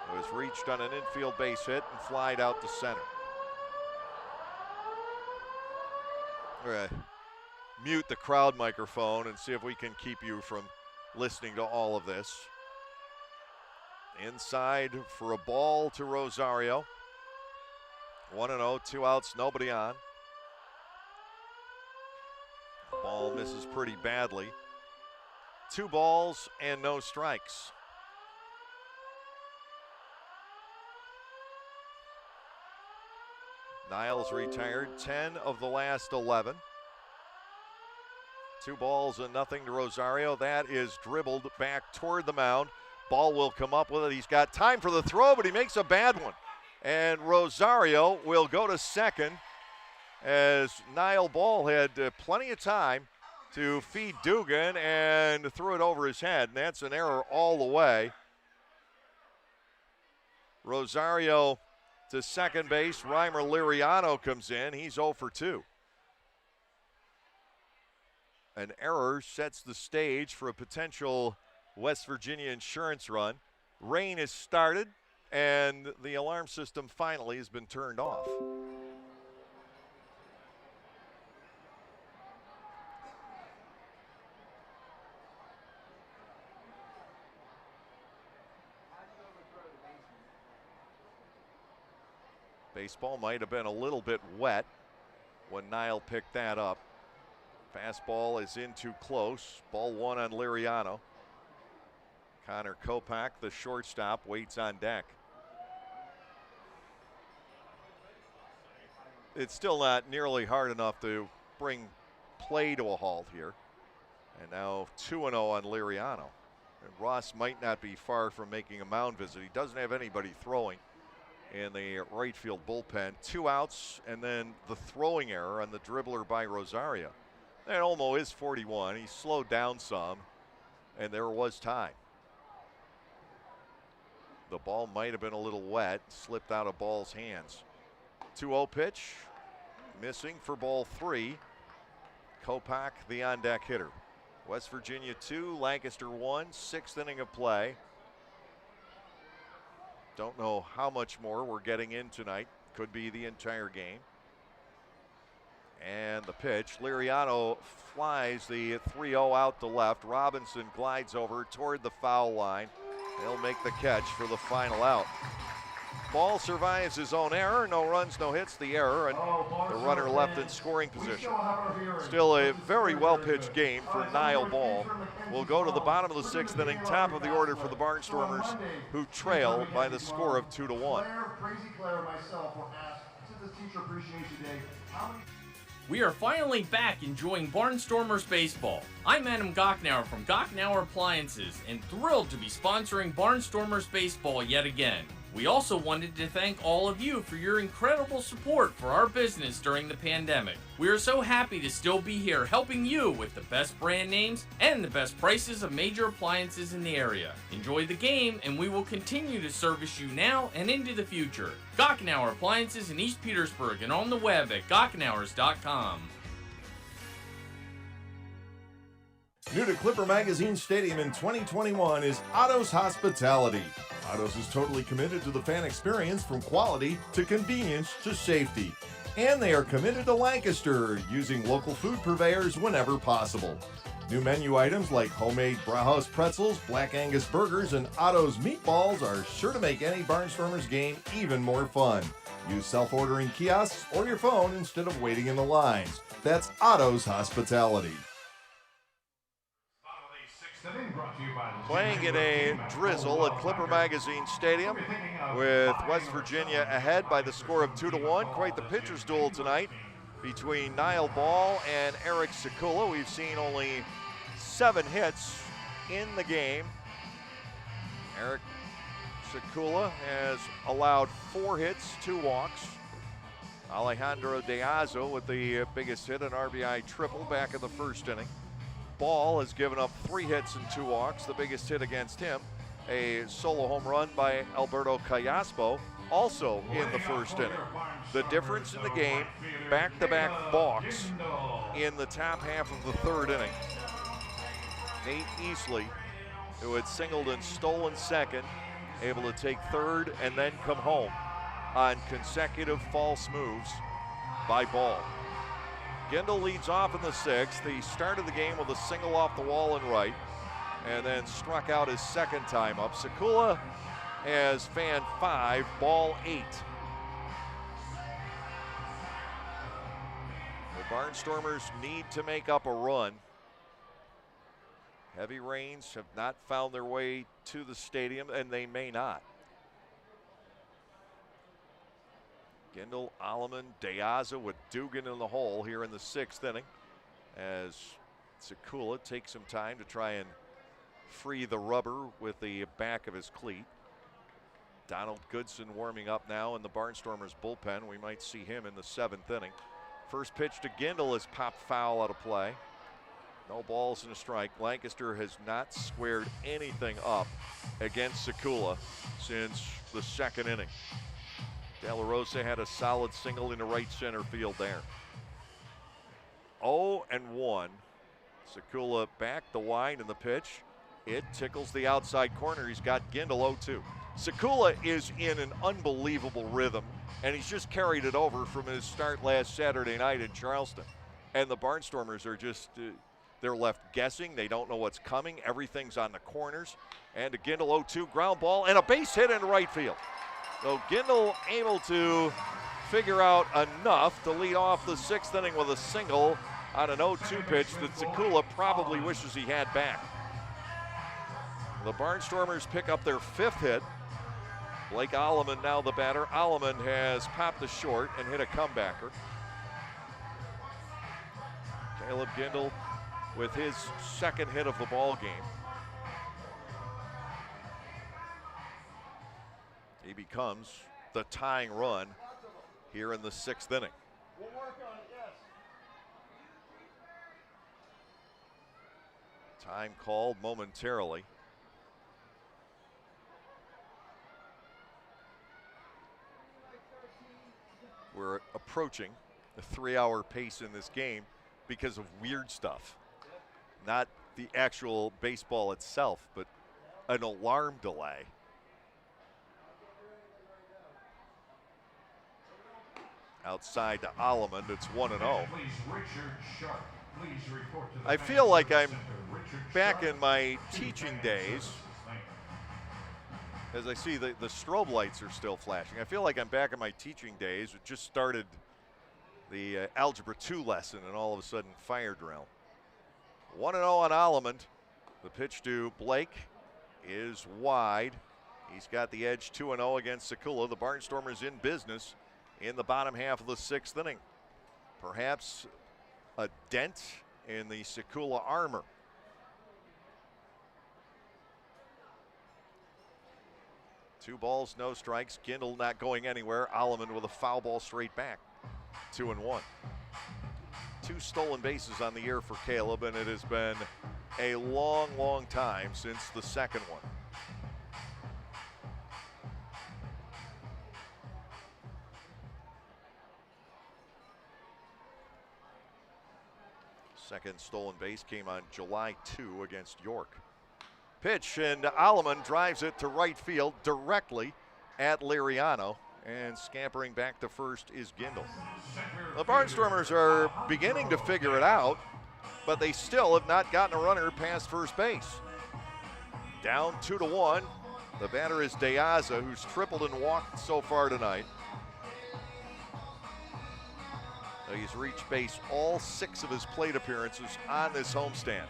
who has reached on an infield base hit and flied out to center. We're going to mute the crowd microphone and see if we can keep you from listening to all of this. Inside for a ball to Rosario. 1-0, 2 outs, nobody on. Ball misses pretty badly. 2 balls and no strikes. Niles retired 10 of the last 11. 2 balls and nothing to Rosario. That is dribbled back toward the mound. Ball will come up with it. He's got time for the throw, but he makes a bad one. And Rosario will go to second, as Niall Ball had plenty of time to feed Dugan and threw it over his head. And that's an error all the way. Rosario to second base. Reimer Liriano comes in. He's 0 for 2. An error sets the stage for a potential West Virginia insurance run. Rain has started, and the alarm system finally has been turned off. Baseball might have been a little bit wet when Nile picked that up. Fastball is in too close. Ball 1 on Liriano. Connor Kopak, the shortstop, waits on deck. It's still not nearly hard enough to bring play to a halt here. And now 2-0 on Liriano. And Ross might not be far from making a mound visit. He doesn't have anybody throwing in the right field bullpen. 2 outs, and then the throwing error on the dribbler by Rosario. And Olmo is 41. He slowed down some, and there was time. The ball might have been a little wet, slipped out of Ball's hands. 2-0 pitch, missing for ball 3. Kopak, the on-deck hitter. West Virginia 2, Lancaster 1, 6th inning of play. Don't know how much more we're getting in tonight. Could be the entire game. And the pitch, Liriano flies the 3-0 out to left. Robinson glides over toward the foul line. They'll make the catch for the final out. Ball survives his own error. No runs, no hits, the error, and the runner left in scoring position. Still a very well-pitched game for Niall Ball. We'll go to the bottom of the 6th inning, top of the order for the Barnstormers, who trail by the score of 2-1.
We are finally back enjoying Barnstormers baseball. I'm Adam Gocknauer from Gocknauer Appliances and thrilled to be sponsoring Barnstormers baseball yet again. We also wanted to thank all of you for your incredible support for our business during the pandemic. We are so happy to still be here helping you with the best brand names and the best prices of major appliances in the area. Enjoy the game, and we will continue to service you now and into the future. Gocknauer Appliances in East Petersburg and on the web at gocknauers.com.
New to Clipper Magazine Stadium in 2021 is Otto's Hospitality. Otto's is totally committed to the fan experience, from quality to convenience to safety. And they are committed to Lancaster, using local food purveyors whenever possible. New menu items like homemade Brauhaus pretzels, Black Angus burgers, and Otto's meatballs are sure to make any Barnstormers game even more fun. Use self-ordering kiosks or your phone instead of waiting in the lines. That's Otto's Hospitality.
Playing in a drizzle at Clipper Magazine Stadium with West Virginia ahead by the score of 2-1. Quite the pitcher's duel tonight between Niall Ball and Eric Sekula. We've seen only 7 hits in the game. Eric Sekula has allowed 4 hits, 2 walks. Alejandro Deazo with the biggest hit, an RBI triple back in the first inning. Ball has given up 3 hits and 2 walks. The biggest hit against him, a solo home run by Alberto Callaspo, also in the first inning. The difference in the game, back-to-back balks in the top half of the third inning. Nate Easley, who had singled and stolen second, able to take third and then come home on consecutive false moves by Ball. Gindel leads off in the 6th. He started the game with a single off the wall and right, and then struck out his second time up. Sekula has fanned 5, Ball 8. The Barnstormers need to make up a run. Heavy rains have not found their way to the stadium, and they may not. Gindel, Alleman, Deaza with Dugan in the hole here in the 6th inning as Sekula takes some time to try and free the rubber with the back of his cleat. Donald Goodson warming up now in the Barnstormers bullpen. We might see him in the 7th inning. First pitch to Gindel is popped foul out of play. No balls and a strike. Lancaster has not squared anything up against Sekula since the 2nd inning. De La Rosa had a solid single into right center field there. 0-1. Sekula back the wide in the pitch. It tickles the outside corner. He's got Gindel 0-2. Sekula is in an unbelievable rhythm, and he's just carried it over from his start last Saturday night in Charleston. And the Barnstormers are just, they're left guessing. They don't know what's coming. Everything's on the corners. And a Gindel 0-2 ground ball and a base hit in right field. So Gindel able to figure out enough to lead off the 6th inning with a single on an 0-2 pitch that Sekula probably wishes he had back. The Barnstormers pick up their 5th hit. Blake Alleman now the batter. Alleman has popped the short and hit a comebacker. Caleb Gindel with his 2nd hit of the ball game. He becomes the tying run here in the 6th inning.
We'll work on it, yes.
Time called momentarily. We're approaching the 3-hour pace in this game because of weird stuff. Not the actual baseball itself, but an alarm delay. Outside to Alleman, it's 1-0. I feel like I'm back in my teaching days. As I see the strobe lights are still flashing. I feel like I'm back in my teaching days. It just started the Algebra 2 lesson and all of a sudden fire drill. 1-0 on Alleman. The pitch to Blake is wide. He's got the edge 2-0 against Sekula. The Barnstormers in business in the bottom half of the 6th inning. Perhaps a dent in the Sekula armor. Two balls, no strikes. Gindel not going anywhere. Alleman with a foul ball straight back. 2-1. 2 stolen bases on the year for Caleb, and it has been a long, long time since the 2nd one. Second stolen base came on July 2 against York. Pitch, and Alleman drives it to right field directly at Liriano, and scampering back to first is Gindel. The Barnstormers are beginning to figure it out. but they still have not gotten a runner past first base. Down 2-1. The batter is De Aza, who's tripled and walked so far tonight. He's reached base all 6 of his plate appearances on this homestand.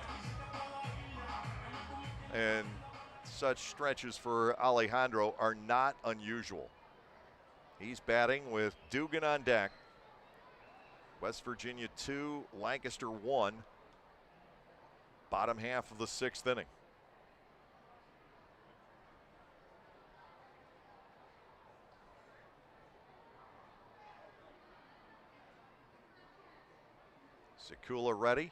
And such stretches for Alejandro are not unusual. He's batting with Dugan on deck. West Virginia 2, Lancaster 1. Bottom half of the 6th inning. Sekula ready.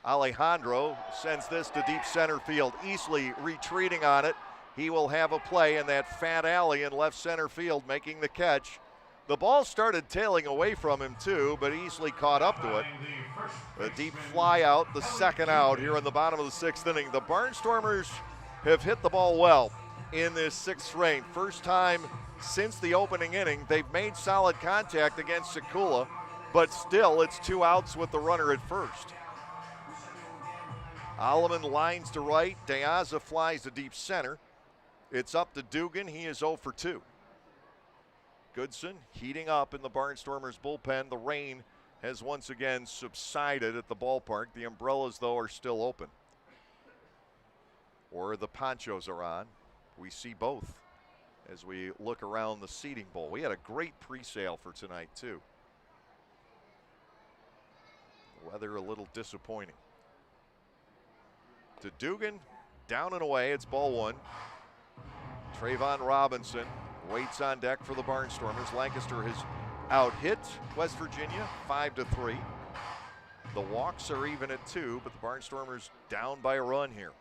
Alejandro sends this to deep center field. Easley retreating on it. He will have a play in that fat alley in left center field, making the catch. The ball started tailing away from him too, but Easley caught up to it. A deep fly out, the second out here in the bottom of the 6th inning. The Barnstormers have hit the ball well in this 6th frame. First time since the opening inning, they've made solid contact against Sekula, but still it's 2 outs with the runner at first. Alleman lines to right. De Aza flies to deep center. It's up to Dugan. He is 0 for 2. Goodson heating up in the Barnstormers bullpen. The rain has once again subsided at the ballpark. The umbrellas, though, are still open. Or the ponchos are on. We see both as we look around the seating bowl. We had a great pre-sale for tonight, too. Weather a little disappointing. To Dugan, down and away. It's ball 1. Trayvon Robinson waits on deck for the Barnstormers. Lancaster has out-hit West Virginia 5-3. The walks are even at 2, but the Barnstormers down by a run here.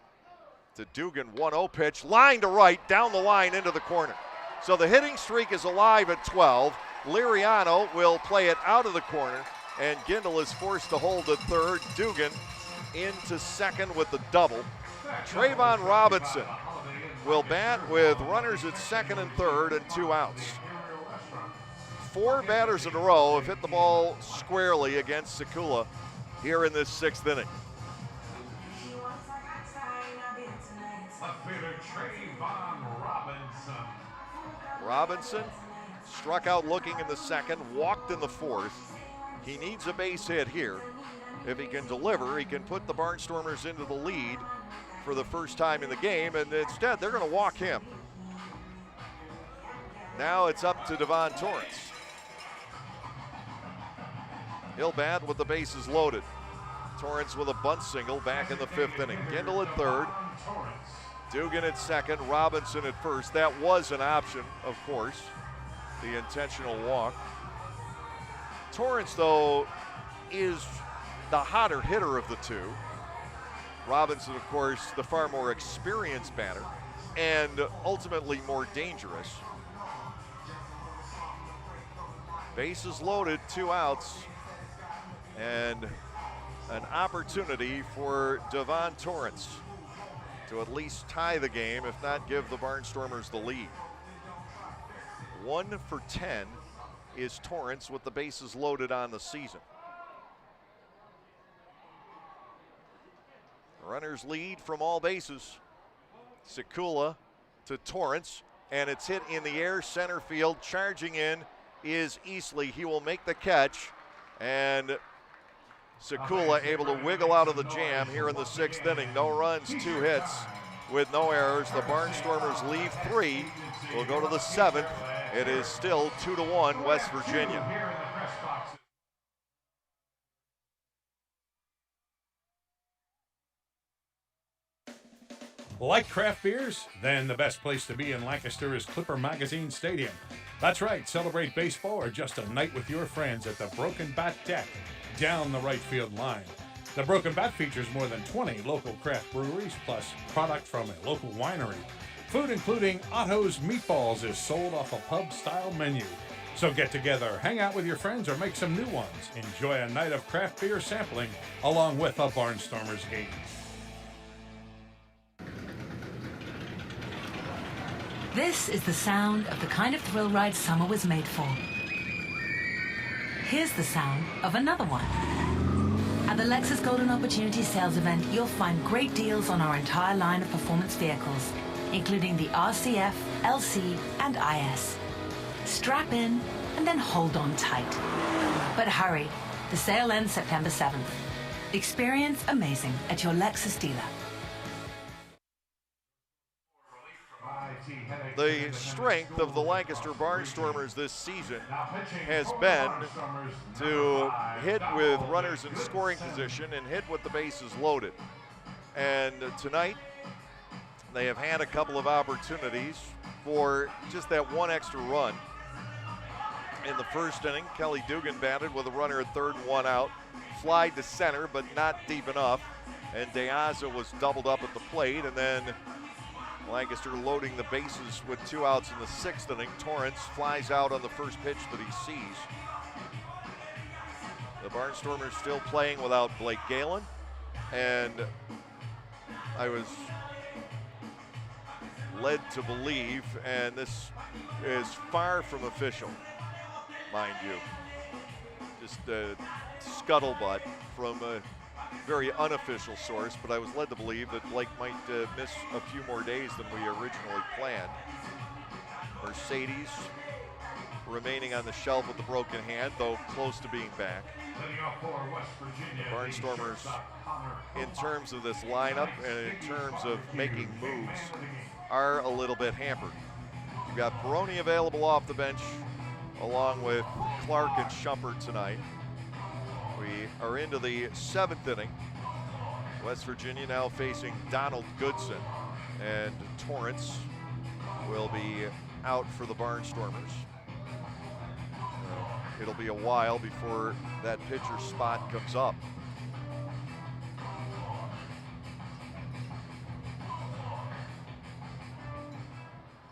To Dugan, 1-0 pitch, line to right, down the line into the corner. So the hitting streak is alive at 12. Liriano will play it out of the corner, and Gindel is forced to hold at third. Dugan into second with the double. Trayvon Robinson will bat with runners at second and third and 2 outs. 4 batters in a row have hit the ball squarely against Sekula here in this 6th inning. Robinson struck out looking in the 2nd, walked in the 4th. He needs a base hit here. If he can deliver, he can put the Barnstormers into the lead for the first time in the game, and instead they're going to walk him. Now it's up to Devon Torrance. He'll bat with the bases loaded. Torrance with a bunt single back in the 5th inning. Gindel at third. Dugan at second. Robinson at first. That was an option, of course, the intentional walk. Torrance, though, is the hotter hitter of the two. Robinson, of course, the far more experienced batter and ultimately more dangerous. Bases loaded, 2 outs, and an opportunity for Devon Torrance to at least tie the game, if not give the Barnstormers the lead. 1 for 10 is Torrance with the bases loaded on the season. Runners lead from all bases. Sekula to Torrance, and it's hit in the air, center field. Charging in is Easley. He will make the catch, and Sekula able to wiggle out of the jam here in the 6th inning. No runs, 2 hits with no errors. The Barnstormers leave 3. We'll go to the 7th. It is still 2-1 West Virginia.
Like craft beers? Then the best place to be in Lancaster is Clipper Magazine Stadium. That's right, celebrate baseball or just a night with your friends at the Broken Bat Deck down the right field line. The Broken Bat features more than 20 local craft breweries plus product from a local winery. Food including Otto's Meatballs is sold off a pub-style menu. So get together, hang out with your friends, or make some new ones. Enjoy a night of craft beer sampling along with a Barnstormers game.
This is the sound of the kind of thrill ride summer was made for. Here's the sound of another one. At the Lexus Golden Opportunity Sales Event, you'll find great deals on our entire line of performance vehicles, including the RCF, LC, and IS. Strap in and then hold on tight. But hurry, the sale ends September 7th. Experience amazing at your Lexus dealer.
The strength of the Lancaster Barnstormers this season has been to hit with runners in scoring position and hit with the bases loaded. And tonight, they have had a couple of opportunities for just that one extra run. In the first inning, Kelly Dugan batted with a runner at third and one out. Fly to center, but not deep enough. And DeAza was doubled up at the plate, and then Lancaster loading the bases with 2 outs in the sixth inning. Torrance flies out on the first pitch that he sees. The Barnstormers still playing without Blake Galen, and I was led to believe, and this is far from official, mind you, just scuttlebutt from a very unofficial source, but I was led to believe that Blake might miss a few more days than we originally planned. Mercedes remaining on the shelf with the broken hand, though close to being back. The Barnstormers, in terms of this lineup and in terms of making moves, are a little bit hampered. You've got Peroni available off the bench, along with Clark and Shumpert tonight. We are into the seventh inning. West Virginia now facing Donald Goodson, and Torrance will be out for the Barnstormers. It'll be a while before that pitcher spot comes up.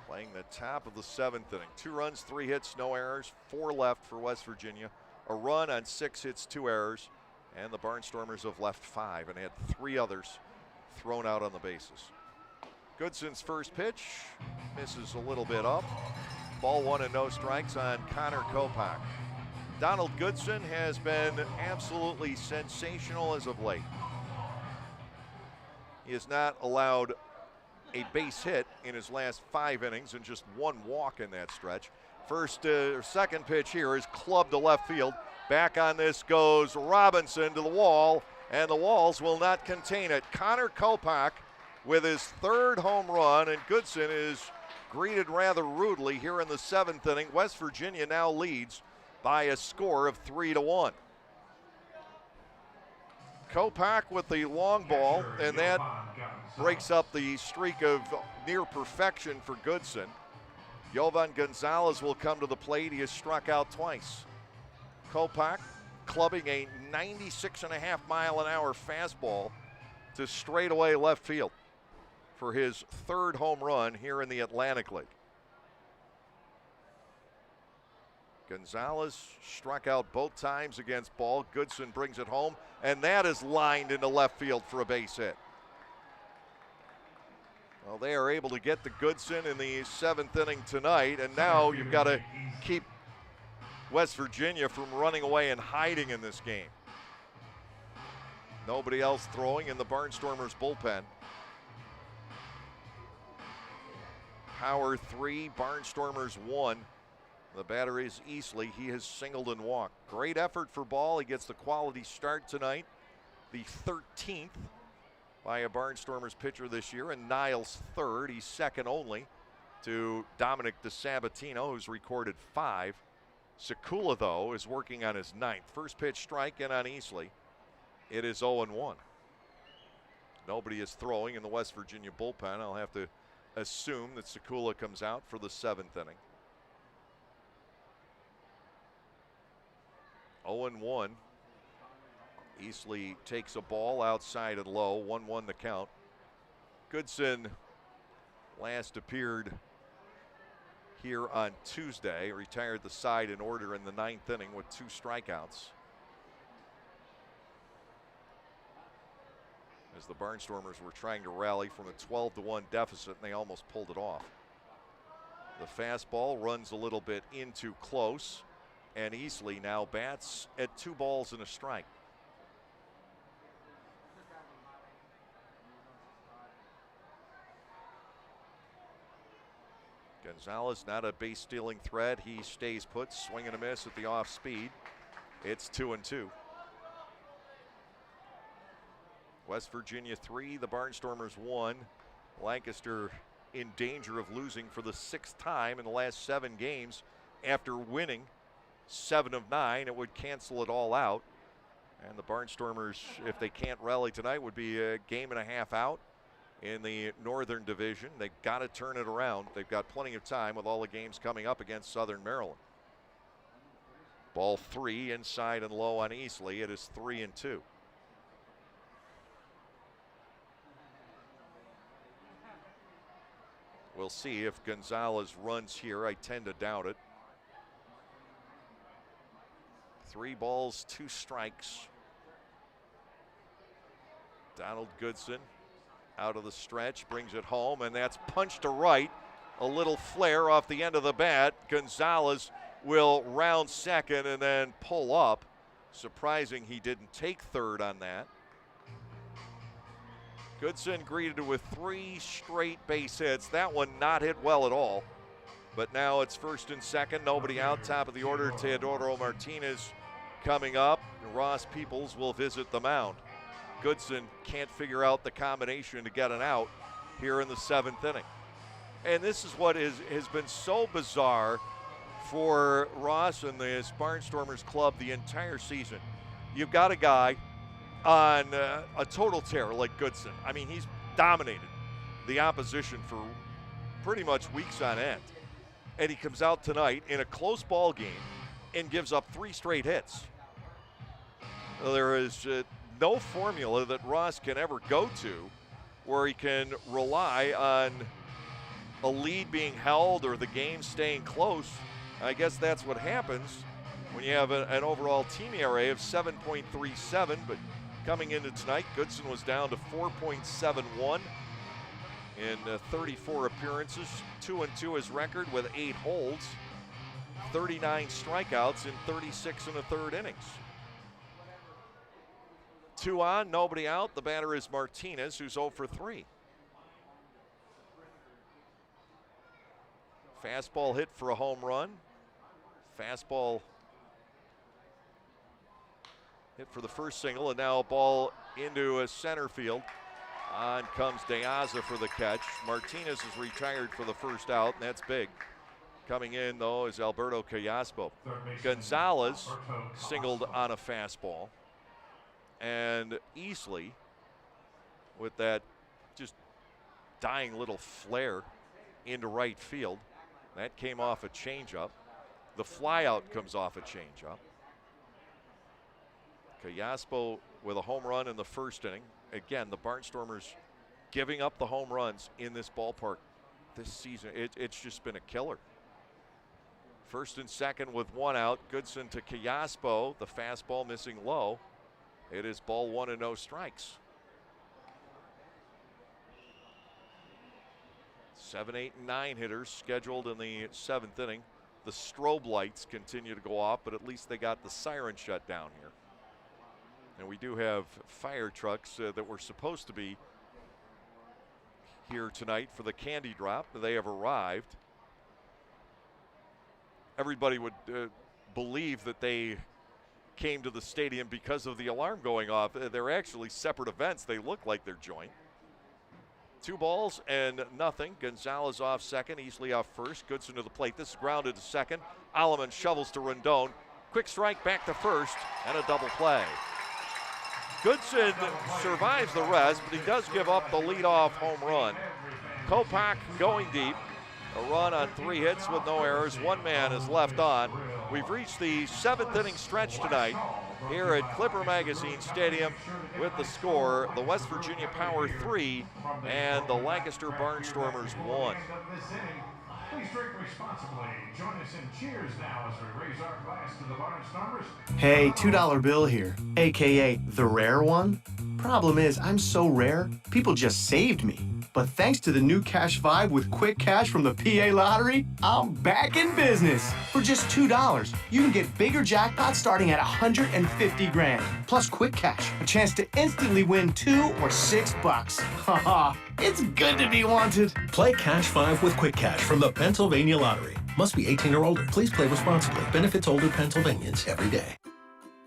Playing the top of the seventh inning. 2 runs, 3 hits, no errors, 4 left for West Virginia. A run on 6 hits, 2 errors, and the Barnstormers have left 5 and had 3 others thrown out on the bases. Goodson's first pitch misses a little bit up. Ball 1 and no strikes on Connor Kopak. Donald Goodson has been absolutely sensational as of late. He has not allowed a base hit in his last 5 innings and just 1 walk in that stretch. Second pitch here is clubbed to left field. Back on this goes Robinson to the wall, and the walls will not contain it. Connor Kopak with his 3rd home run, and Goodson is greeted rather rudely here in the 7th inning. West Virginia now leads by a score of 3-1. Kopak with the long ball, and that breaks up the streak of near perfection for Goodson. Jovan Gonzalez will come to the plate. He has struck out twice. Kopak clubbing a 96.5-mile-an-hour fastball to straightaway left field for his 3rd home run here in the Atlantic League. Gonzalez struck out both times against Ball. Goodson brings it home, and that is lined into left field for a base hit. Well, they are able to get to Goodson in the 7th inning tonight, and now you've got to keep West Virginia from running away and hiding in this game. Nobody else throwing in the Barnstormers bullpen. Power 3, Barnstormers 1. The batter is Easley. He has singled and walked. Great effort for Ball. He gets the quality start tonight. The 13th by a Barnstormers pitcher this year, and Niles 3rd. He's second only to Dominic DeSabatino, who's recorded 5. Sekula, though, is working on his 9th. First pitch strike in on Easley. It is 0-1. Nobody is throwing in the West Virginia bullpen. I'll have to assume that Sekula comes out for the 7th inning. 0-1. Easley takes a ball outside and low. 1-1 the count. Goodson last appeared here on Tuesday. Retired the side in order in the 9th inning with 2 strikeouts. As the Barnstormers were trying to rally from a 12-1 deficit, and they almost pulled it off. The fastball runs a little bit into close, and Easley now bats at 2 balls and a strike. Gonzalez, not a base stealing threat. He stays put, swing and a miss at the off speed. It's 2-2. West Virginia 3, the Barnstormers 1. Lancaster in danger of losing for the 6th time in the last 7 games. After winning 7 of 9, it would cancel it all out. And the Barnstormers, if they can't rally tonight, would be a game and a half out in the Northern Division. They've got to turn it around. They've got plenty of time with all the games coming up against Southern Maryland. Ball 3 inside and low on Easley. It is 3-2. We'll see if Gonzalez runs here. I tend to doubt it. 3 balls, 2 strikes. Donald Goodson out of the stretch, brings it home, and that's punched to right. A little flare off the end of the bat. Gonzalez will round second and then pull up. Surprising he didn't take third on that. Goodson greeted with 3 straight base hits. That one not hit well at all. But now it's first and second, nobody out. Top of the order, Teodoro Martinez coming up. Ross Peoples will visit the mound. Goodson can't figure out the combination to get an out here in the 7th inning. And this is what has been so bizarre for Ross and the Barnstormers club the entire season. You've got a guy on a total tear like Goodson. I mean, he's dominated the opposition for pretty much weeks on end. And he comes out tonight in a close ball game and gives up 3 straight hits. There is no formula that Ross can ever go to where he can rely on a lead being held or the game staying close. I guess that's what happens when you have an overall team ERA of 7.37, but coming into tonight, Goodson was down to 4.71 in 34 appearances. 2-2 his record with 8 holds, 39 strikeouts in 36 1/3 innings. 2 on, nobody out. The batter is Martinez, who's 0 for 3. Fastball hit for a home run. Fastball hit for the first single, and now a ball into a center field. On comes De Aza for the catch. Martinez is retired for the first out, and that's big. Coming in, though, is Alberto Callaspo. Gonzalez singled on a fastball. And Easley, with that just dying little flare into right field, that came off a changeup. The flyout comes off a changeup. Callaspo with a home run in the first inning. Again, the Barnstormers giving up the home runs in this ballpark this season. It's just been a killer. First and second with 1 out. Goodson to Callaspo. The fastball missing low. It is ball 1 and no strikes. 7, 8, and 9 hitters scheduled in the 7th inning. The strobe lights continue to go off, but at least they got the siren shut down here. And we do have fire trucks that were supposed to be here tonight for the candy drop. They have arrived. Everybody would believe that they came to the stadium because of the alarm going off. They're actually separate events. They look like they're joint. 2 balls and nothing. Gonzalez off second, Easley off first. Goodson to the plate. This is grounded to second. Alleman shovels to Rendon. Quick strike back to first, and a double play. Goodson survives the rest, but he does give up the leadoff home run. Kopak going deep. A run on 3 hits with no errors. 1 man is left on. We've reached the 7th inning stretch tonight here at Clipper Magazine Stadium with the score, the West Virginia Power 3 and the Lancaster Barnstormers 1.
Please drink responsibly. Join us in cheers now as we raise our glass to the Barnstormers.
Hey, $2 bill here, aka the rare one. Problem is, I'm so rare, people just saved me. But thanks to the new Cash Vibe with quick cash from the PA Lottery, I'm back in business. For just $2, you can get bigger jackpots starting at 150 grand. Plus quick cash, a chance to instantly win $2 or $6. Haha. It's good to be wanted.
Play Cash 5 with Quick Cash from the Pennsylvania Lottery. Must be 18 or older. Please play responsibly. Benefits older Pennsylvanians every day.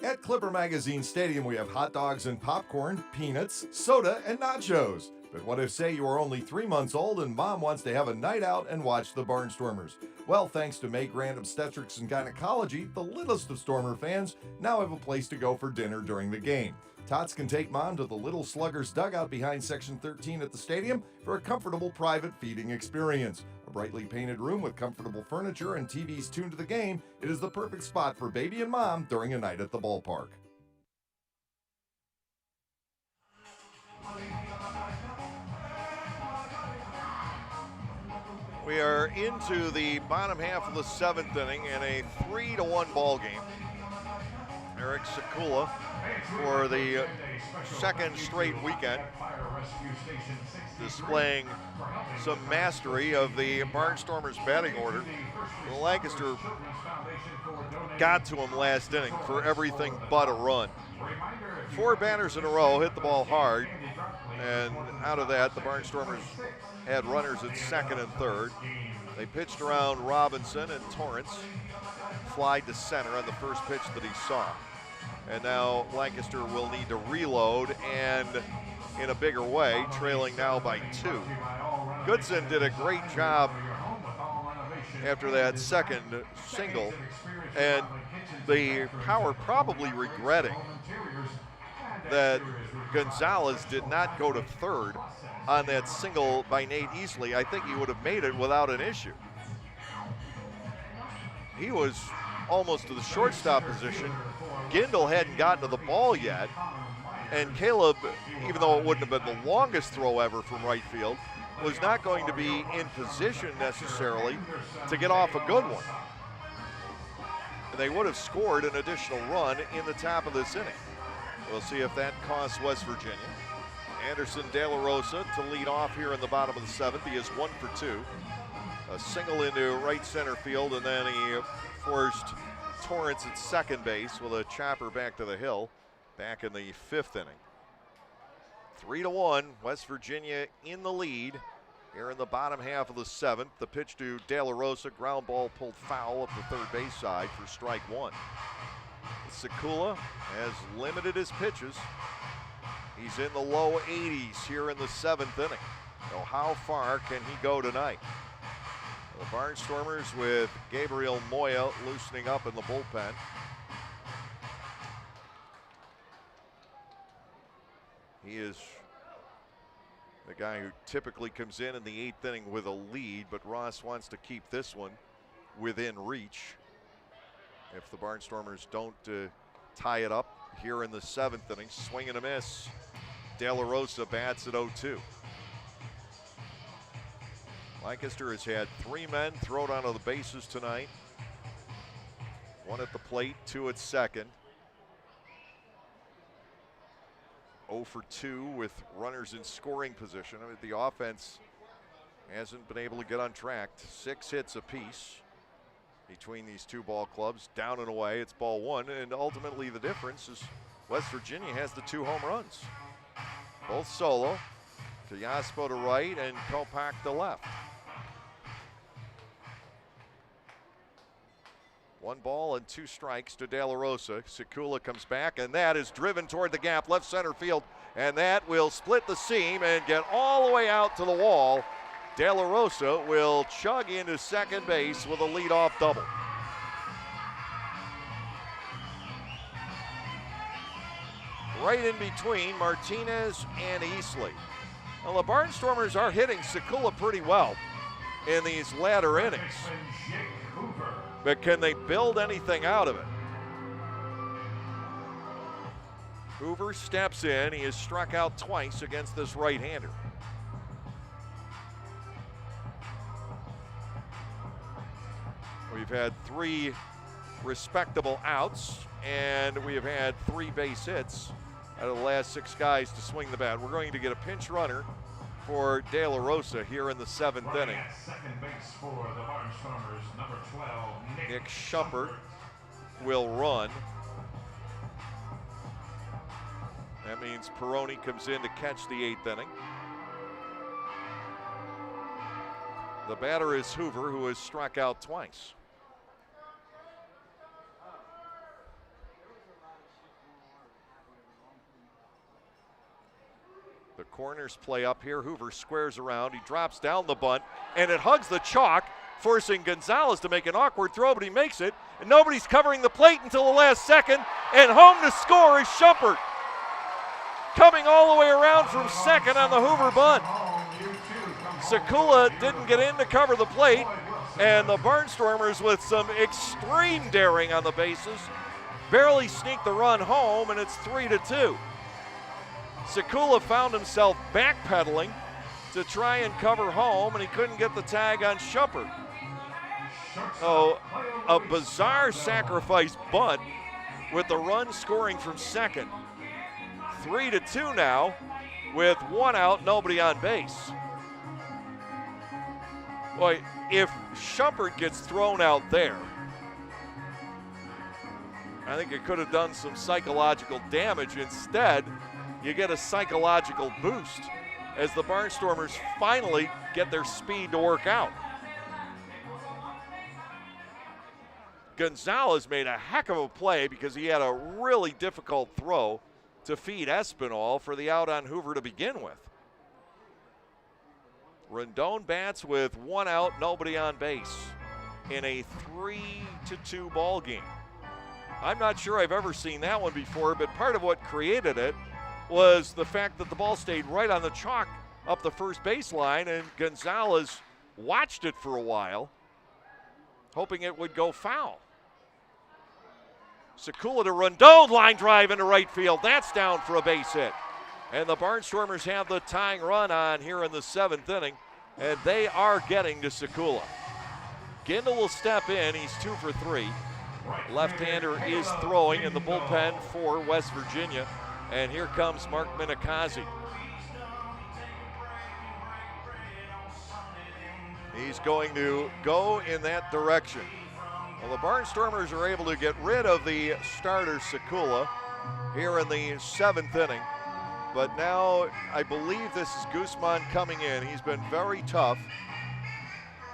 At Clipper Magazine Stadium, we have hot dogs and popcorn, peanuts, soda, and nachos. But what if, say, you are only 3 months old and mom wants to have a night out and watch the Barnstormers? Well, thanks to May Grant Obstetrics and Gynecology, the littlest of Stormer fans now have a place to go for dinner during the game. Tots can take mom to the Little Sluggers dugout behind Section 13 at the stadium for a comfortable private feeding experience. A brightly painted room with comfortable furniture and TVs tuned to the game, it is the perfect spot for baby and mom during a night at the ballpark.
We are into the bottom half of the 7th inning in a 3-1 ball game. Eric Sekula for the second straight weekend, displaying some mastery of the Barnstormers batting order. Lancaster got to him last inning for everything but a run. 4 batters in a row hit the ball hard, and out of that, the Barnstormers had runners at second and third. They pitched around Robinson and Torrance, flied to center on the first pitch that he saw. And now Lancaster will need to reload, and in a bigger way, trailing now by 2. Goodson did a great job after that second single, and the Power probably regretting that Gonzalez did not go to third on that single by Nate Easley. I think he would have made it without an issue. He was almost to the shortstop position. Gindel hadn't gotten to the ball yet, and Caleb, even though it wouldn't have been the longest throw ever from right field, was not going to be in position necessarily to get off a good one. And they would have scored an additional run in the top of this inning. We'll see if that costs West Virginia. Anderson De La Rosa to lead off here in the bottom of the 7th. He is 1 for 2. A single into right center field, and then he forced Torrance at second base with a chopper back to the hill back in the 5th inning. 3-1, West Virginia in the lead here in the bottom half of the 7th. The pitch to De La Rosa, ground ball pulled foul up the third base side for strike 1. Sekula has limited his pitches. He's in the low 80s here in the 7th inning. So how far can he go tonight? The Barnstormers with Gabriel Moya loosening up in the bullpen. He is the guy who typically comes in the 8th inning with a lead, but Ross wants to keep this one within reach if the Barnstormers don't tie it up here in the 7th inning. Swing and a miss. De La Rosa bats at 0-2. Lancaster has had 3 men thrown onto the bases tonight. 1 at the plate, 2 at second. 0 for 2 with runners in scoring position. I mean, the offense hasn't been able to get on track. 6 hits apiece between these two ball clubs. Down and away, it's ball 1, and ultimately the difference is West Virginia has the 2 home runs. Both solo, to Yaspo to right and Kopak to left. 1 ball and 2 strikes to De La Rosa. Sekula comes back, and that is driven toward the gap, left center field, and that will split the seam and get all the way out to the wall. De La Rosa will chug into second base with a leadoff double. Right in between Martinez and Easley. Well, the Barnstormers are hitting Sekula pretty well in these latter innings. But can they build anything out of it? Hoover steps in. He has struck out twice against this right-hander. We've had 3 respectable outs, and we have had 3 base hits out of the last 6 guys to swing the bat. We're going to get a pinch runner for De La Rosa here in the 7th inning.
Second base for the Barnstormers, number 12,
Nick Schumpert will run. That means Peroni comes in to catch the 8th inning. The batter is Hoover, who has struck out twice. The corners play up here. Hoover squares around. He drops down the bunt, and it hugs the chalk, forcing Gonzalez to make an awkward throw, but he makes it. And nobody's covering the plate until the last second, and home to score is Shumpert. Coming all the way around from second on the Hoover bunt. Sekula didn't get in to cover the plate, and the Barnstormers, with some extreme daring on the bases, barely sneak the run home, and it's 3-2. Sekula found himself backpedaling to try and cover home, and he couldn't get the tag on Shumpert. Oh, a bizarre sacrifice bunt with the run scoring from second. 3-2 now with one out, nobody on base. Boy, if Shumpert gets thrown out there, I think it could have done some psychological damage. Instead, you get a psychological boost as the Barnstormers finally get their speed to work out. Gonzalez made a heck of a play because he had a really difficult throw to feed Espinal for the out on Hoover to begin with. Rendon bats with one out, nobody on base in a 3-2 ball game. I'm not sure I've ever seen that one before, but part of what created it was the fact that the ball stayed right on the chalk up the first baseline, and Gonzalez watched it for a while, hoping it would go foul. Sekula to Rendon, line drive into right field. That's down for a base hit. And the Barnstormers have the tying run on here in the 7th inning, and they are getting to Sekula. Gindel will step in. He's 2 for 3. Left-hander is throwing in the bullpen for West Virginia. And here comes Mark Minikazi. He's going to go in that direction. Well, the Barnstormers are able to get rid of the starter Sekula here in the 7th inning. But now I believe this is Guzman coming in. He's been very tough.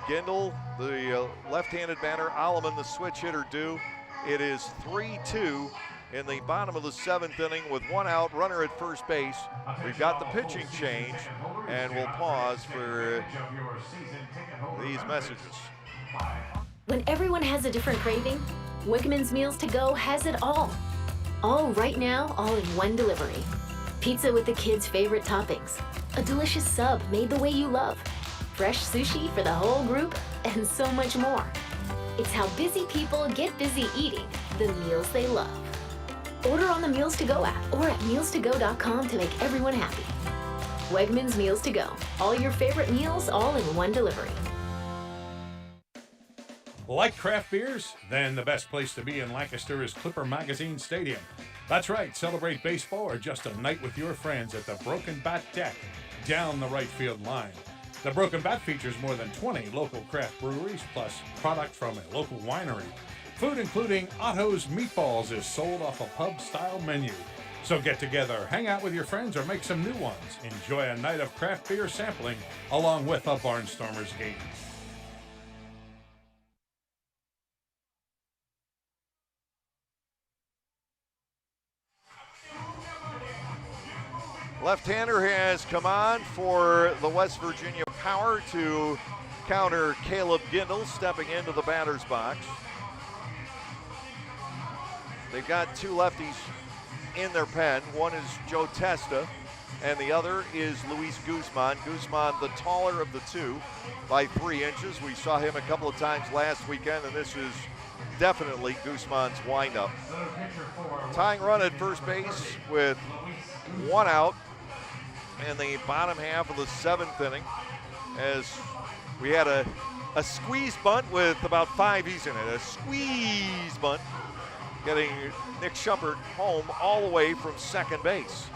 Gindel, the left-handed batter, Alleman, the switch hitter, due. It is 3-2 in the bottom of the 7th inning with one out, runner at first base. We've got the pitching change, and we'll pause for these messages.
When everyone has a different craving, Wickerman's Meals to Go has it all. All right now, all in one delivery. Pizza with the kids' favorite toppings. A delicious sub made the way you love. Fresh sushi for the whole group, and so much more. It's how busy people get busy eating the meals they love. Order on the Meals to Go app or at mealstogo.com to make everyone happy. Wegmans Meals to Go. All your favorite meals, all in one delivery.
Like craft beers? Then the best place to be in Lancaster is Clipper Magazine Stadium. That's right, celebrate baseball or just a night with your friends at the Broken Bat Deck down the right field line. The Broken Bat features more than 20 local craft breweries, plus product from a local winery. Food including Otto's Meatballs is sold off a pub-style menu. So get together, hang out with your friends, or make some new ones. Enjoy a night of craft beer sampling along with a Barnstormers game.
Left-hander has come on for the West Virginia Power to counter Caleb Gindel stepping into the batter's box. They've got two lefties in their pen. One is Joe Testa, and the other is Luis Guzman. Guzman, the taller of the two, by 3 inches. We saw him a couple of times last weekend, and this is definitely Guzman's windup. Tying run at first base with one out in the bottom half of the 7th inning, as we had a squeeze bunt with about 5 E's in it. A squeeze bunt, getting Nick Shumpert home all the way from second base.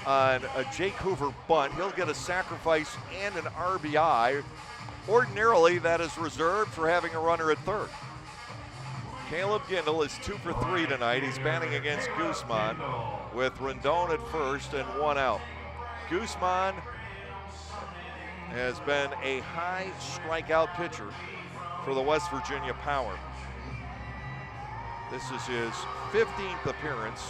On a Jake Hoover bunt, he'll get a sacrifice and an RBI. Ordinarily, that is reserved for having a runner at third. Caleb Gindel is 2 for 3 tonight. He's batting against Guzman with Rendon at first and one out. Guzman has been a high strikeout pitcher for the West Virginia Power. This is his 15th appearance.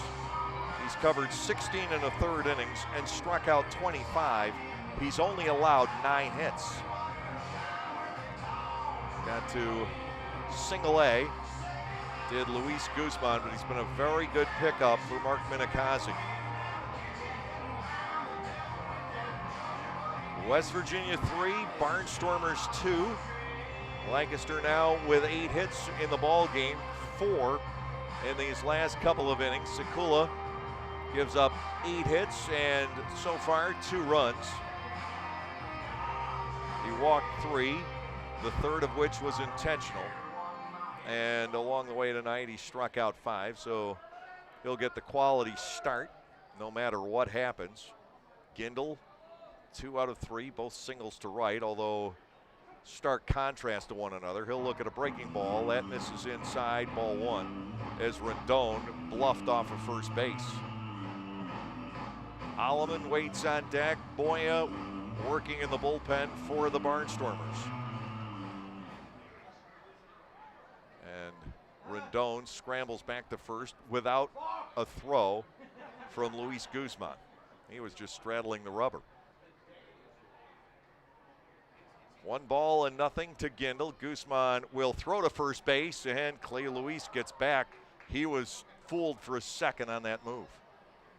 He's covered 16 and a third innings and struck out 25. He's only allowed 9 hits. Got to single A, did Luis Guzman, but he's been a very good pickup for Mark Minikazi. West Virginia 3, Barnstormers 2. Lancaster now with 8 hits in the ball game, 4 in these last couple of innings. Sekula gives up 8 hits and so far 2 runs. He walked 3, the third of which was intentional. And along the way tonight, he struck out 5, so he'll get the quality start no matter what happens. Gindel, 2 out of 3, both singles to right, although stark contrast to one another. He'll look at a breaking ball. That misses inside, ball 1, as Rendon bluffed off of first base. Alleman waits on deck. Boya working in the bullpen for the Barnstormers. And Rendon scrambles back to first without a throw from Luis Guzman. He was just straddling the rubber. 1-0 to Gindel. Guzman will throw to first base, and Clay Luis gets back. He was fooled for a second on that move.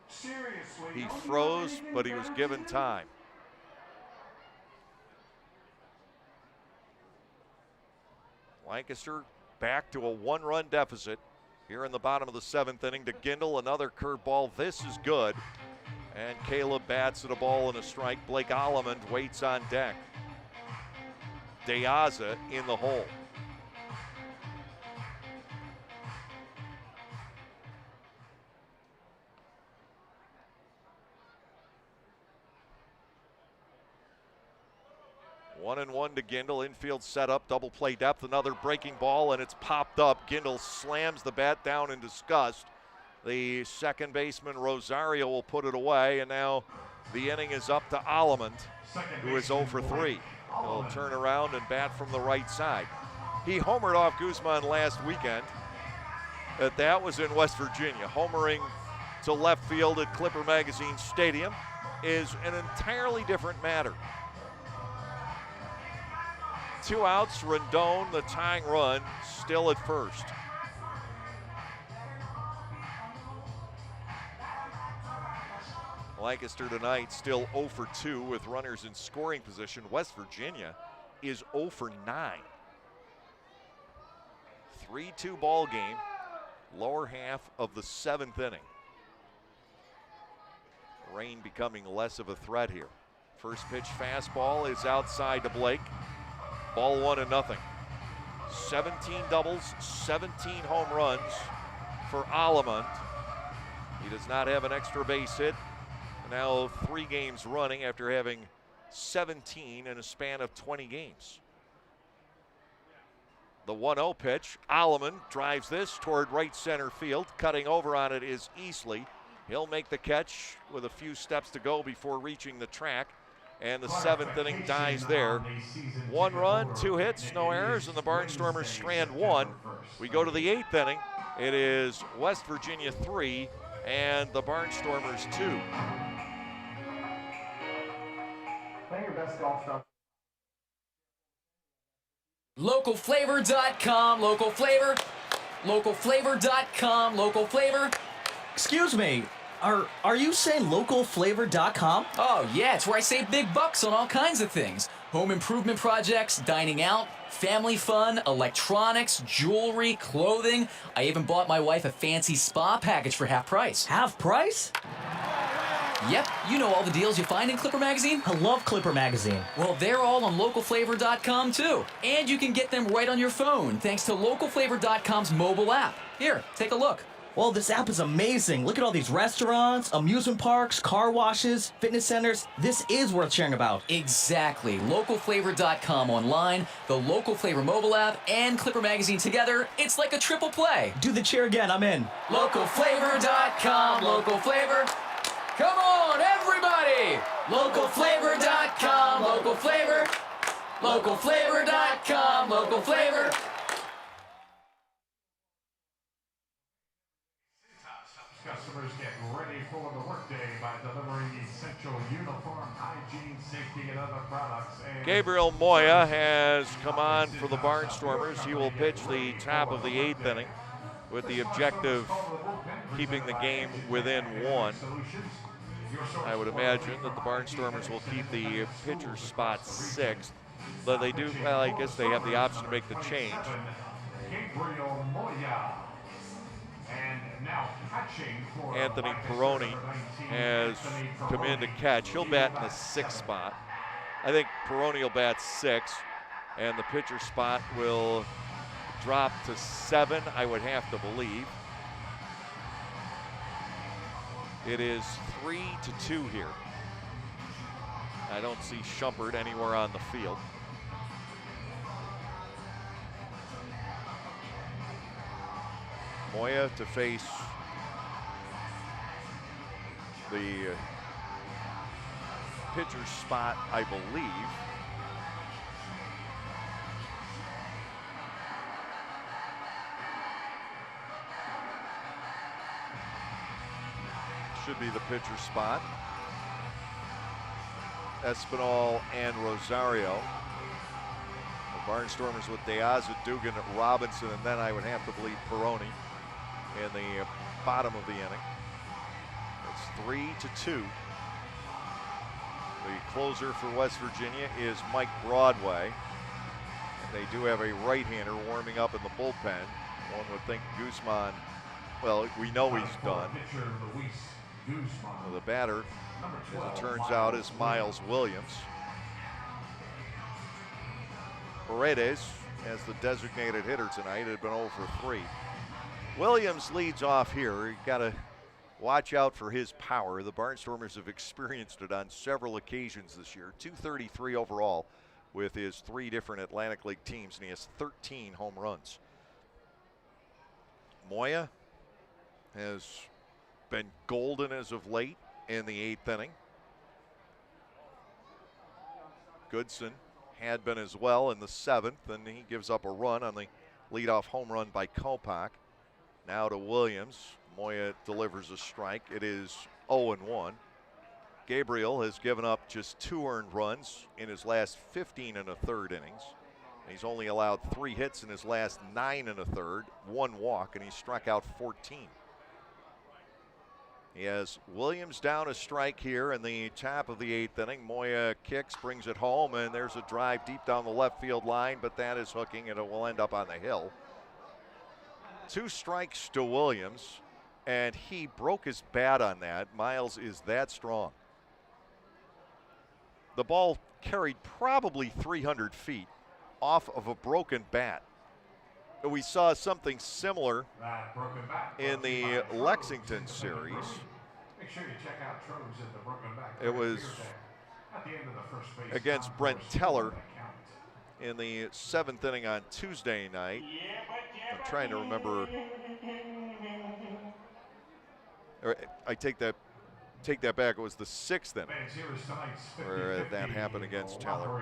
Seriously,
he froze, but he was given time. Lancaster back to a 1-run deficit here in the bottom of the 7th inning to Gindel. Another curveball. This is good. And Caleb bats at a ball and a strike. Blake Alleman waits on deck. De Aza in the hole. One and one to Gindel. Infield set up, double play depth, another breaking ball, and it's popped up. Gindel slams the bat down in disgust. The second baseman, Rosario, will put it away, and now the inning is up to Alleman, who is 0 for 3. He'll turn around and bat from the right side. He homered off Guzman last weekend. That was in West Virginia. Homering to left field at Clipper Magazine Stadium is an entirely different matter. 2 outs, Rendon, the tying run, still at first. Lancaster tonight still 0 for 2 with runners in scoring position. West Virginia is 0 for 9. 3-2 ball game, lower half of the 7th inning. Rain becoming less of a threat here. First pitch fastball is outside to Blake. Ball 1-0. 17 doubles, 17 home runs for Alleman. He does not have an extra base hit. Now 3 games running after having 17 in a span of 20 games. The 1-0 pitch. Alleman drives this toward right center field. Cutting over on it is Easley. He'll make the catch with a few steps to go before reaching the track. And the 7th inning dies there. 1 run, 2 hits, no errors, and the Barnstormers strand 1. We go to the 8th inning. It is West Virginia 3 and the Barnstormers 2.
Play your best golf shot.
Localflavor.com, local flavor. Localflavor.com, local flavor.
Excuse me, are you saying localflavor.com?
Oh yeah, it's where I save big bucks on all kinds of things. Home improvement projects, dining out, family fun, electronics, jewelry, clothing. I even bought my wife a fancy spa package for half price.
Half price?
Yep, you know all the deals you find in Clipper Magazine.
I love Clipper Magazine.
Well, they're all on localflavor.com too. And you can get them right on your phone thanks to localflavor.com's mobile app. Here, take a look.
Well, this app is amazing. Look at all these restaurants, amusement parks, car washes, fitness centers. This is worth sharing about.
Exactly. Localflavor.com online, the Local Flavor mobile app, and Clipper Magazine together. It's like a triple play.
Do the cheer again. I'm in.
Localflavor.com, local flavor. Come on, everybody! everybody! Localflavor.com, local flavor. Localflavor.com, local flavor.
Customers get ready for the workday by delivering essential uniform, hygiene, safety, and other products. And
Gabriel Moya has come on for the Barnstormers. He will pitch the top of the 8th inning with the objective keeping the game within 1. I would imagine that the Barnstormers will keep the pitcher spot 6th, though they do, well, I guess they have the option to make the change.
Gabriel Moya. And now catching for
Anthony Peroni has come in to catch. He'll bat in the 6th spot. I think Peroni will bat 6, and the pitcher spot will drop to 7, I would have to believe. It is 3-2 here. I don't see Shumpert anywhere on the field. Moya to face the pitcher spot, I believe. Should be the pitcher spot. Espinal and Rosario. The Barnstormers with Deaza, Dugan, Robinson, and then I would have to believe Peroni in the bottom of the inning. It's 3-2. The closer for West Virginia is Mike Broadway. And they do have a right-hander warming up in the bullpen. One would think Guzman, well, we know he's done. So the batter, as it turns out, is Miles Williams. Paredes, as the designated hitter tonight, had been 0 for 3. Williams leads off here. You got to watch out for his power. The Barnstormers have experienced it on several occasions this year. 233 overall with his 3 different Atlantic League teams, and he has 13 home runs. Moya has been golden as of late in the 8th inning. Goodson had been as well in the 7th, and he gives up a run on the leadoff home run by Kopak. Now to Williams. Moya delivers a strike. It is 0-1. Gabriel has given up just 2 earned runs in his last 15 1/3 innings. He's only allowed 3 hits in his last 9 1/3, 1 walk, and he struck out 14. He has Williams down a strike here in the top of the 8th inning. Moya kicks, brings it home, and there's a drive deep down the left field line, but that is hooking, and it will end up on the hill. 2 strikes to Williams, and he broke his bat on that. Miles is that strong. The ball carried probably 300 feet off of a broken bat. We saw something similar in the Lexington series.
Make sure you check out Troves at the broken back.
It was
at the end of the first base
against Brent Teller in the 7th inning on Tuesday night. I'm trying to remember. I take that back. It was the 6th inning where that happened against Teller.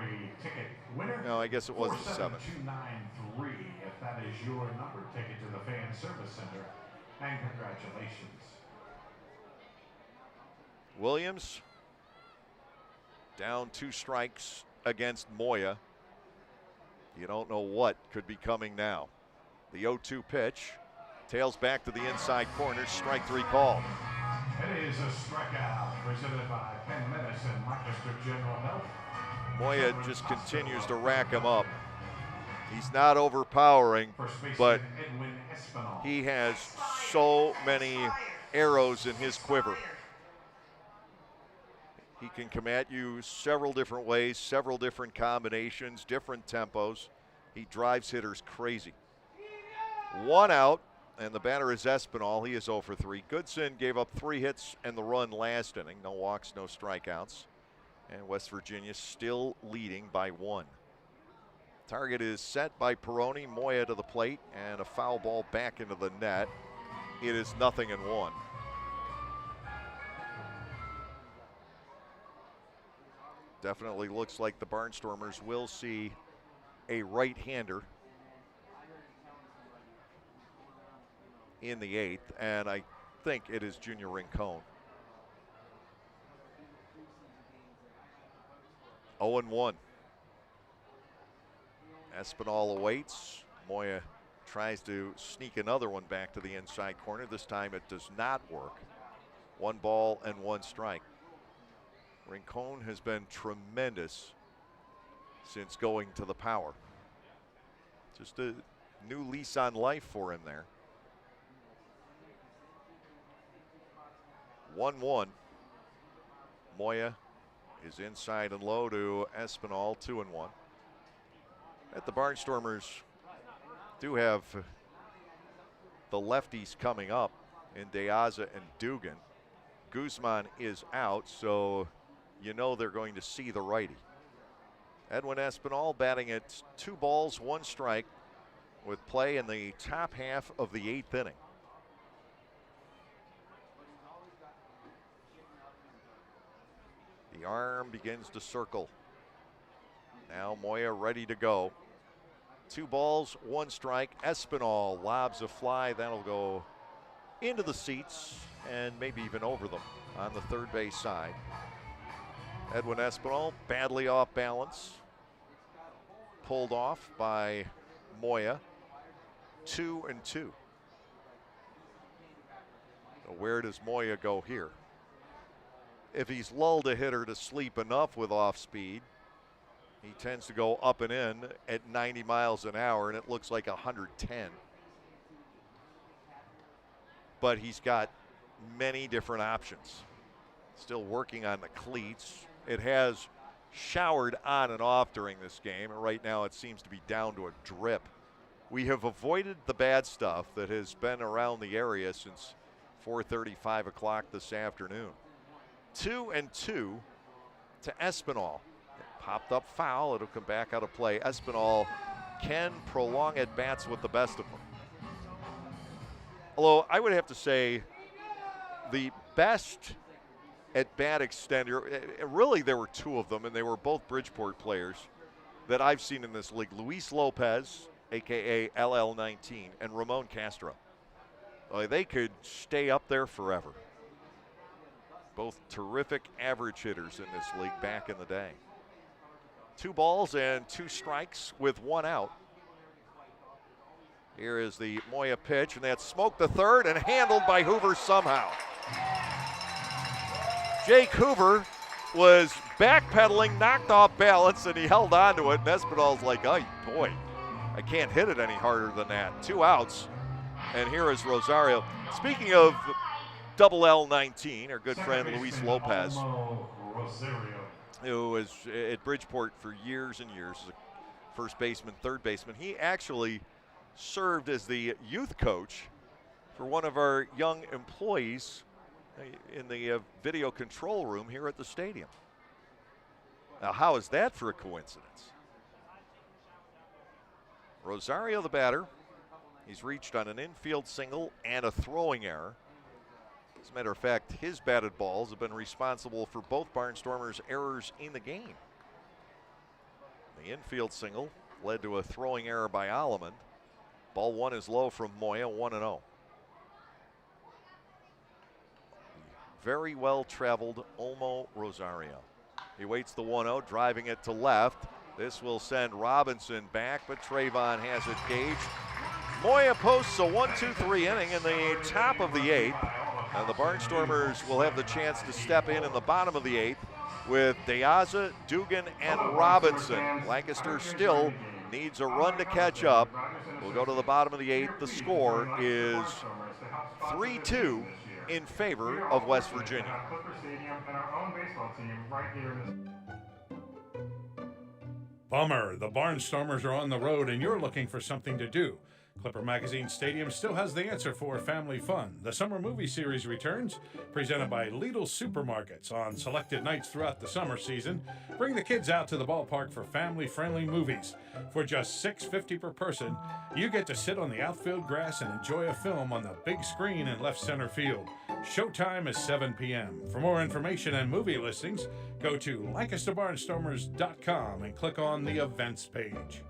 No, I guess it was the 7th.
47293, if that is your number, take it to the Fan Service Center. And congratulations.
Williams down 2 strikes against Moya. You don't know what could be coming now. The 0-2 pitch. Tails back to the inside corner. Strike 3 call.
It is a strikeout presented by Penn Medicine, Lancaster General Health.
Moya just continues to rack him up. He's not overpowering, but he has so many arrows in his quiver. He can come at you several different ways, several different combinations, different tempos. He drives hitters crazy. 1 out, and the batter is Espinal. He is 0 for 3. Goodson gave up 3 hits and the run last inning. No walks, no strikeouts. And West Virginia still leading by 1. Target is set by Peroni. Moya to the plate, and a foul ball back into the net. It is 0-1. Definitely looks like the Barnstormers will see a right-hander in the 8th, and I think it is Junior Rincon. 0-1. Espinal awaits. Moya tries to sneak another one back to the inside corner. This time it does not work. 1 ball and 1 strike. Rincon has been tremendous since going to the power. Just a new lease on life for him there. 1-1. Moya is inside and low to Espinal, 2-1. At the Barnstormers do have the lefties coming up in De Aza and Dugan. Guzman is out, so you know they're going to see the righty. Edwin Espinal batting at 2 balls, 1 strike with play in the top half of the 8th inning. The arm begins to circle. Now Moya ready to go. 2 balls, 1 strike. Espinal lobs a fly. That'll go into the seats and maybe even over them on the third base side. Edwin Espinal badly off balance. Pulled off by Moya. 2-2. So where does Moya go here? If he's lulled a hitter to sleep enough with off speed, he tends to go up and in at 90 miles an hour, and it looks like 110. But he's got many different options. Still working on the cleats. It has showered on and off during this game, and right now it seems to be down to a drip. We have avoided the bad stuff that has been around the area since 4:30, 5 o'clock this afternoon. 2-2 to Espinal. Popped up foul. It'll come back out of play. Espinal can prolong at bats with the best of them. Although I would have to say the best at bat extender, really there were 2 of them, and they were both Bridgeport players that I've seen in this league. Luis Lopez, a.k.a. LL19, and Ramon Castro. They could stay up there forever. Both terrific average hitters in this league back in the day. 2 balls and 2 strikes with 1 out. Here is the Moya pitch, and that's smoked the third and handled by Hoover somehow. Jake Hoover was backpedaling, knocked off balance, and he held on to it. And Espinal's like, oh boy, I can't hit it any harder than that. 2 outs, and here is Rosario. Speaking of double L19, our good friend Luis Lopez, who was at Bridgeport for years and years as a first baseman, third baseman. He actually served as the youth coach for one of our young employees in the video control room here at the stadium. Now, how is that for a coincidence? Rosario, the batter. He's reached on an infield single and a throwing error. As a matter of fact, his batted balls have been responsible for both Barnstormers' errors in the game. The infield single led to a throwing error by Alleman. Ball 1 is low from Moya, 1-0. Very well traveled Olmo Rosario. He waits the 1-0, driving it to left. This will send Robinson back, but Trayvon has it gauged. Moya posts a 1-2-3 inning in the top of the 8th. And the Barnstormers will have the chance to step in the bottom of the 8th with De Aza, Dugan, and Robinson. Lancaster still needs a run to catch up. We'll go to the bottom of the 8th. The score is 3-2 in favor of West Virginia.
Bummer, the Barnstormers are on the road and you're looking for something to do. Clipper Magazine Stadium still has the answer for family fun. The summer movie series returns, presented by Lidl Supermarkets on selected nights throughout the summer season. Bring the kids out to the ballpark for family-friendly movies. For just $6.50 per person, you get to sit on the outfield grass and enjoy a film on the big screen in left center field. Showtime is 7 p.m. For more information and movie listings, go to LancasterBarnstormers.com and click on the events page.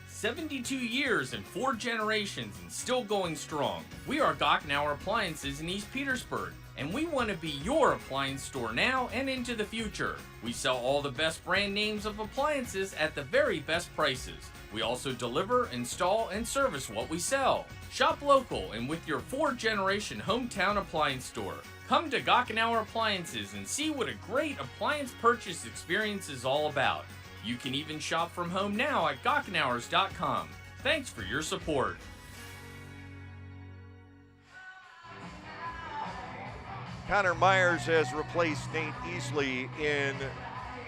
72 years and 4 generations and still going strong. We are Gockenauer Appliances in East Petersburg, and we want to be your appliance store now and into the future. We sell all the best brand names of appliances at the very best prices. We also deliver, install, and service what we sell. Shop local and with your 4-generation hometown appliance store. Come to Gockenauer Appliances and see what a great appliance purchase experience is all about. You can even shop from home now at Gockenauers.com. Thanks for your support.
Connor Myers has replaced Nate Easley in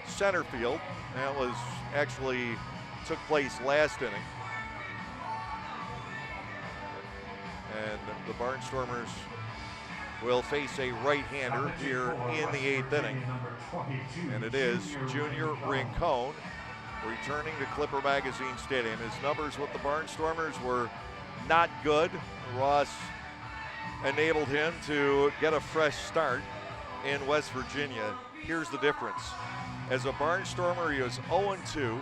center field. That was actually took place last inning. And the Barnstormers will face a right-hander here in the 8th inning. And it is Junior Rincon returning to Clipper Magazine Stadium. His numbers with the Barnstormers were not good. Ross enabled him to get a fresh start in West Virginia. Here's the difference. As a Barnstormer, he was 0-2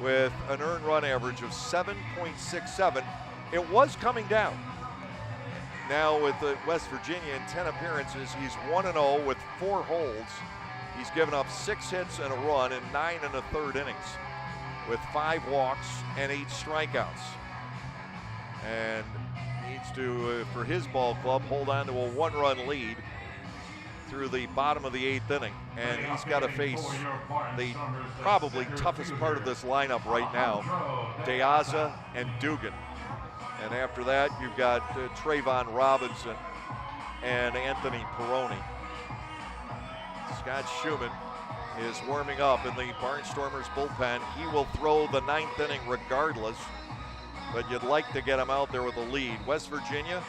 with an earned run average of 7.67. It was coming down. Now with West Virginia in 10 appearances, he's 1-0 with 4 holds. He's given up 6 hits and a run in 9 1/3 innings with 5 walks and 8 strikeouts. And needs to, for his ball club, hold on to a 1-run lead through the bottom of the 8th inning. And he's got to face the probably toughest part of this lineup right now, De Aza and Dugan. And after that, you've got Trayvon Robinson and Anthony Peroni. Scott Schumann is warming up in the Barnstormers bullpen. He will throw the 9th inning regardless, but you'd like to get him out there with a lead. West Virginia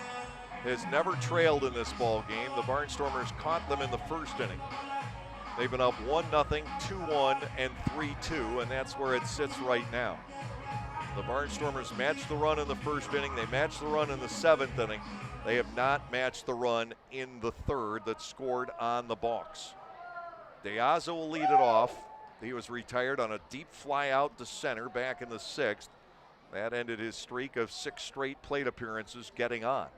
has never trailed in this ball game. The Barnstormers caught them in the 1st inning. They've been up 1-0, 2-1, and 3-2, and that's where it sits right now. The Barnstormers matched the run in the 1st inning. They matched the run in the 7th inning. They have not matched the run in the 3rd that scored on the balks. De Aza will lead it off. He was retired on a deep fly out to center back in the 6th. That ended his streak of 6 straight plate appearances getting on.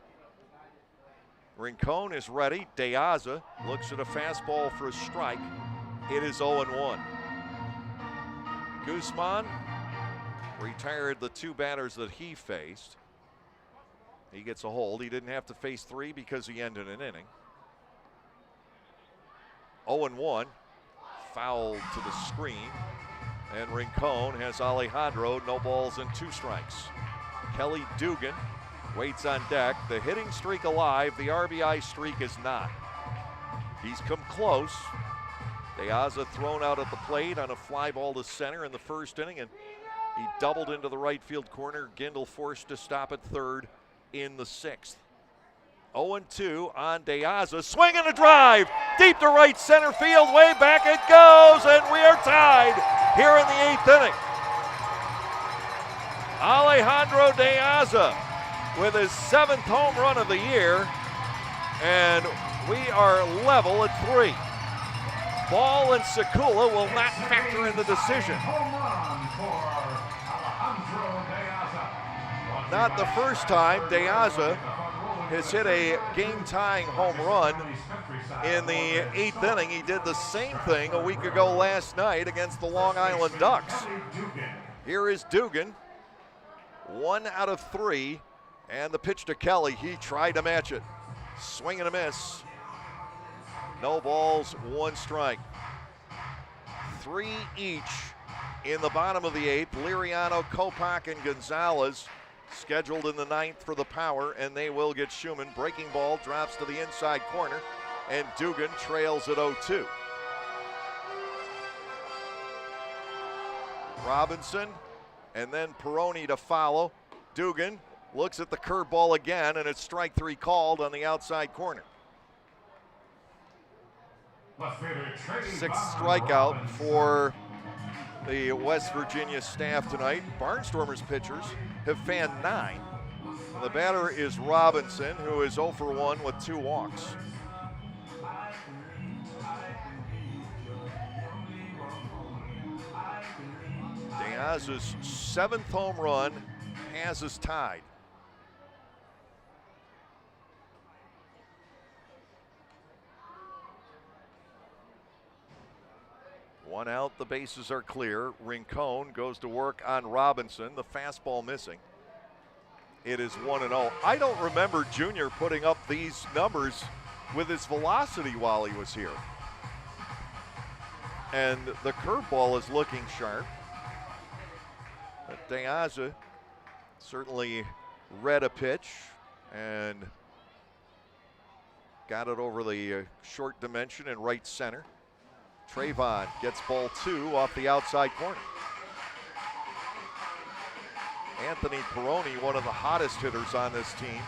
Rincon is ready. De Aza looks at a fastball for a strike. It is 0-1. Guzman retired the 2 batters that he faced. He gets a hold. He didn't have to face 3 because he ended an inning. 0-1. Foul to the screen. And Rincon has Alejandro, no balls and 2 strikes. Kelly Dugan waits on deck. The hitting streak alive. The RBI streak is not. He's come close. De Aza thrown out at the plate on a fly ball to center in the 1st inning, and he doubled into the right field corner. Gindel forced to stop at 3rd in the 6th. 0-2 on De Aza. Swing and a drive. Deep to right center field. Way back it goes, and we are tied here in the 8th inning. Alejandro De Aza with his 7th home run of the year, and we are level at 3. Ball and Sekula will not factor in the decision. Not the first time De Aza has hit a game-tying home run in the 8th inning. He did the same thing a week ago last night against the Long Island Ducks. Here is Dugan, 1 out of 3, and the pitch to Kelly. He tried to match it. Swing and a miss. No balls, 1 strike. 3 each in the bottom of the 8th. Liriano, Kopak, and Gonzalez scheduled in the 9th for the power, and they will get Schumann. Breaking ball drops to the inside corner, and Dugan trails at 0-2. Robinson, and then Peroni to follow. Dugan looks at the curveball again, and it's strike 3 called on the outside corner. Sixth strikeout for the West Virginia staff tonight. Barnstormers pitchers have fanned 9. And the batter is Robinson, who is 0 for 1 with 2 walks. Diaz's 7th home run has us tied. One out, the bases are clear. Rincon goes to work on Robinson, the fastball missing. It is 1-0. I don't remember Junior putting up these numbers with his velocity while he was here. And the curveball is looking sharp. But Diaz certainly read a pitch and got it over the short dimension in right center. Trayvon gets ball 2 off the outside corner. Anthony Peroni, one of the hottest hitters on this team,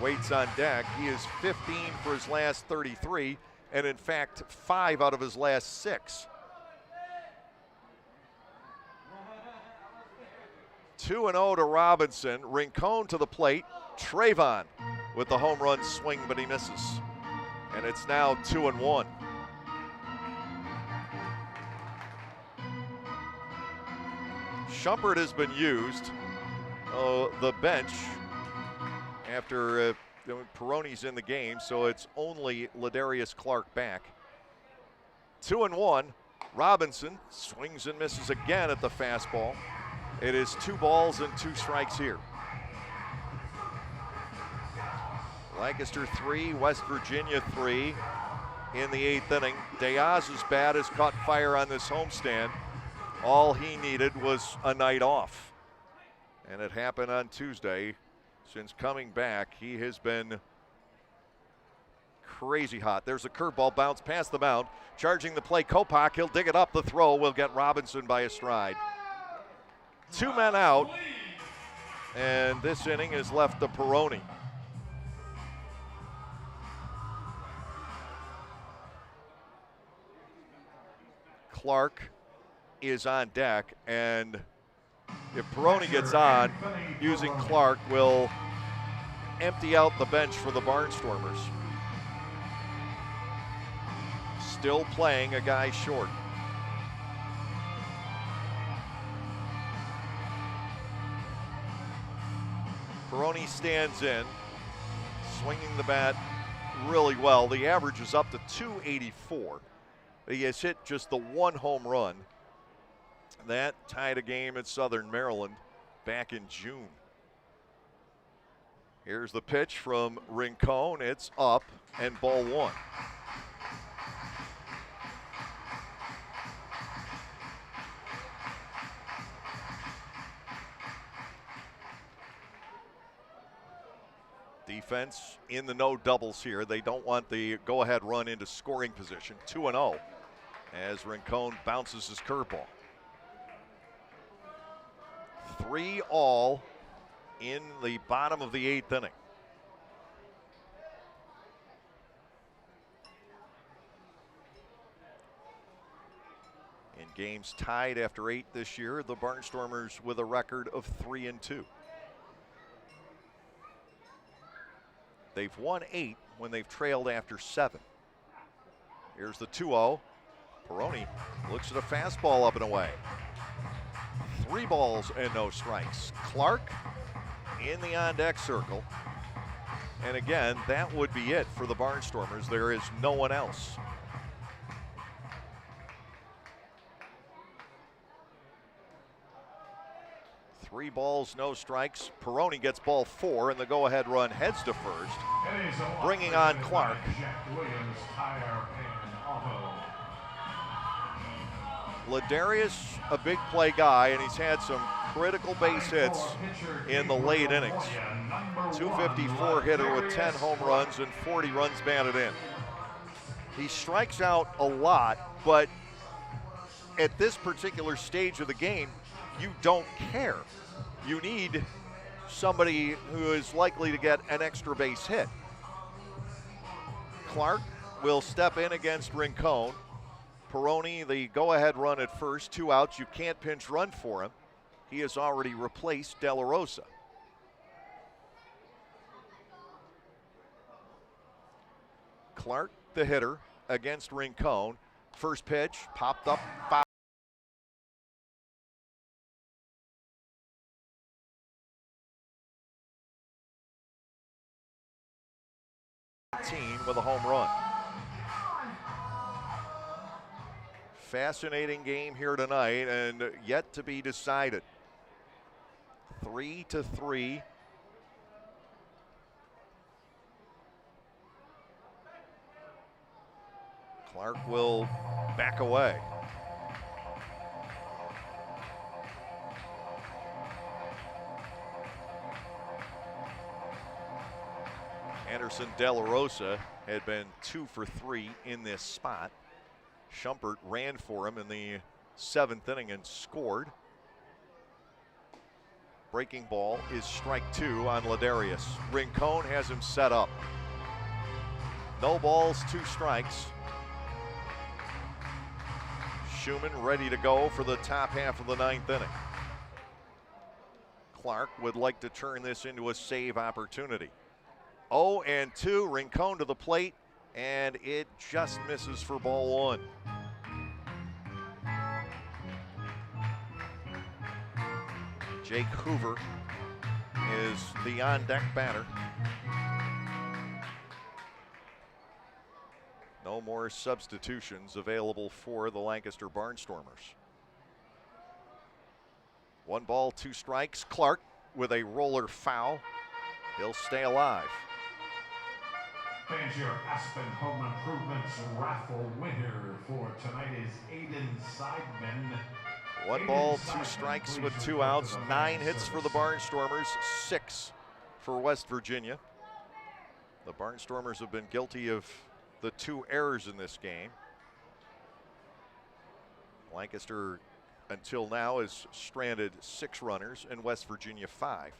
waits on deck. He is 15 for his last 33, and in fact, 5 out of his last 6. 2-0 to Robinson. Rincon to the plate. Trayvon with the home run swing, but he misses. And it's now 2-1. Shumpert has been used. The bench after Peroni's in the game, so it's only Ladarius Clark back. 2-1. Robinson swings and misses again at the fastball. It is 2 balls and 2 strikes here. Lancaster 3, West Virginia 3 in the 8th inning. Diaz's bat has caught fire on this homestand. All he needed was a night off. And it happened on Tuesday. Since coming back, he has been crazy hot. There's a curveball bounce past the mound. Charging the play, Kopak. He'll dig it up. The throw will get Robinson by a stride. 2 men out. And this inning is left to Peroni. Clark is on deck, and if Peroni gets on, using Clark will empty out the bench for the Barnstormers. Still playing a guy short. Peroni stands in, swinging the bat really well. The average is up to 284. He has hit just the 1 home run. That tied a game at Southern Maryland back in June. Here's the pitch from Rincon. It's up and ball 1. Defense in the no doubles here. They don't want the go-ahead run into scoring position. 2-0 as Rincon bounces his curveball. 3 all in the bottom of the 8th inning. In games tied after 8 this year, the Barnstormers with a record of 3-2. They've won 8 when they've trailed after 7. Here's the 2-0. Peroni looks at a fastball up and away. 3 balls and no strikes. Clark in the on-deck circle. And again, that would be it for the Barnstormers. There is no one else. Three balls, no strikes. Peroni gets ball 4, and the go-ahead run heads to first, bringing on Clark. Ladarius, a big play guy, and he's had some critical base hits in the late innings. 254 hitter with 10 home runs and 40 runs batted in. He strikes out a lot, but at this particular stage of the game, you don't care. You need somebody who is likely to get an extra base hit. Clark will step in against Rincon. Peroni, the go-ahead run at first, 2 outs. You can't pinch run for him. He has already replaced De La Rosa. Clark, the hitter, against Rincon. First pitch, popped up, foul. With a home run. Fascinating game here tonight and yet to be decided. 3-3. Clark will back away. Anderson De La Rosa had been 2 for 3 in this spot. Schumpert ran for him in the 7th inning and scored. Breaking ball is strike 2 on Ladarius. Rincon has him set up. No balls, 2 strikes. Schumann ready to go for the top half of the 9th inning. Clark would like to turn this into a save opportunity. 0-2, Rincon to the plate, and it just misses for ball 1. Jake Hoover is the on-deck batter. No more substitutions available for the Lancaster Barnstormers. 1 ball, 2 strikes. Clark with a roller foul. He'll stay alive.
Fans, your Aspen Home Improvements raffle winner for tonight is Aiden Seidman.
1 ball, 2 strikes with 2 outs. 9 hits for the Barnstormers, 6 for West Virginia. The Barnstormers have been guilty of the 2 errors in this game. Lancaster, until now, has stranded 6 runners, and West Virginia 5.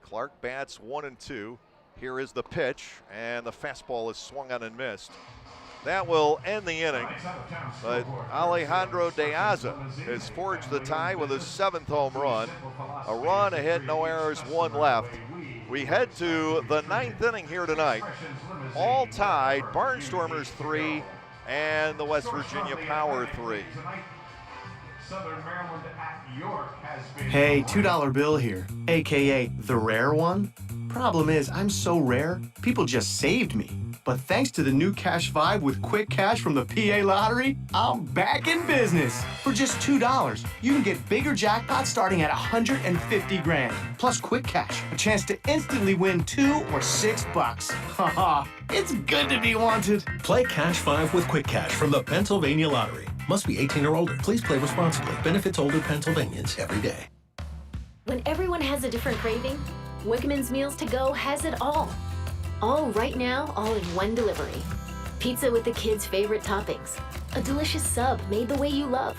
Clark bats 1-2. Here is the pitch, and the fastball is swung on and missed. That will end the inning, but Alejandro De Aza has forged the tie with his 7th home run. A run, a hit, no errors, 1 left. We head to the 9th inning here tonight. All tied, Barnstormers 3 and the West Virginia Power 3.
Hey, $2 bill here, aka the rare one. Problem is, I'm so rare, people just saved me. But thanks to the new Cash Vibe with quick cash from the PA Lottery, I'm back in business. For just $2, you can get bigger jackpots starting at 150 grand. Plus quick cash, a chance to instantly win $2 or $6. Haha, it's good to be wanted.
Play Cash 5 with Quick Cash from the Pennsylvania Lottery. Must be 18 or older. Please play responsibly. Benefits older Pennsylvanians every day.
When everyone has a different craving, Wegmans Meals to Go has it all. All right now, all in one delivery. Pizza with the kids' favorite toppings. A delicious sub made the way you love.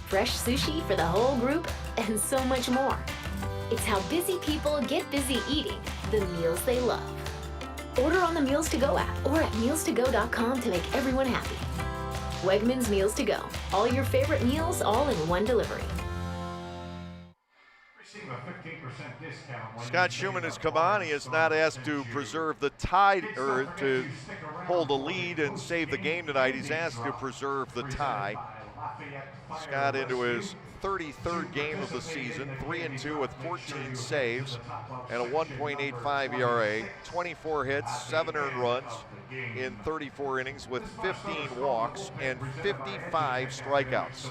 Fresh sushi for the whole group, and so much more. It's how busy people get busy eating the meals they love. Order on the Meals to Go app or at mealstogo.com to make everyone happy. Wegmans Meals to Go. All your favorite meals, all in one delivery.
Scott Schumann has come on. He is not asked to preserve the tie or to hold a lead and save the game tonight. He's asked to preserve the tie. Scott into his 33rd game of the season, 3-2 with 14 saves and a 1.85 ERA, 24 hits, 7 earned runs in 34 innings with 15 walks and 55 strikeouts.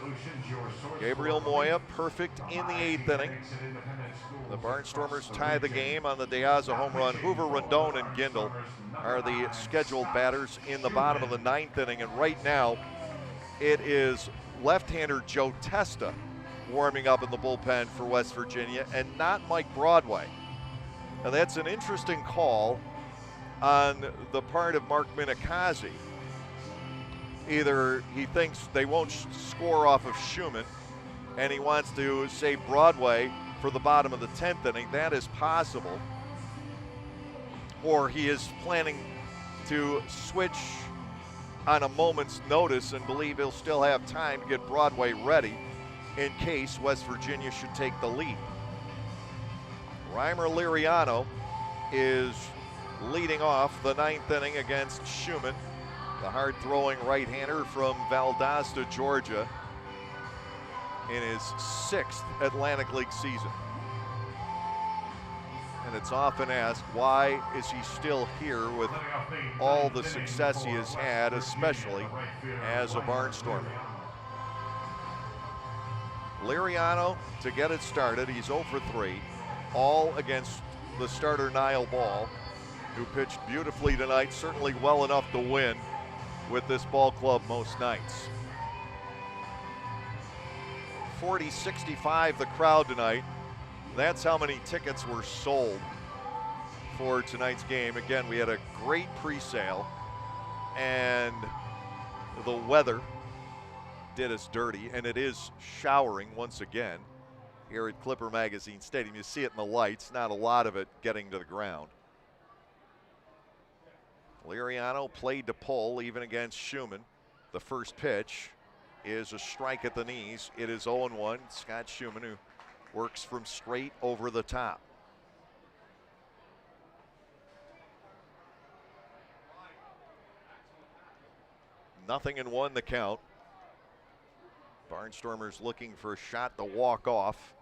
Gabriel Moya perfect in the 8th inning. The Barnstormers tie the game on the De Aza home run. Hoover, Rondon, and Gindel are the scheduled batters in the bottom of the 9th inning, and right now it is left-hander Joe Testa warming up in the bullpen for West Virginia, and not Mike Broadway. Now that's an interesting call on the part of Mark Minikazi. Either he thinks they won't score off of Schumann, and he wants to save Broadway for the bottom of the 10th inning. That is possible. Or he is planning to switch on a moment's notice and believe he'll still have time to get Broadway ready in case West Virginia should take the lead. Reimer Liriano is leading off the 9th inning against Schumann, the hard-throwing right-hander from Valdosta, Georgia, in his 6th Atlantic League season. And it's often asked, why is he still here with all the success he has had, especially as a barnstormer? Liriano, to get it started, he's 0 for 3, all against the starter Niall Ball, who pitched beautifully tonight, certainly well enough to win with this ball club most nights. 40-65 the crowd tonight. That's how many tickets were sold for tonight's game. Again, we had a great pre-sale, and the weather did us dirty, and it is showering once again here at Clipper Magazine Stadium. You see it in the lights, not a lot of it getting to the ground. Liriano played to pull even against Schumann. The first pitch is a strike at the knees. It is 0-1. Scott Schumann, who works from straight over the top. Nothing in 1 the count. Barnstormers looking for a shot to walk off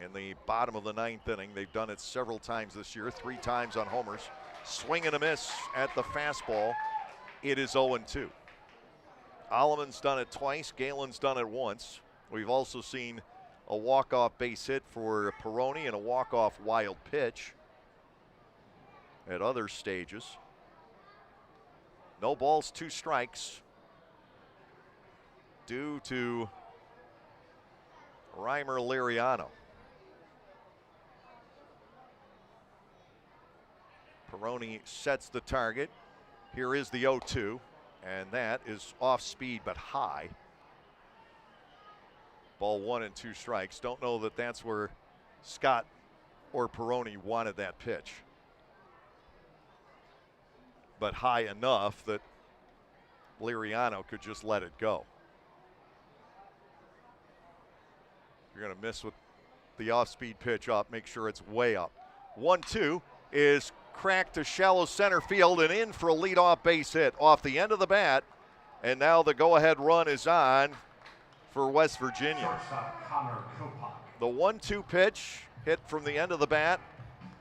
in the bottom of the 9th inning. They've done it several times this year, 3 times on homers. Swing and a miss at the fastball. It is 0-2. Alleman's done it twice. Galen's done it once. We've also seen a walk-off base hit for Peroni and a walk-off wild pitch at other stages. No balls, 2 strikes due to Reimer Liriano. Peroni sets the target. Here is the 0-2, and that is off speed but high. Ball 1 and 2 strikes. Don't know that that's where Scott or Peroni wanted that pitch, but high enough that Liriano could just let it go. You're going to miss with the off-speed pitch up. Make sure it's way up. 1-2 is cracked to shallow center field and in for a leadoff base hit off the end of the bat. And now the go-ahead run is on for West Virginia. The 1-2 pitch hit from the end of the bat.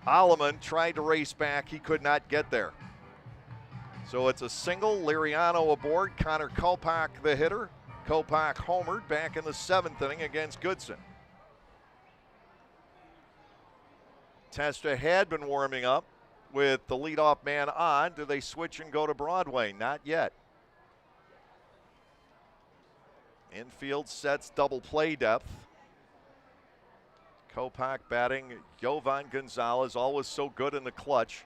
Alleman tried to race back. He could not get there. So it's a single. Liriano aboard. Connor Kopach the hitter. Kopach homered back in the 7th inning against Goodson. Testa had been warming up with the leadoff man on. Do they switch and go to Broadway? Not yet. Infield sets double play depth. Kopach batting. Jovan Gonzalez, always so good in the clutch,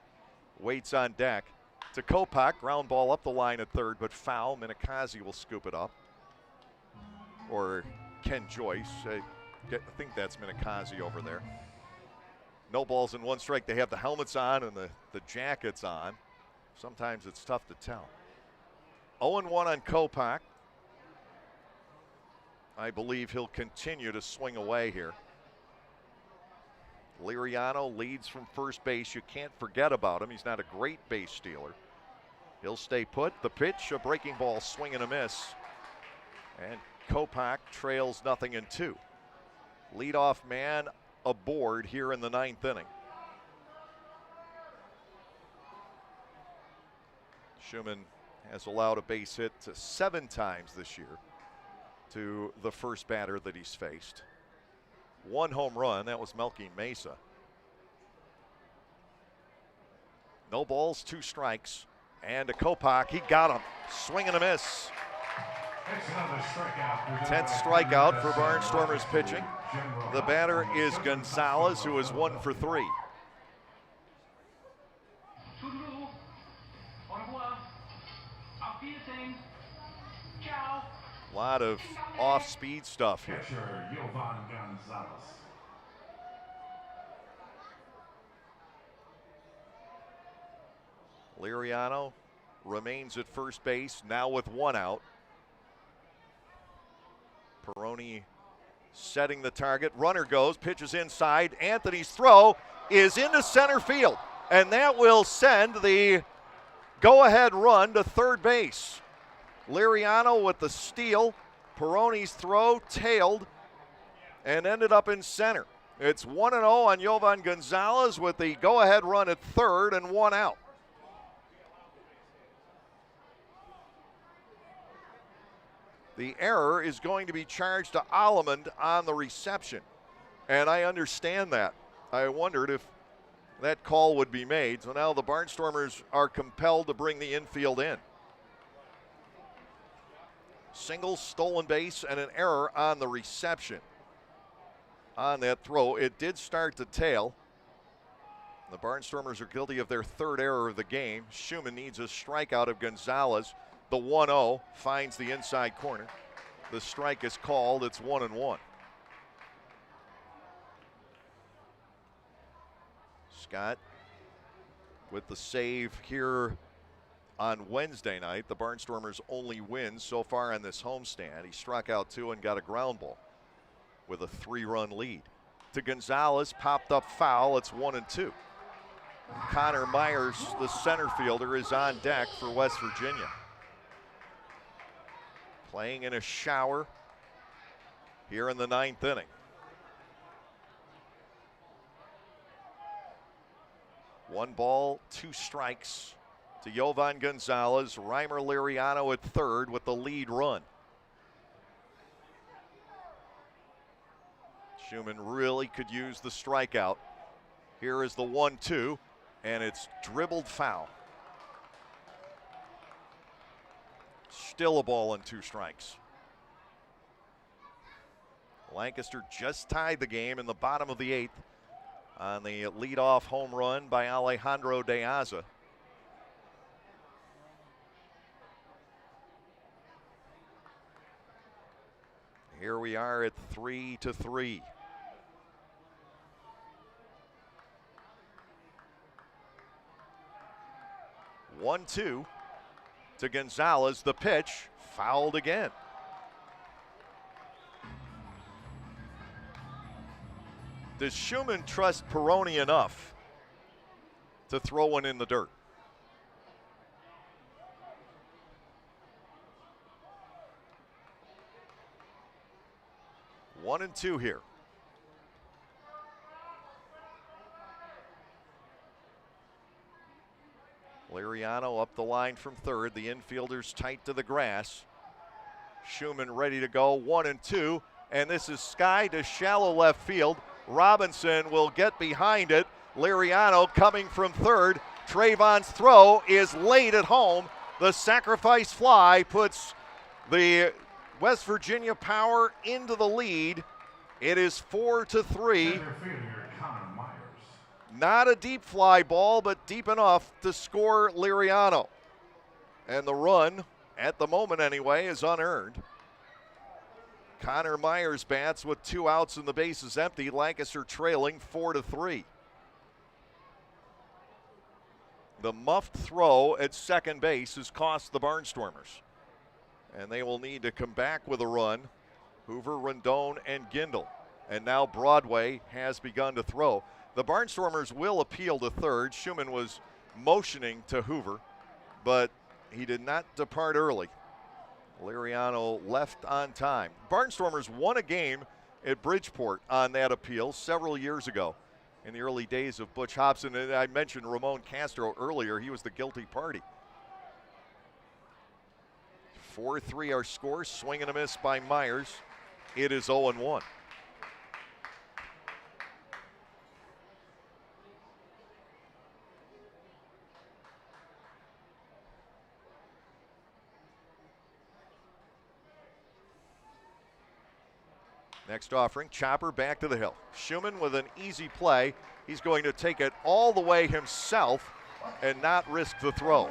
waits on deck. To Kopach, ground ball up the line at third, but foul. Minikazi will scoop it up. Or Ken Joyce. I think that's Minikazi over there. No balls and 1 strike. They have the helmets on and the jackets on. Sometimes it's tough to tell. 0-1 on Kopach. I believe he'll continue to swing away here. Liriano leads from first base. You can't forget about him. He's not a great base stealer. He'll stay put. The pitch, a breaking ball, swing and a miss. And Kopach trails 0-2. Leadoff man aboard here in the 9th inning. Schumann has allowed a base hit 7 times this year to the first batter that he's faced. 1 home run, that was Melky Mesa. No balls, 2 strikes, and a Kopach, he got him. Swing and a miss. 10th strikeout for Barnstormers pitching. The batter is Gonzalez, who is 1 for 3. A lot of off-speed stuff here. Liriano remains at first base, now with one out. Peroni setting the target. Runner goes, pitches inside. Anthony's throw is into center field, and that will send the go-ahead run to third base. Liriano with the steal. Peroni's throw tailed and ended up in center. It's 1-0 on Yovan Gonzalez with the go-ahead run at third and one out. The error is going to be charged to Allemond on the reception, and I understand that. I wondered if that call would be made, so now the Barnstormers are compelled to bring the infield in. Single, stolen base, and an error on the reception. On that throw, it did start to tail. The Barnstormers are guilty of their third error of the game. Schumann needs a strikeout of Gonzalez. The 1-0 finds the inside corner. The strike is called. It's 1-1. Scott with the save here on Wednesday night. The Barnstormers' only win so far on this homestand. He struck out two and got a ground ball with a 3-run lead. To Gonzalez, popped up foul. It's 1-2. Connor Myers, the center fielder, is on deck for West Virginia. Playing in a shower here in the ninth inning. One ball, two strikes to Yovan Gonzalez. Reimer Liriano at third with the lead run. Schumann really could use the strikeout. Here is the 1-2, and it's dribbled foul. Still a ball and two strikes. Lancaster just tied the game in the bottom of the eighth on the leadoff home run by Alejandro De Aza. Here we are at 3-3. One-two to Gonzalez. The pitch fouled again. Does Schumann trust Peroni enough to throw one in the dirt? One and two here. Liriano up the line from third. The infielders tight to the grass. Schumann ready to go. 1-2. And this is Sky to shallow left field. Robinson will get behind it. Liriano coming from third. Trayvon's throw is late at home. The sacrifice fly puts the West Virginia Power into the lead. It is 4-3. Not a deep fly ball, but deep enough to score Liriano. And the run, at the moment anyway, is unearned. Connor Myers bats with 2 outs and the bases empty. Lancaster trailing 4-3. The muffed throw at second base has cost the Barnstormers, and they will need to come back with a run. Hoover, Rendon, and Gindel. And now Broadway has begun to throw. The Barnstormers will appeal to third. Schumann was motioning to Hoover, but he did not depart early. Liriano left on time. Barnstormers won a game at Bridgeport on that appeal several years ago in the early days of Butch Hobson. And I mentioned Ramon Castro earlier. He was the guilty party. 4-3 our score. Swing and a miss by Myers. It is 0-1. Next offering, Chopper back to the hill. Schumann with an easy play. He's going to take it all the way himself and not risk the throw.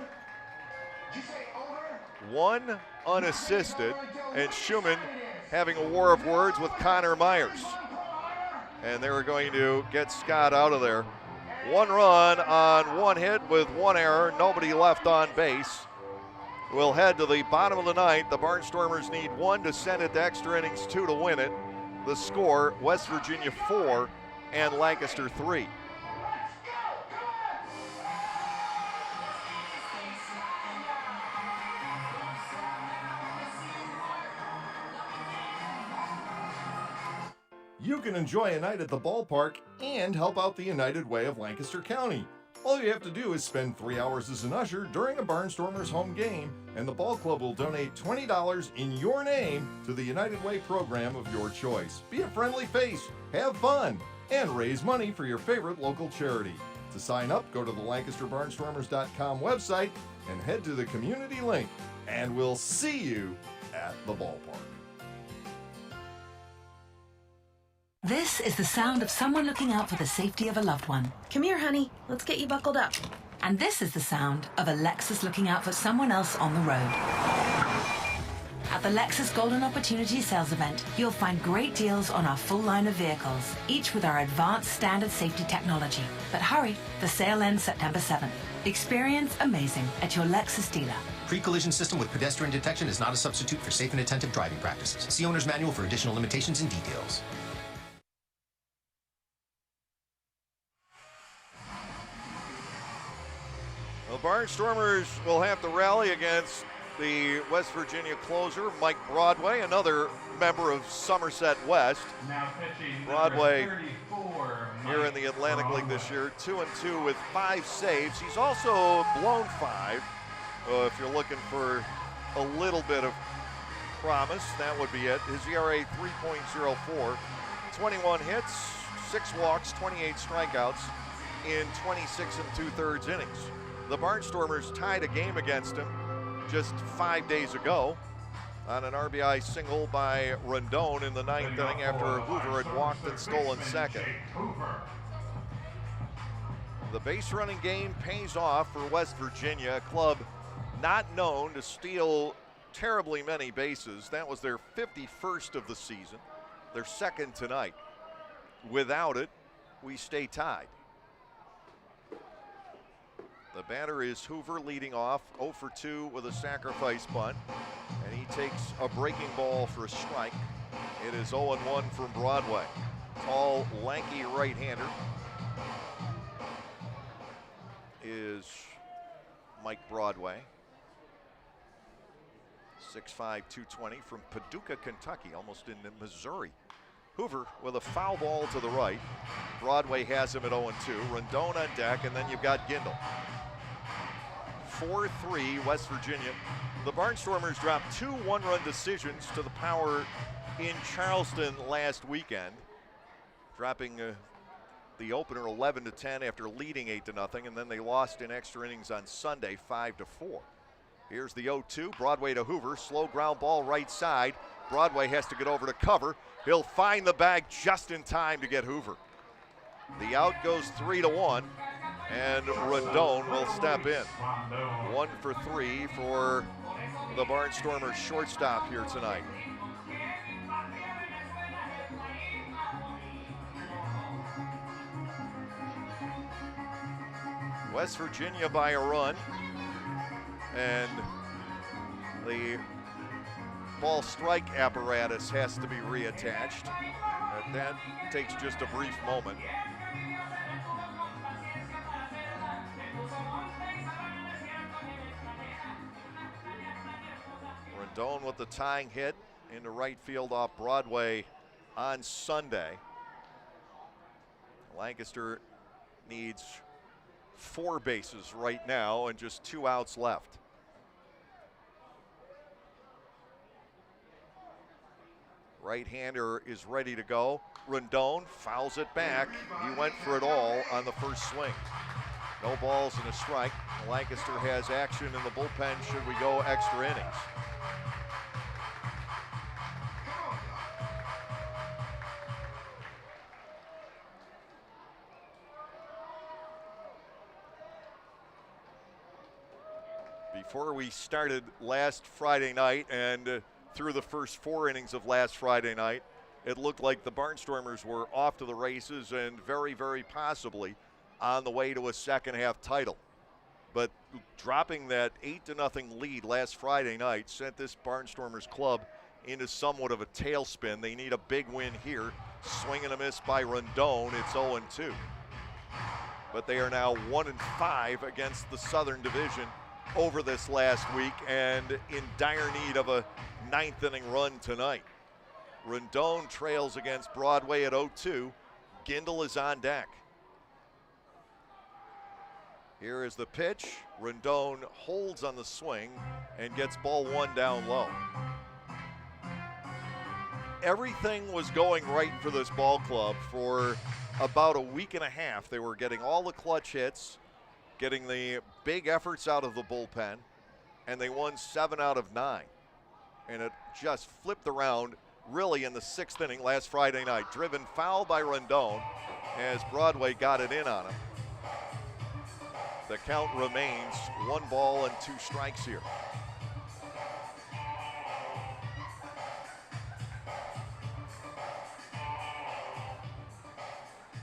One unassisted, and Schumann having a war of words with Connor Myers. And they were going to get Scott out of there 1 run on 1 hit with 1 error, nobody left on base. We'll head to the bottom of the ninth. The Barnstormers need 1 to send it to extra innings, 2 to win it. The score, West Virginia 4 and Lancaster 3.
You can enjoy a night at the ballpark and help out the United Way of Lancaster County. All you have to do is spend 3 hours as an usher during a Barnstormers home game, and the ball club will donate $20 in your name to the United Way program of your choice. Be a friendly face, have fun, and raise money for your favorite local charity. To sign up, go to the LancasterBarnstormers.com website and head to the community link, and we'll see you at the ballpark.
This is the sound of someone looking out for the safety of a loved one.
Come here, honey. Let's get you buckled up.
And this is the sound of a Lexus looking out for someone else on the road. At the Lexus Golden Opportunity Sales Event, you'll find great deals on our full line of vehicles, each with our advanced standard safety technology. But hurry, the sale ends September 7th. Experience amazing at your Lexus dealer.
Pre-collision system with pedestrian detection is not a substitute for safe and attentive driving practices. See owner's manual for additional limitations and details.
The Barnstormers will have to rally against the West Virginia closer, Mike Broadway, another member of Somerset West. Broadway here in the Atlantic League this year, 2-2 with 5 saves. He's also blown 5. If you're looking for a little bit of promise, that would be it. His ERA 3.04, 21 hits, 6 walks, 28 strikeouts in 26 2/3 innings. The Barnstormers tied a game against him just 5 days ago on an RBI single by Rondon in the 9th inning after Hoover had walked and stolen second. The base running game pays off for West Virginia, a club not known to steal terribly many bases. That was their 51st of the season, their 2nd tonight. Without it, we stay tied. The batter is Hoover, leading off 0 for 2 with a sacrifice bunt, and he takes a breaking ball for a strike. It is 0-1 from Broadway. Tall, lanky right-hander is Mike Broadway. 6'5", 220 from Paducah, Kentucky, almost in Missouri. Hoover with a foul ball to the right. Broadway has him at 0-2. Rondon on deck, and then you've got Gindel. 4-3 West Virginia. The Barnstormers dropped 2 one-run decisions to the Power in Charleston last weekend, dropping the opener 11-10 after leading 8-0, and then they lost in extra innings on Sunday 5-4. Here's the 0-2, Broadway to Hoover, slow ground ball right side. Broadway has to get over to cover. He'll find the bag just in time to get Hoover. The out goes 3-1. And Rondon will step in. 1 for 3 for the Barnstormers shortstop here tonight. West Virginia by a run, and the ball strike apparatus has to be reattached. That takes just a brief moment. Rondon with the tying hit into right field off Broadway on Sunday. Lancaster needs 4 bases right now and just 2 outs left. Right-hander is ready to go. Rondon fouls it back. He went for it all on the first swing. No balls and a strike. Lancaster has action in the bullpen should we go extra innings. Before we started last Friday night and through the first 4 innings of last Friday night, it looked like the Barnstormers were off to the races and very, very possibly on the way to a second half title. But dropping that 8-0 lead last Friday night sent this Barnstormers club into somewhat of a tailspin. They need a big win here. Swing and a miss by Rondon. It's 0-2. But they are now 1-5 against the Southern Division over this last week and in dire need of a 9th inning run tonight. Rondon trails against Broadway at 0-2. Gindel is on deck. Here is the pitch. Rondon holds on the swing and gets ball one down low. Everything was going right for this ball club for about a week and a half. They were getting all the clutch hits, getting the big efforts out of the bullpen, and they won 7 out of 9. And it just flipped around really in the 6th inning last Friday night. Driven foul by Rondon as Broadway got it in on him. The count remains 1 ball and 2 strikes here.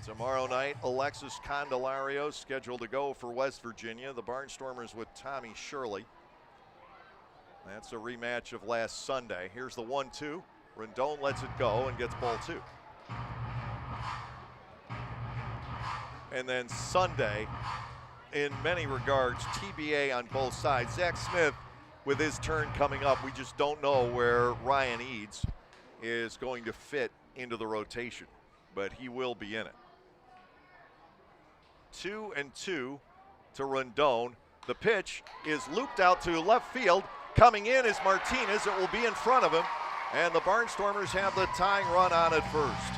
Tomorrow night, Alexis Candelario scheduled to go for West Virginia. The Barnstormers with Tommy Shirley. That's a rematch of last Sunday. Here's the 1-2. Rondon lets it go and gets ball 2. And then Sunday, in many regards, TBA on both sides. Zach Smith with his turn coming up. We just don't know where Ryan Eads is going to fit into the rotation, but he will be in it. 2-2 to Rondon. The pitch is looped out to left field. Coming in is Martinez. It will be in front of him, and the Barnstormers have the tying run on at first.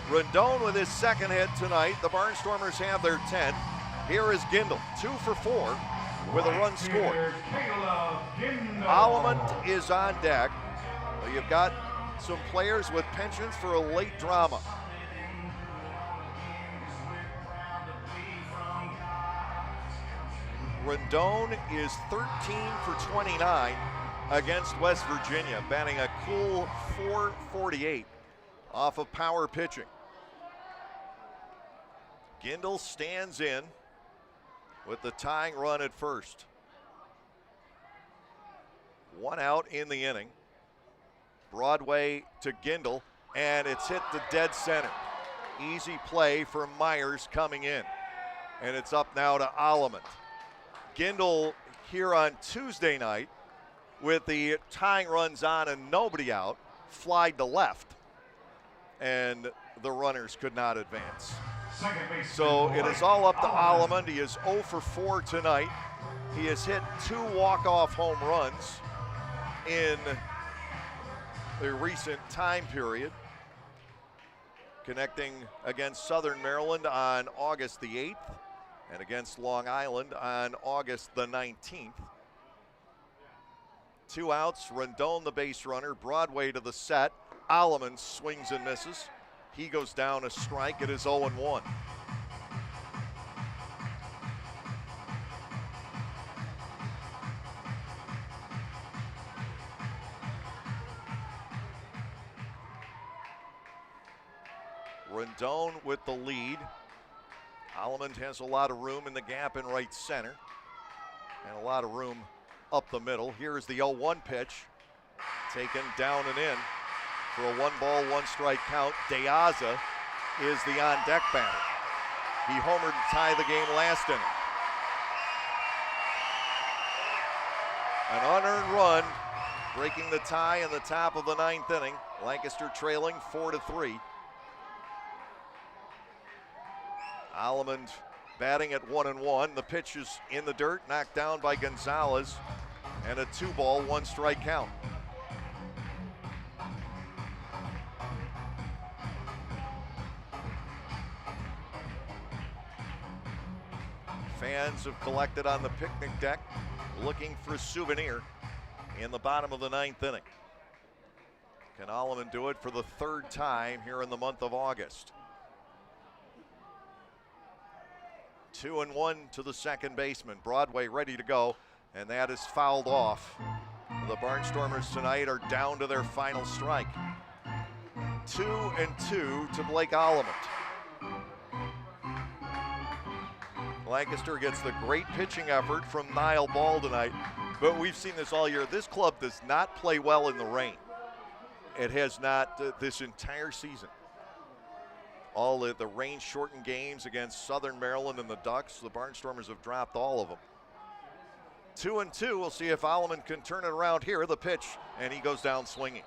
Rondon with his second hit tonight. The Barnstormers have their 10th. Here is Gindel, 2 for 4 with a run scored. Allemond is on deck. You've got some players with penchants for a late drama. Rondon is 13 for 29 against West Virginia, batting a cool .448 off of power pitching. Gindel stands in with the tying run at first. 1 out in the inning. Broadway to Gindel, and it's hit to dead center. Easy play from Myers coming in, and it's up now to Allemond. Gindel here on Tuesday night with the tying runs on and nobody out, flied to left, and the runners could not advance. So it is all up to Allemond. He is 0 for 4 tonight. He has hit 2 walk-off home runs in the recent time period, connecting against Southern Maryland on August the 8th and against Long Island on August the 19th. 2 outs, Rondon the base runner, Broadway to the set. Allemond swings and misses. He goes down a strike. It is 0-1. Rondon with the lead. Allemond has a lot of room in the gap in right center and a lot of room up the middle. Here is the 0-1 pitch, taken down and in for a 1-ball, 1-strike count. De Aza is the on-deck batter. He homered to tie the game last inning. An unearned run, breaking the tie in the top of the 9th inning. Lancaster trailing 4-3. Allemond batting at 1-1. The pitch is in the dirt, knocked down by Gonzalez, and a 2-ball, 1-strike count. Fans have collected on the picnic deck looking for a souvenir in the bottom of the 9th inning. Can Allemond do it for the 3rd time here in the month of August? 2-1 to the second baseman. Broadway ready to go, and that is fouled off. The Barnstormers tonight are down to their final strike. 2-2 to Blake Allemond. Lancaster gets the great pitching effort from Niall Ball tonight, but we've seen this all year. This club does not play well in the rain. It has not this entire season. All the rain-shortened games against Southern Maryland and the Ducks, the Barnstormers have dropped all of them. 2-2, we'll see if Alleman can turn it around here. The pitch, and he goes down swinging.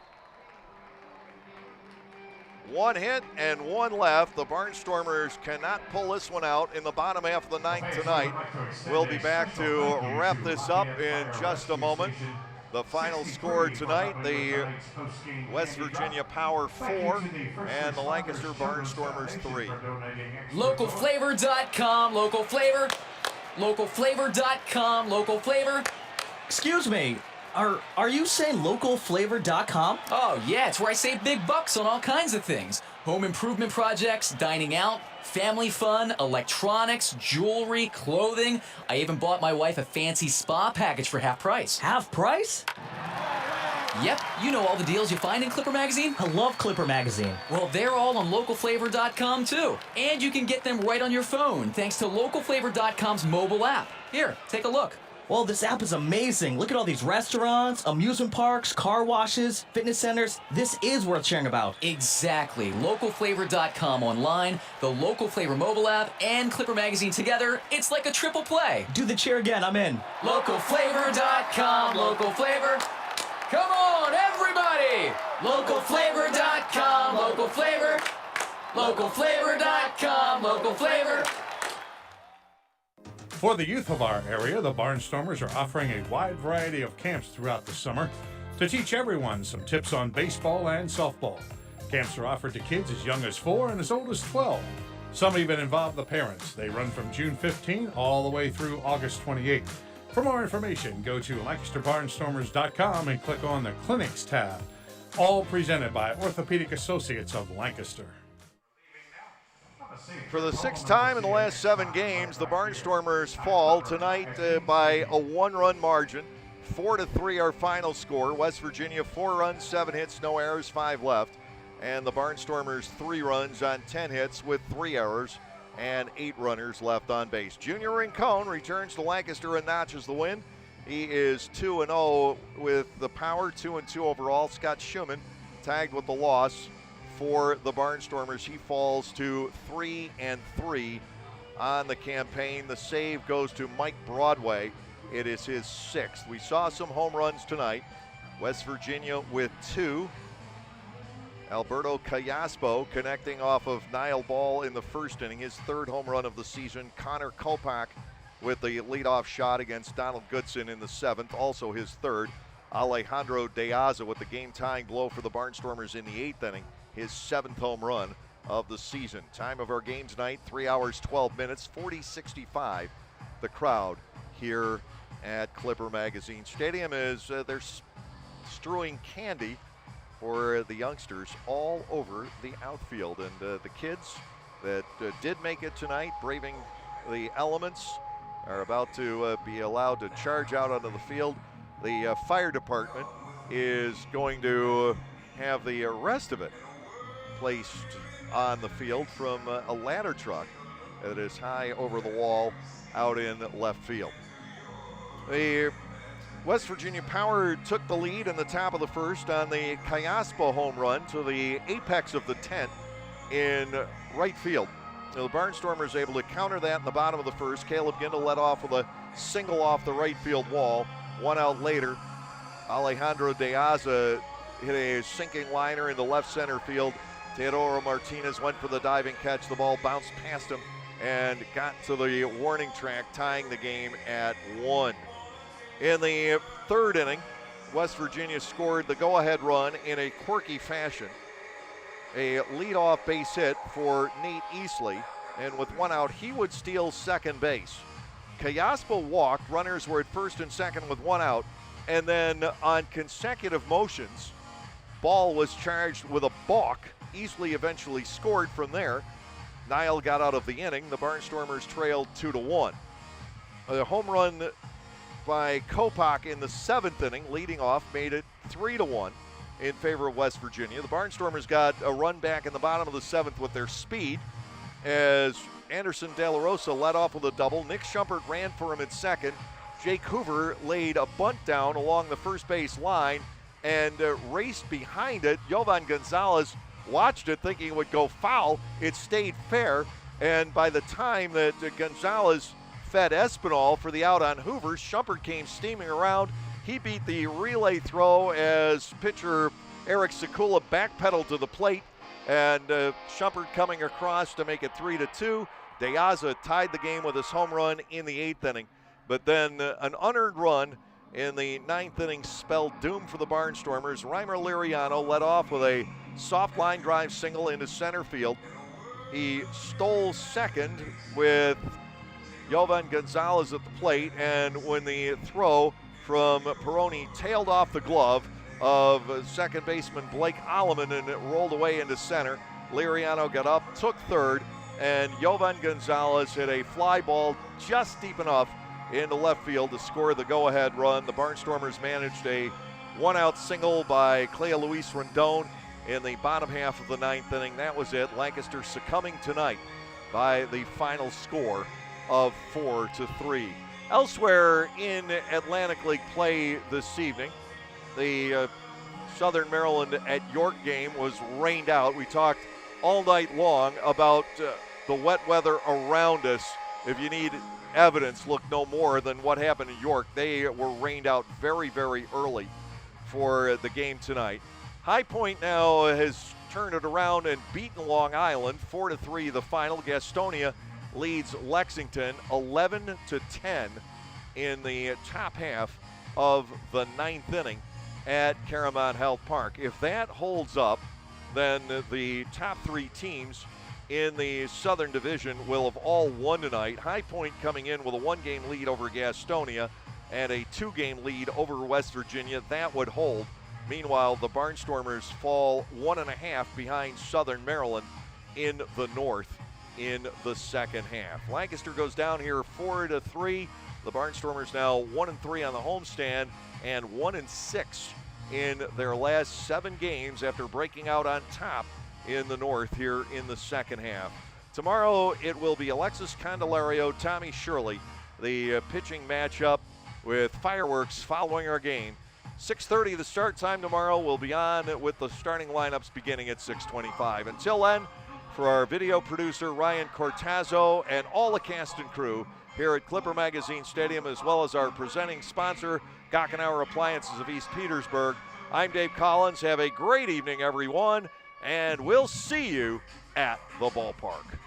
One hit and one left. The Barnstormers cannot pull this one out in the bottom half of the ninth tonight. We'll be back to wrap this up in just a moment. The final score tonight, the West Virginia Power 4 and the Lancaster Barnstormers 3.
Localflavor.com, local flavor. Localflavor.com, local flavor.
Excuse me, are you saying localflavor.com?
Oh yeah, it's where I save big bucks on all kinds of things. Home improvement projects, dining out, family fun, electronics, jewelry, clothing. I even bought my wife a fancy spa package for half price.
Half price?
Yep, you know all the deals you find in Clipper Magazine.
I love Clipper Magazine.
Well, they're all on localflavor.com too. And you can get them right on your phone thanks to localflavor.com's mobile app. Here, take a look.
Well, this app is amazing. Look at all these restaurants, amusement parks, car washes, fitness centers. This is worth sharing about.
Exactly. Localflavor.com online, the Local Flavor mobile app, and Clipper Magazine together. It's like a triple play.
Do the cheer again. I'm in.
Localflavor.com, local flavor. Come on, everybody! Localflavor.com, local flavor. Localflavor.com, local flavor.
For the youth of our area, the Barnstormers are offering a wide variety of camps throughout the summer to teach everyone some tips on baseball and softball. Camps are offered to kids as young as 4 and as old as 12. Some even involve the parents. They run from June 15 all the way through August 28. For more information, go to LancasterBarnstormers.com and click on the Clinics tab. All presented by Orthopedic Associates of Lancaster.
For the 6th time in the last 7 games, the Barnstormers fall tonight by a 1-run margin. 4-3 our final score. West Virginia 4 runs, 7 hits, no errors, 5 left. And the Barnstormers 3 runs on 10 hits with 3 errors and 8 runners left on base. Junior Rincon returns to Lancaster and notches the win. He is 2-0 with the Power, 2-2 overall. Scott Schumann tagged with the loss for the Barnstormers. He falls to 3-3 on the campaign. The save goes to Mike Broadway. It is his 6th. We saw some home runs tonight. West Virginia with 2. Alberto Callaspo connecting off of Niall Ball in the first inning, his 3rd home run of the season. Connor Kopak with the leadoff shot against Donald Goodson in the 7th, also his 3rd. Alejandro Deaza with the game-tying blow for the Barnstormers in the 8th inning, his 7th home run of the season. Time of our game tonight, 3 hours, 12 minutes, 40-65. The crowd here at Clipper Magazine Stadium is they're strewing candy for the youngsters all over the outfield. And the kids that did make it tonight, braving the elements, are about to be allowed to charge out onto the field. The fire department is going to have the rest of it placed on the field from a ladder truck that is high over the wall out in left field. The West Virginia Power took the lead in the top of the first on the Callaspo home run to the apex of the tent in right field. The Barnstormers able to counter that in the bottom of the first. Caleb Gindel led off with a single off the right field wall. 1 out later, Alejandro Deaza hit a sinking liner in the left center field. Teodoro Martinez went for the diving catch. The ball bounced past him and got to the warning track, tying the game at 1. In the 3rd inning, West Virginia scored the go-ahead run in a quirky fashion. A leadoff base hit for Nate Easley, and with 1 out, he would steal second base. Callaspo walked, runners were at first and second with 1 out, and then on consecutive motions, Ball was charged with a balk. Easley eventually scored from there. Niall got out of the inning. The Barnstormers trailed 2-1. A home run by Kopak in the 7th inning, leading off, made it 3-1 in favor of West Virginia. The Barnstormers got a run back in the bottom of the 7th with their speed as Anderson De La Rosa led off with a double. Nick Schumpert ran for him at second. Jake Hoover laid a bunt down along the first base line and raced behind it. Jovan Gonzalez watched it thinking it would go foul. It stayed fair, and by the time that Gonzalez fed Espinal for the out on Hoover, Schumpert came steaming around. He beat the relay throw as pitcher Eric Sekula backpedaled to the plate, and Schumpert coming across to make it 3-2. De Aza tied the game with his home run in the 8th inning. But then an unearned run in the 9th inning spelled doom for the Barnstormers. Reimer Liriano led off with a soft line drive single into center field. He stole second with Jovan Gonzalez at the plate, and when the throw from Peroni tailed off the glove of second baseman Blake Alleman and it rolled away into center, Liriano got up, took third, and Jovan Gonzalez hit a fly ball just deep enough into left field to score the go-ahead run. The Barnstormers managed a one-out single by Clea Luis Rendon in the bottom half of the 9th inning. That was it. Lancaster succumbing tonight by the final score of 4-3. Elsewhere in Atlantic League play this evening, the Southern Maryland at York game was rained out. We talked all night long about the wet weather around us. If you need evidence, look no more than what happened in York. They were rained out very, very early for the game tonight. High Point now has turned it around and beaten Long Island 4-3 the final. Gastonia leads Lexington 11-10 in the top half of the 9th inning at Caramount Health Park. If that holds up, then the top 3 teams in the Southern Division will have all won tonight. High Point coming in with a 1-game lead over Gastonia and a 2-game lead over West Virginia. That would hold. Meanwhile, the Barnstormers fall 1.5 behind Southern Maryland in the North in the second half. Lancaster goes down here 4-3. The Barnstormers now 1-3 on the homestand and 1-6 in their last 7 games after breaking out on top in the North here in the second half. Tomorrow it will be Alexis Candelario, Tommy Shirley, the pitching matchup with fireworks following our game. 6:30 the start time tomorrow. We'll be on with the starting lineups beginning at 6:25. Until then, for our video producer Ryan Cortazzo and all the cast and crew here at Clipper Magazine Stadium, as well as our presenting sponsor, Gockenauer Appliances of East Petersburg, I'm Dave Collins. Have a great evening, everyone, and we'll see you at the ballpark.